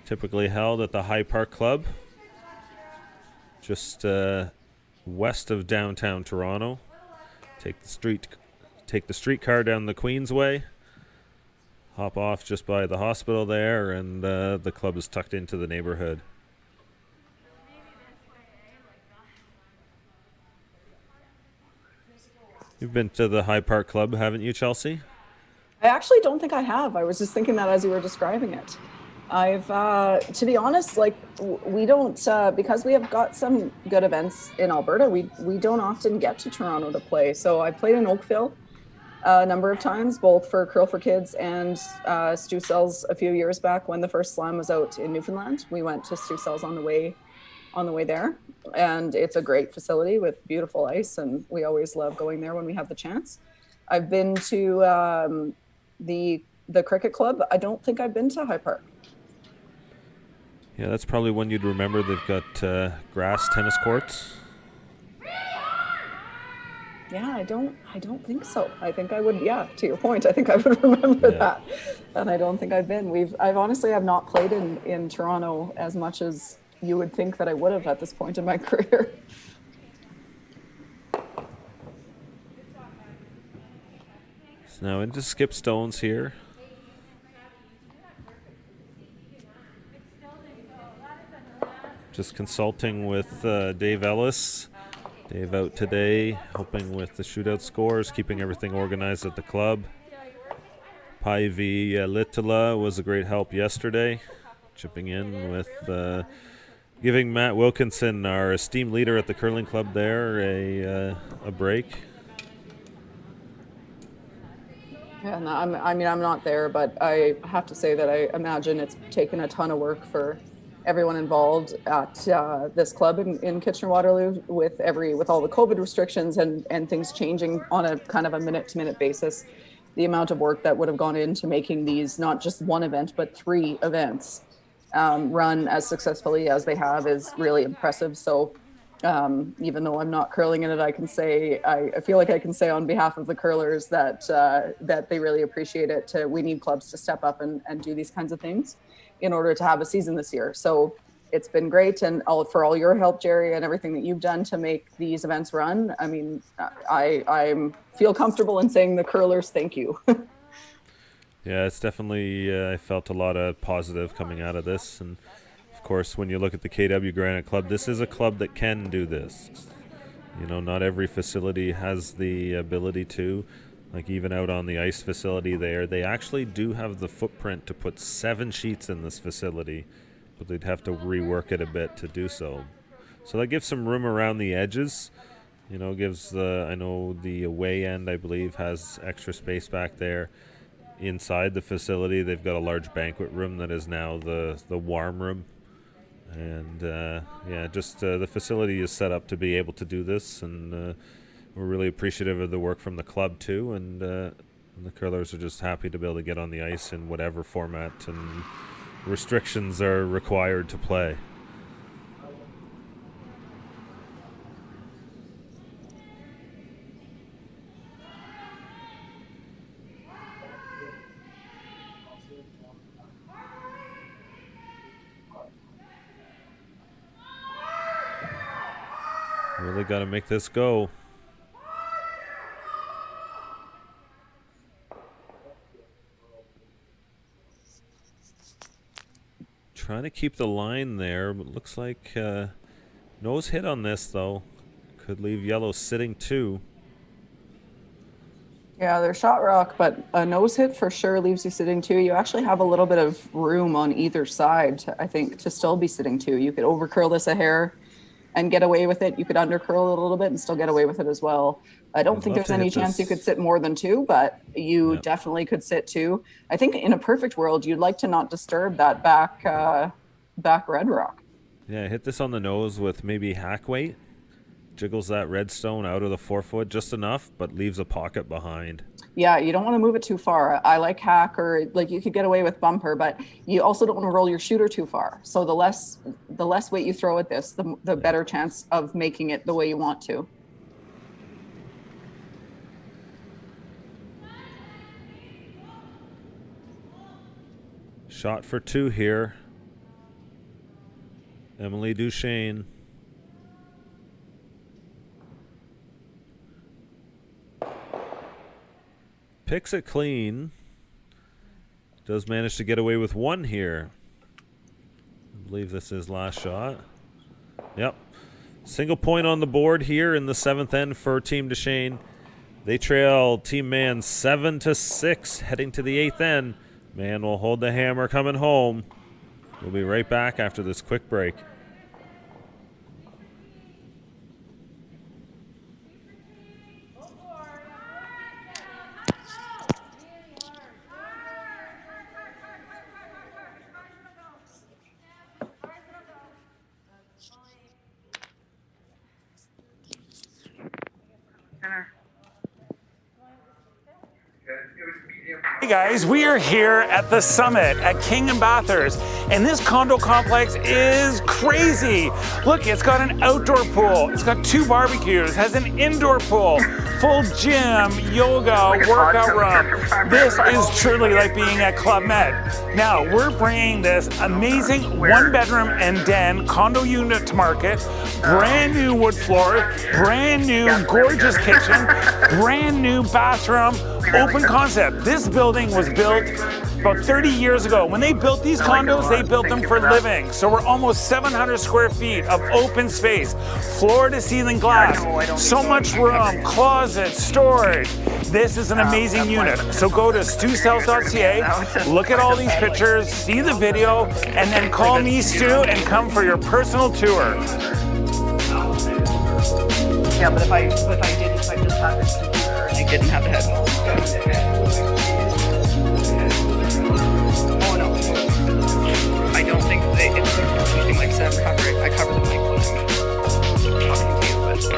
typically held at the High Park Club, just west of downtown Toronto. Take the streetcar down the Queensway, hop off just by the hospital there, and the club is tucked into the neighborhood. You've been to the High Park Club, haven't you, Chelsea? I actually don't think I have. I was just thinking that as you were describing it. I've, to be honest, like we don't, because we have got some good events in Alberta, we don't often get to Toronto to play. So I played in Oakville a number of times, both for Curl for Kids and Stu Sells a few years back when the first slam was out in Newfoundland. We went to Stu Sells on the way there, and it's a great facility with beautiful ice, and we always love going there when we have the chance. I've been to the cricket club. I don't think I've been to High Park. Yeah, that's probably one you'd remember. They've got grass tennis courts. Yeah, I don't think so. I think I would, yeah, to your point, I think I would remember that. And I don't think I've been. I've honestly have not played in Toronto as much as you would think that I would have at this point in my career. So now into Skip Stones here. Just consulting with Dave Ellis. Dave out today, helping with the shootout scores, keeping everything organized at the club. Päivi Littala was a great help yesterday, chipping in with giving Matt Wilkinson, our esteemed leader at the curling club there, a break. Yeah, no, I'm not there, but I have to say that I imagine it's taken a ton of work for everyone involved at this club in Kitchener-Waterloo with all the COVID restrictions and things changing on a kind of a minute-to-minute basis. The amount of work that would have gone into making these not just one event, but 3 events run as successfully as they have is really impressive. So even though I'm not curling in it, I can say, I feel like I can say on behalf of the curlers that that they really appreciate it. We need clubs to step up and do these kinds of things in order to have a season this year. So it's been great. And for all your help, Jerry, and everything that you've done to make these events run. I mean, I feel comfortable in saying the curlers, thank you. Yeah, it's definitely, I felt a lot of positive coming out of this. And of course, when you look at the KW Granite Club, this is a club that can do this. You know, not every facility has the ability to. Like even out on the ice facility there, they actually do have the footprint to put 7 sheets in this facility, but they'd have to rework it a bit to do so. So that gives some room around the edges. You know, gives I know the away end, I believe, has extra space back there. Inside the facility, they've got a large banquet room that is now the warm room. And yeah, just the facility is set up to be able to do this, and we're really appreciative of the work from the club too, and the curlers are just happy to be able to get on the ice in whatever format and restrictions are required to play. Really got to make this go. Trying to keep the line there, but looks like nose hit on this though. Could leave yellow sitting too. Yeah, they're shot rock, but a nose hit for sure leaves you sitting 2. You actually have a little bit of room on either side, I think, to still be sitting 2. You could over curl this a hair and get away with it. You could under curl it a little bit and still get away with it as well. I don't think there's any chance you could sit more than 2, but you definitely could sit 2. I think in a perfect world, you'd like to not disturb that back red rock. Yeah, hit this on the nose with maybe hack weight. Jiggles that redstone out of the 4-foot just enough, but leaves a pocket behind. Yeah, you don't want to move it too far. I like hack, or like you could get away with bumper, but you also don't want to roll your shooter too far. So the less weight you throw at this, the better chance of making it the way you want to. Shot for 2 here. Emily Deschenes. Picks it clean. Does manage to get away with 1 here. I believe this is last shot. Yep. Single point on the board here in the 7th end for Team Deschenes. They trail Team Man 7-6 heading to the 8th end. Man will hold the hammer coming home. We'll be right back after this quick break. It was Hey guys, we are here at the Summit at King and Bathurst, and this condo complex is crazy. Look, it's got an outdoor pool, it's got 2 barbecues, has an indoor pool, full gym, yoga, workout room. This is truly like being at Club Med. Now, we're bringing this amazing 1-bedroom and den condo unit to market, brand new wood floor, brand new gorgeous kitchen, brand new bathroom, open concept. This building was built about 30 years ago. When they built these condos, they built them for living. So we're almost 700 square feet of open space, floor to ceiling glass, so much room, closet, storage. This is an amazing unit. So go to stusells.ca, look at all these pictures, see the video, and then call me, Stu, and come for your personal tour. Yeah, but if I just had this computer and I didn't have the headphones. Oh no, I don't think it's anything like set cover. I cover the mic when I'm talking to you, but I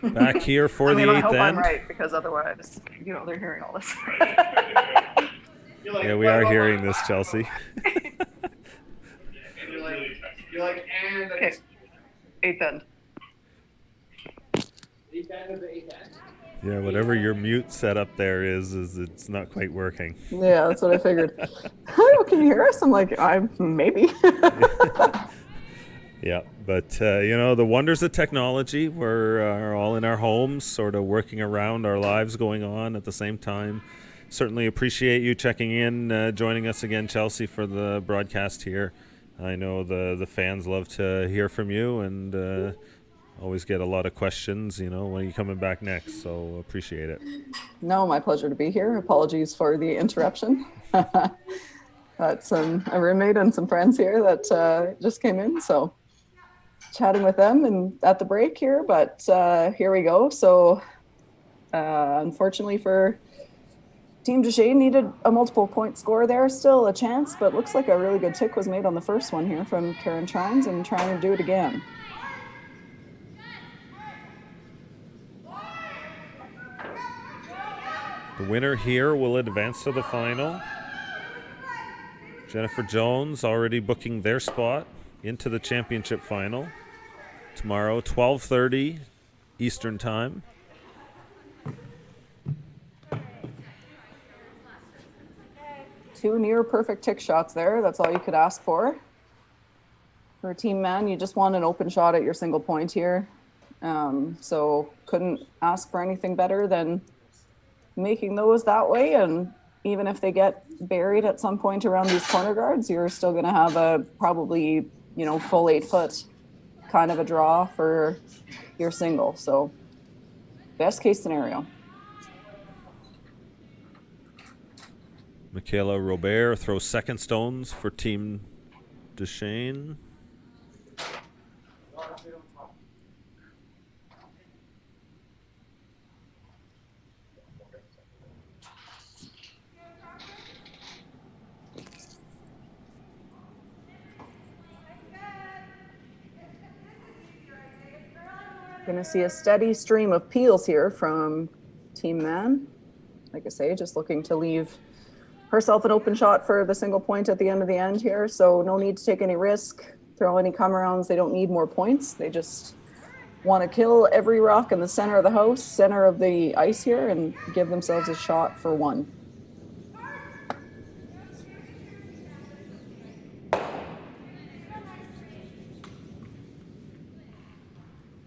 don't think Back here for the 8th I hope end. I'm right, because otherwise, they're hearing all this. Yeah, we are hearing this, Chelsea. You're like, and okay. 8th end. 8th end of the 8th end. Yeah, whatever your mute setup there is it's not quite working. Yeah, that's what I figured. Oh, can you hear us? I'm like, maybe. Yeah, but the wonders of technology. We're all in our homes, sort of working around our lives going on at the same time. Certainly appreciate you checking in, joining us again, Chelsea, for the broadcast here. I know the fans love to hear from you and always get a lot of questions, when are you coming back next? So appreciate it. No, my pleasure to be here. Apologies for the interruption. Got a roommate and some friends here that just came in, so chatting with them and at the break here, but here we go. So unfortunately for Team Deschenes, needed a multiple point score there, still a chance, but looks like a really good tick was made on the first one here from Karen Trines and trying to do it again. The winner here will advance to the final. Jennifer Jones already booking their spot into the championship final tomorrow, 12:30 Eastern Time. Two near perfect tick shots there. That's all you could ask for. For a team man, you just want an open shot at your single point here. So couldn't ask for anything better than making those that way. And even if they get buried at some point around these corner guards, you're still going to have a probably, full 8-foot kind of a draw for your single. So best case scenario. Michaela Robert throws second stones for Team Deschenes. Going to see a steady stream of peels here from Team Man. Like I say, just looking to leave herself an open shot for the single point at the end of the end here. So no need to take any risk, throw any come arounds. They don't need more points. They just want to kill every rock in the center of the house, center of the ice here, and give themselves a shot for one.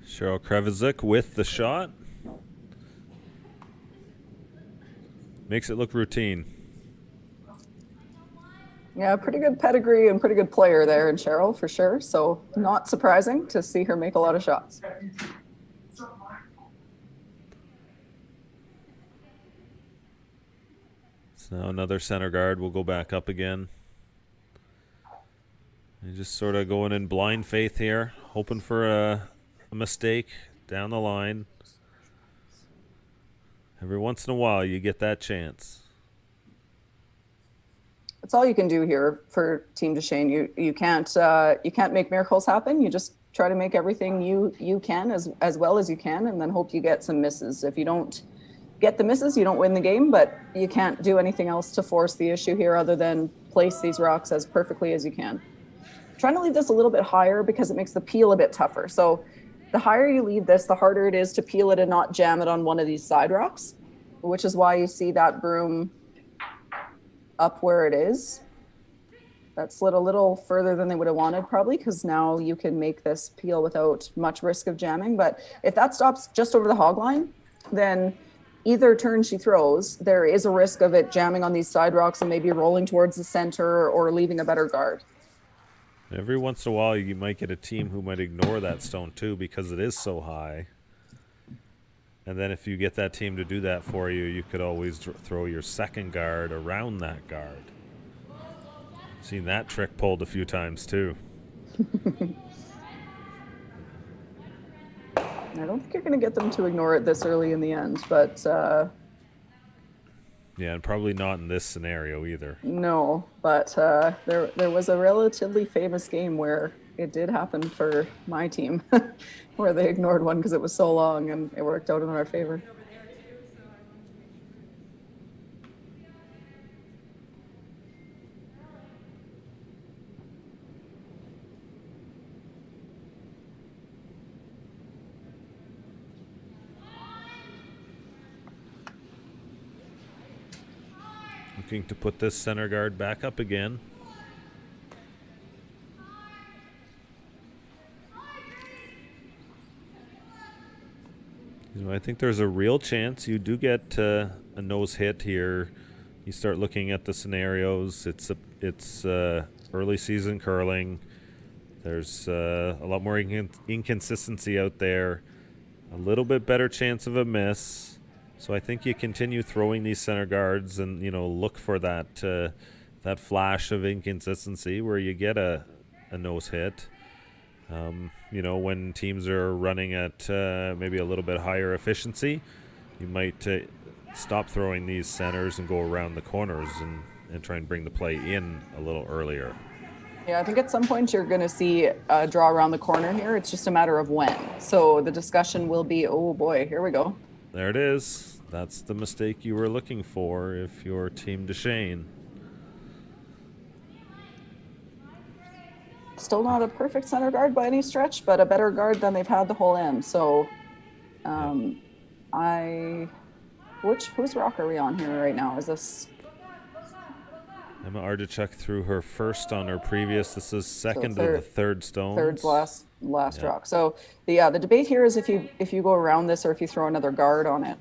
Cheryl Krevizik with the shot. Makes it look routine. Yeah, pretty good pedigree and pretty good player there in Cheryl, for sure. So not surprising to see her make a lot of shots. So now another center guard will go back up again. And just sort of going in blind faith here, hoping for a mistake down the line. Every once in a while you get that chance. That's all you can do here for Team Deschenes. You can't make miracles happen. You just try to make everything you can as well as you can, and then hope you get some misses. If you don't get the misses, you don't win the game, but you can't do anything else to force the issue here other than place these rocks as perfectly as you can. Trying to leave this a little bit higher because it makes the peel a bit tougher. So the higher you leave this, the harder it is to peel it and not jam it on one of these side rocks, which is why you see that broom up where it is. That slid a little further than they would have wanted probably, because now you can make this peel without much risk of jamming. But if that stops just over the hog line, then either turn she throws, there is a risk of it jamming on these side rocks and maybe rolling towards the center or leaving a better guard. Every once in a while, you might get a team who might ignore that stone too because it is so high. And then if you get that team to do that for you, you could always throw your second guard around that guard. Seen that trick pulled a few times too. I don't think you're going to get them to ignore it this early in the end, but yeah, and probably not in this scenario either. no. But there was a relatively famous game where it did happen for my team, where they ignored one because it was so long, and it worked out in our favor. Looking to put this center guard back up again. You know, I think there's a real chance you do get a nose hit here. You start looking at the scenarios. It's early season curling. There's a lot more inconsistency out there. A little bit better chance of a miss. So I think you continue throwing these center guards and, you know, look for that that flash of inconsistency where you get a nose hit. You know, when teams are running at maybe a little bit higher efficiency, you might stop throwing these centers and go around the corners and try and bring the play in a little earlier. Yeah, I think at some point you're going to see a draw around the corner here. It's just a matter of when. So the discussion will be, oh boy, here we go. There it is. That's the mistake you were looking for if you're Team Deschenes. Still not a perfect center guard by any stretch, but a better guard than they've had the whole end. So whose rock are we on here right now? Is this Emma Ardachuk threw her first on her previous. This is second of the third stones. Third's last rock. So the debate here is if you go around this or if you throw another guard on it.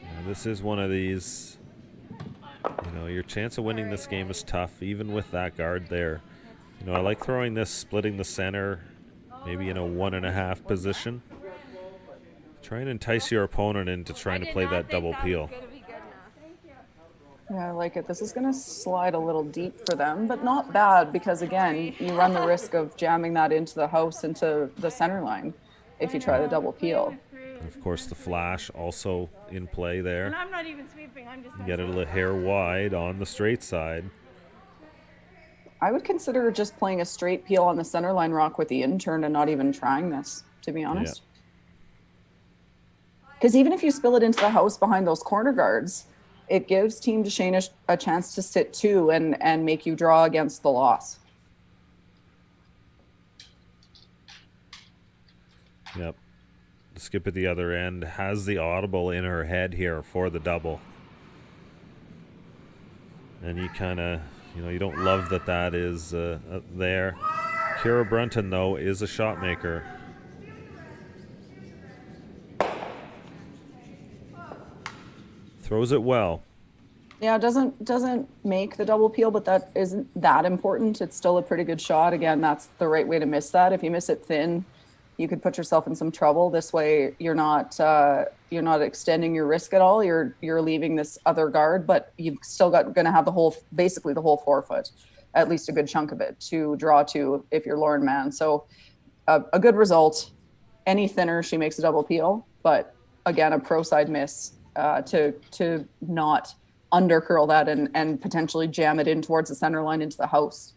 Yeah, this is one of these. You know, your chance of winning this game is tough, even with that guard there. You know, I like throwing this, splitting the center, maybe in a 1.5 position. Try and entice your opponent into trying to play that double peel. Yeah, I like it. This is going to slide a little deep for them, but not bad because, again, you run the risk of jamming that into the house, into the center line if you try the double peel. And of course, the flash also in play there. And I'm not even sweeping. I'm just Get it a little hair wide on the straight side. I would consider just playing a straight peel on the center line rock with the in-turn and not even trying this, to be honest. Yeah. Because even if you spill it into the house behind those corner guards, it gives Team Deschenes a chance to sit two and make you draw against the loss. Yep. The skip at the other end has the audible in her head here for the double. And you kind of, you know, you don't love that is there. Kira Brunton, though, is a shot maker. Throws it well. Yeah, it doesn't make the double peel, but that isn't that important. It's still a pretty good shot. Again, that's the right way to miss that. If you miss it thin, you could put yourself in some trouble. This way, you're not extending your risk at all. You're leaving this other guard, but you've still going to have basically the whole 4 foot, at least a good chunk of it to draw to if you're Lauren Mann. So a good result. Any thinner, she makes a double peel, but again, a pro side miss. To not under curl that and potentially jam it in towards the center line into the house.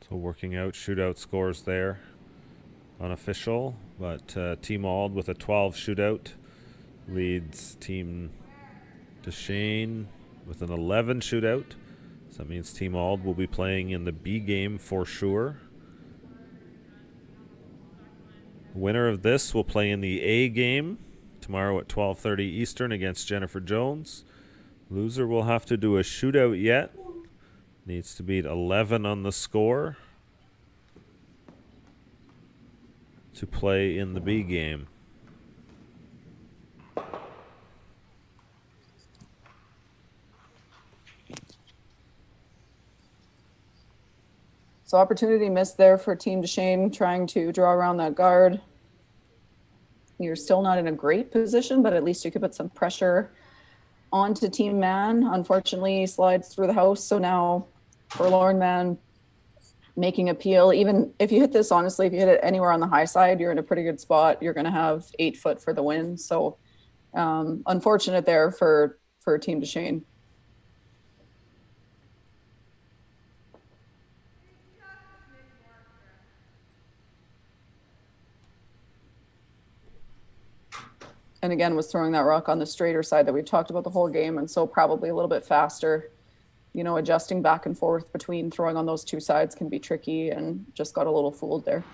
So working out shootout scores there. Unofficial, but Team Ald with a 12 shootout leads Team Deschenes with an 11 shootout. So that means Team Ald will be playing in the B game for sure. Winner of this will play in the A game tomorrow at 12:30 Eastern against Jennifer Jones. Loser will have to do a shootout yet. Needs to beat 11 on the score to play in the B game. So opportunity missed there for Team Deschenes trying to draw around that guard. You're still not in a great position, but at least you could put some pressure onto Team Mann. Unfortunately, he slides through the house. So now for Lauren Mann, making appeal, even if you hit this, honestly, if you hit it anywhere on the high side, you're in a pretty good spot. You're going to have 8 foot for the win. So unfortunate there for Team Deschenes. And again, was throwing that rock on the straighter side that we've talked about the whole game. And so probably a little bit faster, you know, adjusting back and forth between throwing on those two sides can be tricky, and just got a little fooled there.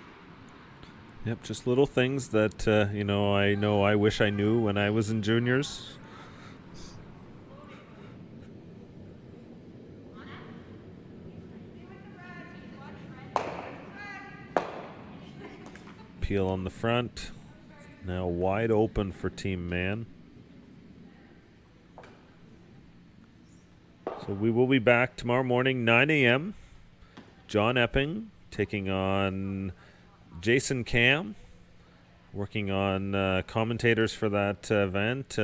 Yep, just little things that, I wish I knew when I was in juniors. Peel on the front. Now wide open for Team Mann. So we will be back tomorrow morning, 9 a.m. John Epping taking on Jason Cam, working on commentators for that event.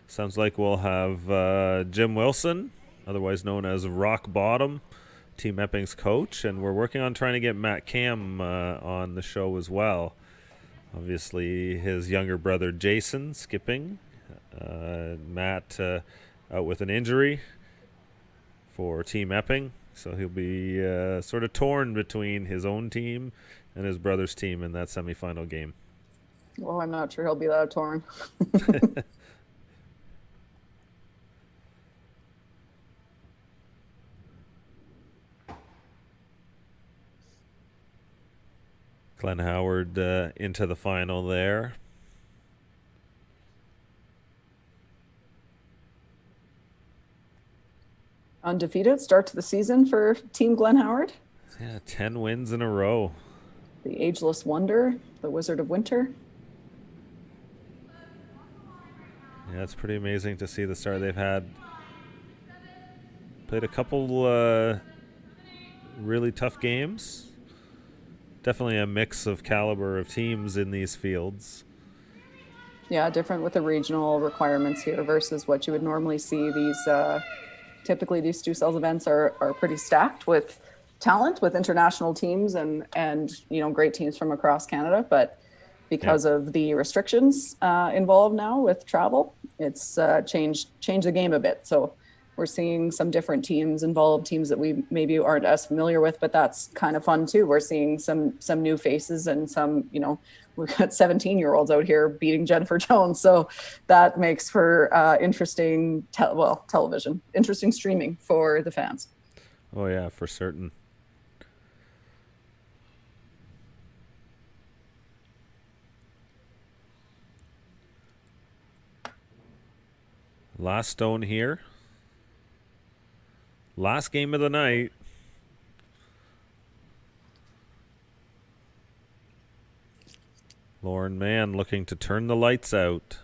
Sounds like we'll have Jim Wilson, otherwise known as Rock Bottom, Team Epping's coach, and we're working on trying to get Matt Cam on the show as well. Obviously, his younger brother Jason skipping. Matt out with an injury for Team Epping, so he'll be sort of torn between his own team and his brother's team in that semifinal game. Well, I'm not sure he'll be that torn. Glenn Howard into the final there. Undefeated start to the season for Team Glenn Howard. Yeah, 10 wins in a row. The Ageless Wonder, the Wizard of Winter. Yeah, it's pretty amazing to see the start they've had. Played a couple really tough games. Definitely a mix of caliber of teams in these fields. Yeah, different with the regional requirements here versus what you would normally see. These typically these Stu Sells events are pretty stacked with talent, with international teams and great teams from across Canada. But because of the restrictions involved now with travel, it's changed the game a bit. So we're seeing some different teams involved, teams that we maybe aren't as familiar with, but that's kind of fun too. We're seeing some new faces and some, we've got 17-year-olds out here beating Jennifer Jones. So that makes for interesting television, interesting streaming for the fans. Oh yeah, for certain. Last stone here. Last game of the night. Lauren Mann looking to turn the lights out.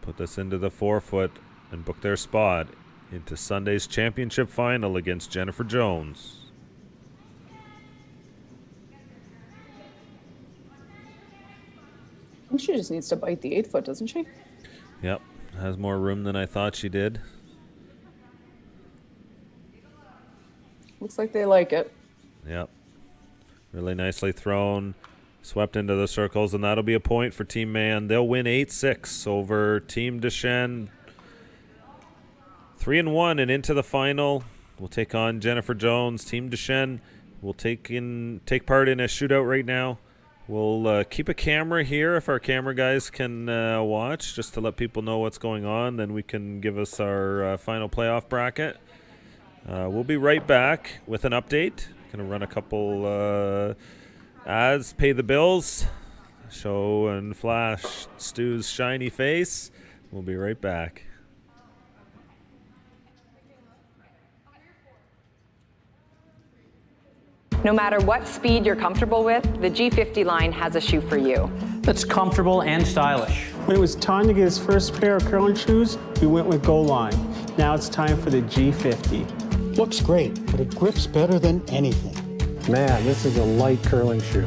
Put this into the 4-foot and book their spot into Sunday's championship final against Jennifer Jones. I think she just needs to bite the 8-foot, doesn't she? Yep, has more room than I thought she did. Looks like they like it. Yep, really nicely thrown, swept into the circles, and that'll be a point for Team Mann. They'll win 8-6 over Team Deschenes. 3-1 and into the final. We'll take on Jennifer Jones. Team Deschenes will take part in a shootout right now. We'll keep a camera here if our camera guys can watch, just to let people know what's going on. Then we can give us our final playoff bracket. We'll be right back with an update. Gonna run a couple ads, pay the bills, show and flash Stu's shiny face. We'll be right back. No matter what speed you're comfortable with, the G50 line has a shoe for you. That's comfortable and stylish. When it was time to get his first pair of curling shoes, we went with Goal Line. Now it's time for the G50. Looks great, but it grips better than anything. Man, this is a light curling shoe.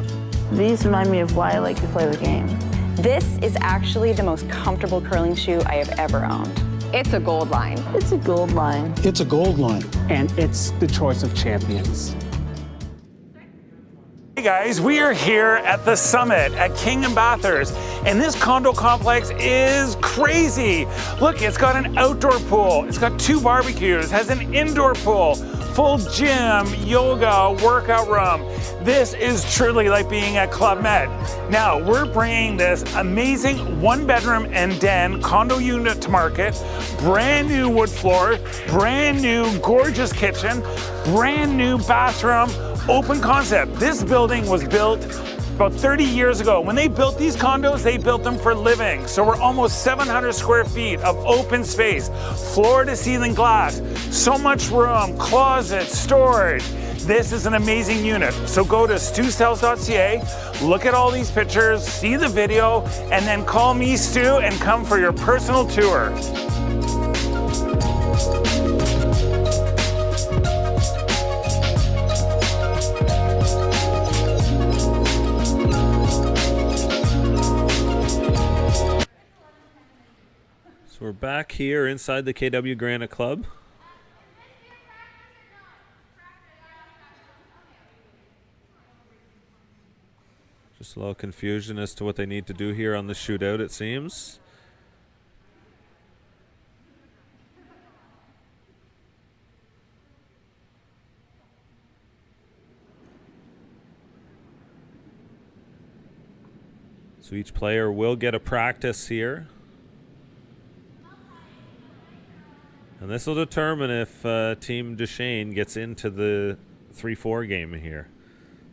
These remind me of why I like to play the game. This is actually the most comfortable curling shoe I have ever owned. It's a Gold Line. It's a Gold Line. It's a Gold Line. And it's the choice of champions. Hey guys, we are here at the Summit at King and Bathurst, and this condo complex is crazy. Look, it's got an outdoor pool, it's got 2 barbecues, has an indoor pool, full gym, yoga, workout room. This is truly like being at Club Med. Now, we're bringing this amazing 1-bedroom and den condo unit to market, brand new wood floor, brand new gorgeous kitchen, brand new bathroom, open concept. This building was built about 30 years ago. When they built these condos, they built them for living. So we're almost 700 square feet of open space, floor to ceiling glass, so much room, closets, storage. This is an amazing unit. So go to stusells.ca, look at all these pictures, see the video, and then call me, Stu, and come for your personal tour. So we're back here inside the KW Granite Club. Just a little confusion as to what they need to do here on the shootout, it seems. So each player will get a practice here. And this will determine if Team Deschenes gets into the 3-4 game here.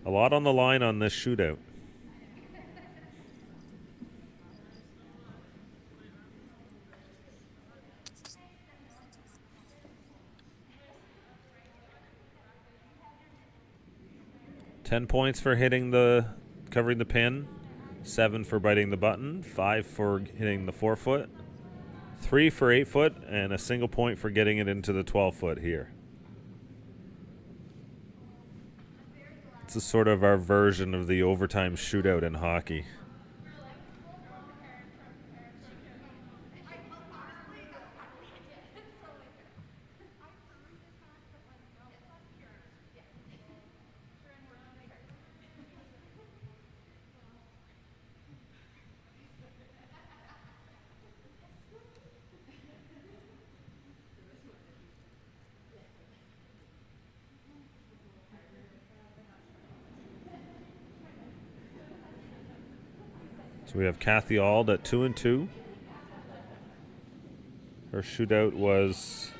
A lot on the line on this shootout. $10 points for covering the pin, 7 for biting the button, 5 for hitting the 4-foot. 3 for 8-foot, and a single point for getting it into the 12-foot here. This is sort of our version of the overtime shootout in hockey. So we have Kathy Auld at 2-2. Her shootout was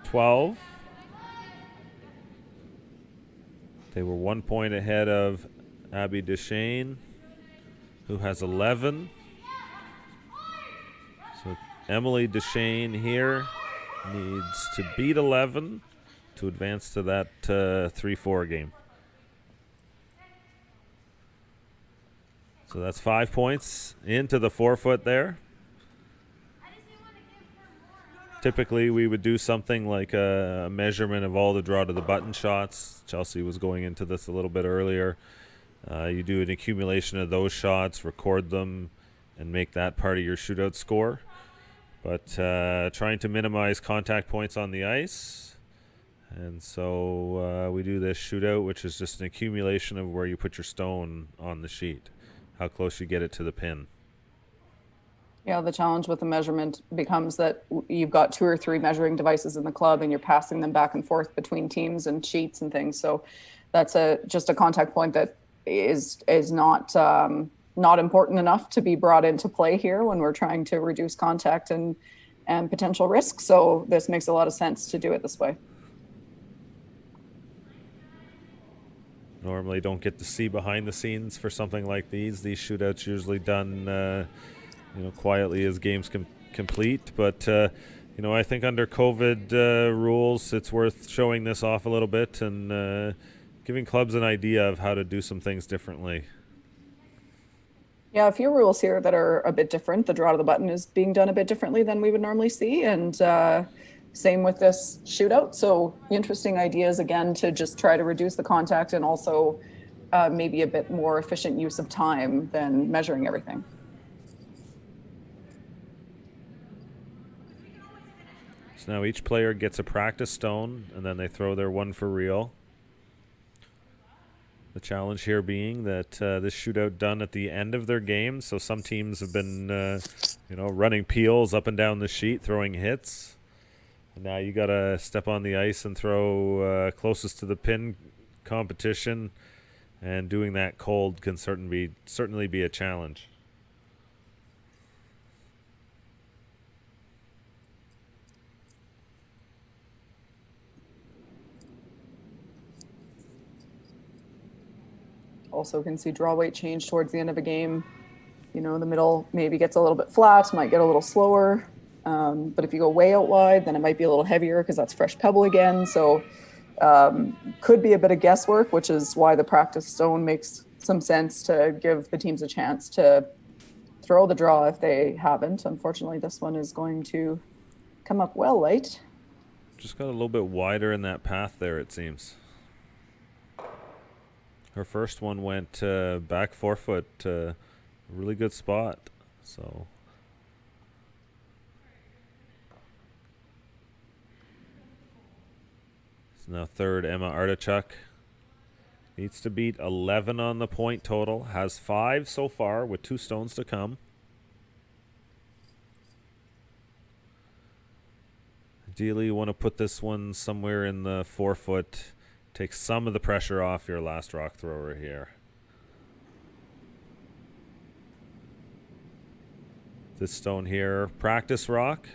12. They were 1 point ahead of Abby Deschenes, who has 11. So Emily Deschenes here needs to beat 11 to advance to that 3-4 game. So that's 5 points into the 4-foot there. Typically, we would do something like a measurement of all the draw to the button shots. Chelsea was going into this a little bit earlier. You do an accumulation of those shots, record them, and make that part of your shootout score. But trying to minimize contact points on the ice. And so we do this shootout, which is just an accumulation of where you put your stone on the sheet, how close you get it to the pin. Yeah, the challenge with the measurement becomes that you've got 2 or 3 measuring devices in the club and you're passing them back and forth between teams and sheets and things. So that's just a contact point that is not important enough to be brought into play here when we're trying to reduce contact and potential risk. So this makes a lot of sense to do it this way. Normally don't get to see behind the scenes for something like these. These shootouts usually done quietly as games complete. But, I think under COVID rules, it's worth showing this off a little bit and giving clubs an idea of how to do some things differently. Yeah, a few rules here that are a bit different. The draw to the button is being done a bit differently than we would normally see. And same with this shootout. So interesting ideas, again, to just try to reduce the contact and also maybe a bit more efficient use of time than measuring everything. So now each player gets a practice stone, and then they throw their one for real. The challenge here being that this shootout done at the end of their game. So some teams have been, running peels up and down the sheet, throwing hits. And now you got to step on the ice and throw closest to the pin competition. And doing that cold can certainly be a challenge. Also can see draw weight change towards the end of a game. The middle maybe gets a little bit flat, might get a little slower. But if you go way out wide, then it might be a little heavier because that's fresh pebble again. So could be a bit of guesswork, which is why the practice stone makes some sense to give the teams a chance to throw the draw if they haven't. Unfortunately, this one is going to come up well late. Just got a little bit wider in that path there, it seems. Her first one went back 4 foot, really good spot. So now third, Emma Artichuk needs to beat 11 on the point total. Has 5 so far with 2 stones to come. Ideally, you want to put this one somewhere in the 4 foot. Take some of the pressure off your last rock thrower here. This stone here, practice rock.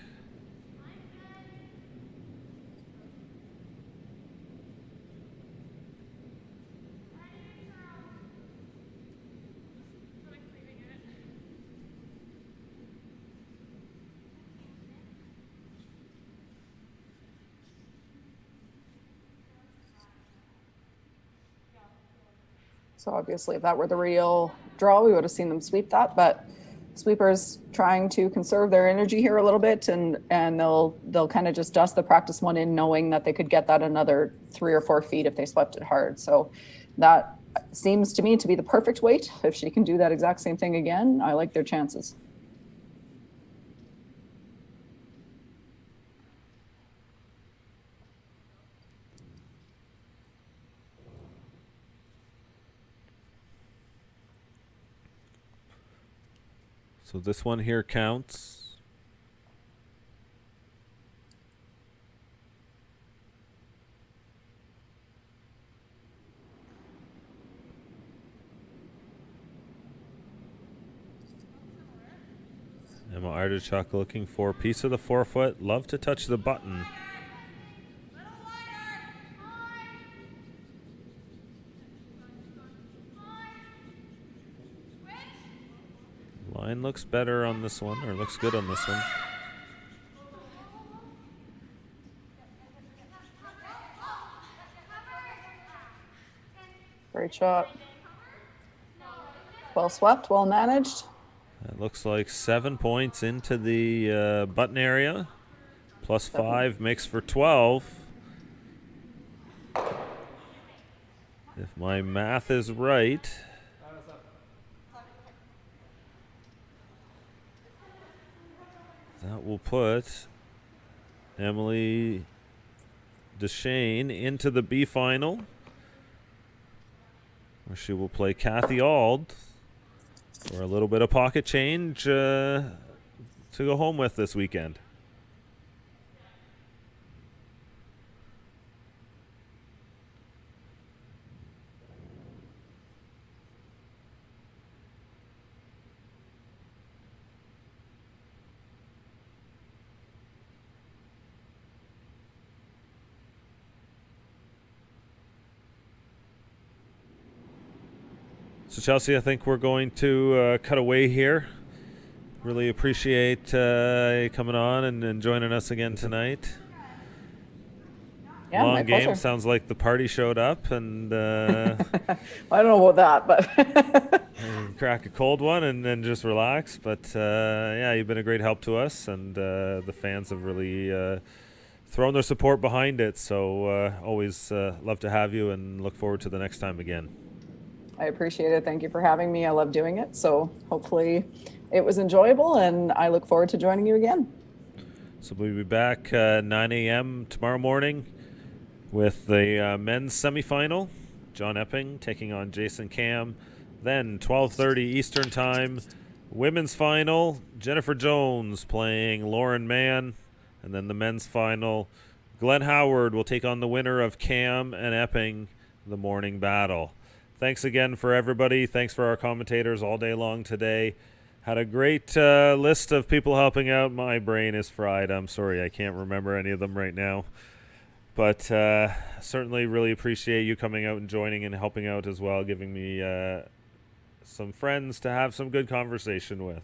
So obviously, if that were the real draw, we would have seen them sweep that. But sweepers trying to conserve their energy here a little bit, and they'll kind of just dust the practice one in, knowing that they could get that another 3 or 4 feet if they swept it hard. So that seems to me to be the perfect weight. If she can do that exact same thing again, I like their chances. So this one here counts. Emma Artichuk looking for a piece of the 4 foot. Love to touch the button. Line looks better on this one, or looks good on this one. Great shot. Well swept, well managed. It looks like 7 points into the button area. Plus 5 makes for 12. If my math is right. That will put Emily Deschenes into the B final, where she will play Kathy Auld for a little bit of pocket change go home with this weekend. So Chelsea, I think we're going to cut away here. Really appreciate you coming on and joining us again tonight. Yeah, long my game. pleasure. Sounds like the party showed up, and I don't know about that, but crack a cold one and then just relax. But yeah, you've been a great help to us, and the fans have really thrown their support behind it. So always love to have you, and look forward to the next time again. I appreciate it. Thank you for having me. I love doing it. So hopefully it was enjoyable, and I look forward to joining you again. So we'll be back 9 a.m. tomorrow morning with the men's semifinal. John Epping taking on Jason Cam. Then 12:30 Eastern Time, women's final. Jennifer Jones playing Lauren Mann. And then the men's final, Glenn Howard will take on the winner of Cam and Epping, the morning battle. Thanks again for everybody. Thanks for our commentators all day long today. Had a great list of people helping out. My brain is fried. I'm sorry, I can't remember any of them right now. But certainly really appreciate you coming out and joining and helping out as well, giving me some friends to have some good conversation with.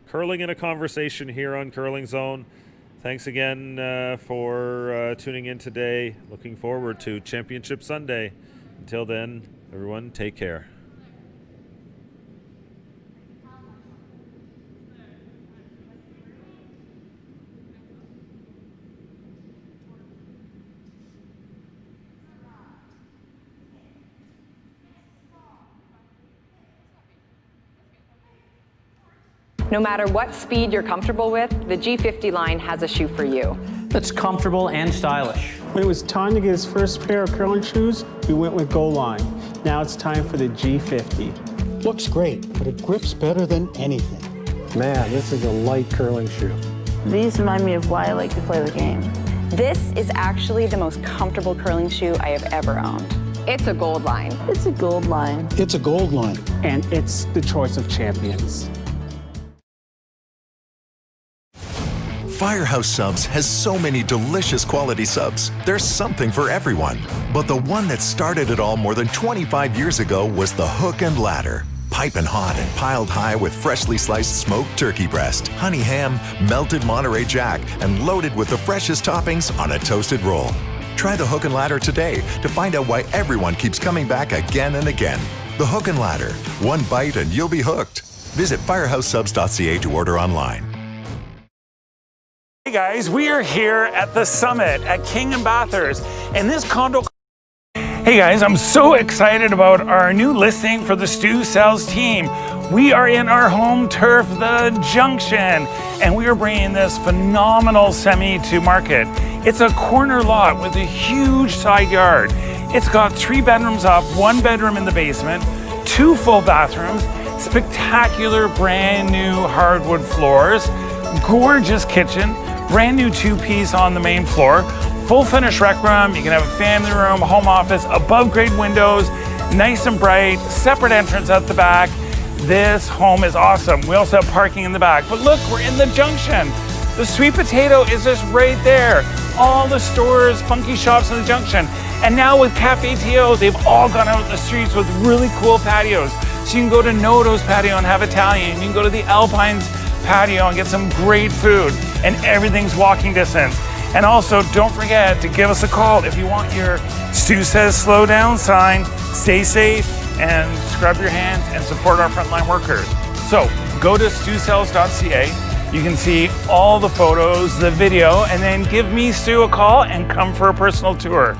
Curling in a Conversation here on Curling Zone. Thanks again for tuning in today. Looking forward to Championship Sunday. Until then, everyone, take care. No matter what speed you're comfortable with, the G50 line has a shoe for you. That's comfortable and stylish. When it was time to get his first pair of curling shoes, we went with Goal Line. Now it's time for the G50. Looks great, but it grips better than anything. Man, this is a light curling shoe. These remind me of why I like to play the game. This is actually the most comfortable curling shoe I have ever owned. It's a Gold Line. It's a Gold Line. It's a Gold Line. And it's the choice of champions. Firehouse Subs has so many delicious quality subs. There's something for everyone. But the one that started it all more than 25 years ago was the Hook and Ladder. Piping hot and piled high with freshly sliced smoked turkey breast, honey ham, melted Monterey Jack, and loaded with the freshest toppings on a toasted roll. Try the Hook and Ladder today to find out why everyone keeps coming back again and again. The Hook and Ladder. One bite and you'll be hooked. Visit firehousesubs.ca to order online. Hey guys, we are here at the Summit at King and Bathurst, and this condo. Hey guys, I'm so excited about our new listing for the Stu Sells team. We are in our home turf, the Junction, and we are bringing this phenomenal semi to market. It's a corner lot with a huge side yard. It's got 3 bedrooms up, 1 bedroom in the basement, 2 full bathrooms, spectacular brand new hardwood floors, gorgeous kitchen, brand new 2-piece on the main floor, full finished rec room. You can have a family room, home office, above grade windows, nice and bright, separate entrance at the back. This home is awesome. We also have parking in the back. But look, we're in the Junction. The Sweet Potato is just right there. All the stores, funky shops in the Junction. And now with Cafe TO, they've all gone out in the streets with really cool patios. So you can go to Noto's patio and have Italian. You can go to the Alpines patio and get some great food, and everything's walking distance. And also, don't forget to give us a call if you want your Stu Says Slow Down sign. Stay safe and scrub your hands and support our frontline workers. So go to stusells.ca. You can see all the photos, the video, and then give me, Stu, a call and come for a personal tour.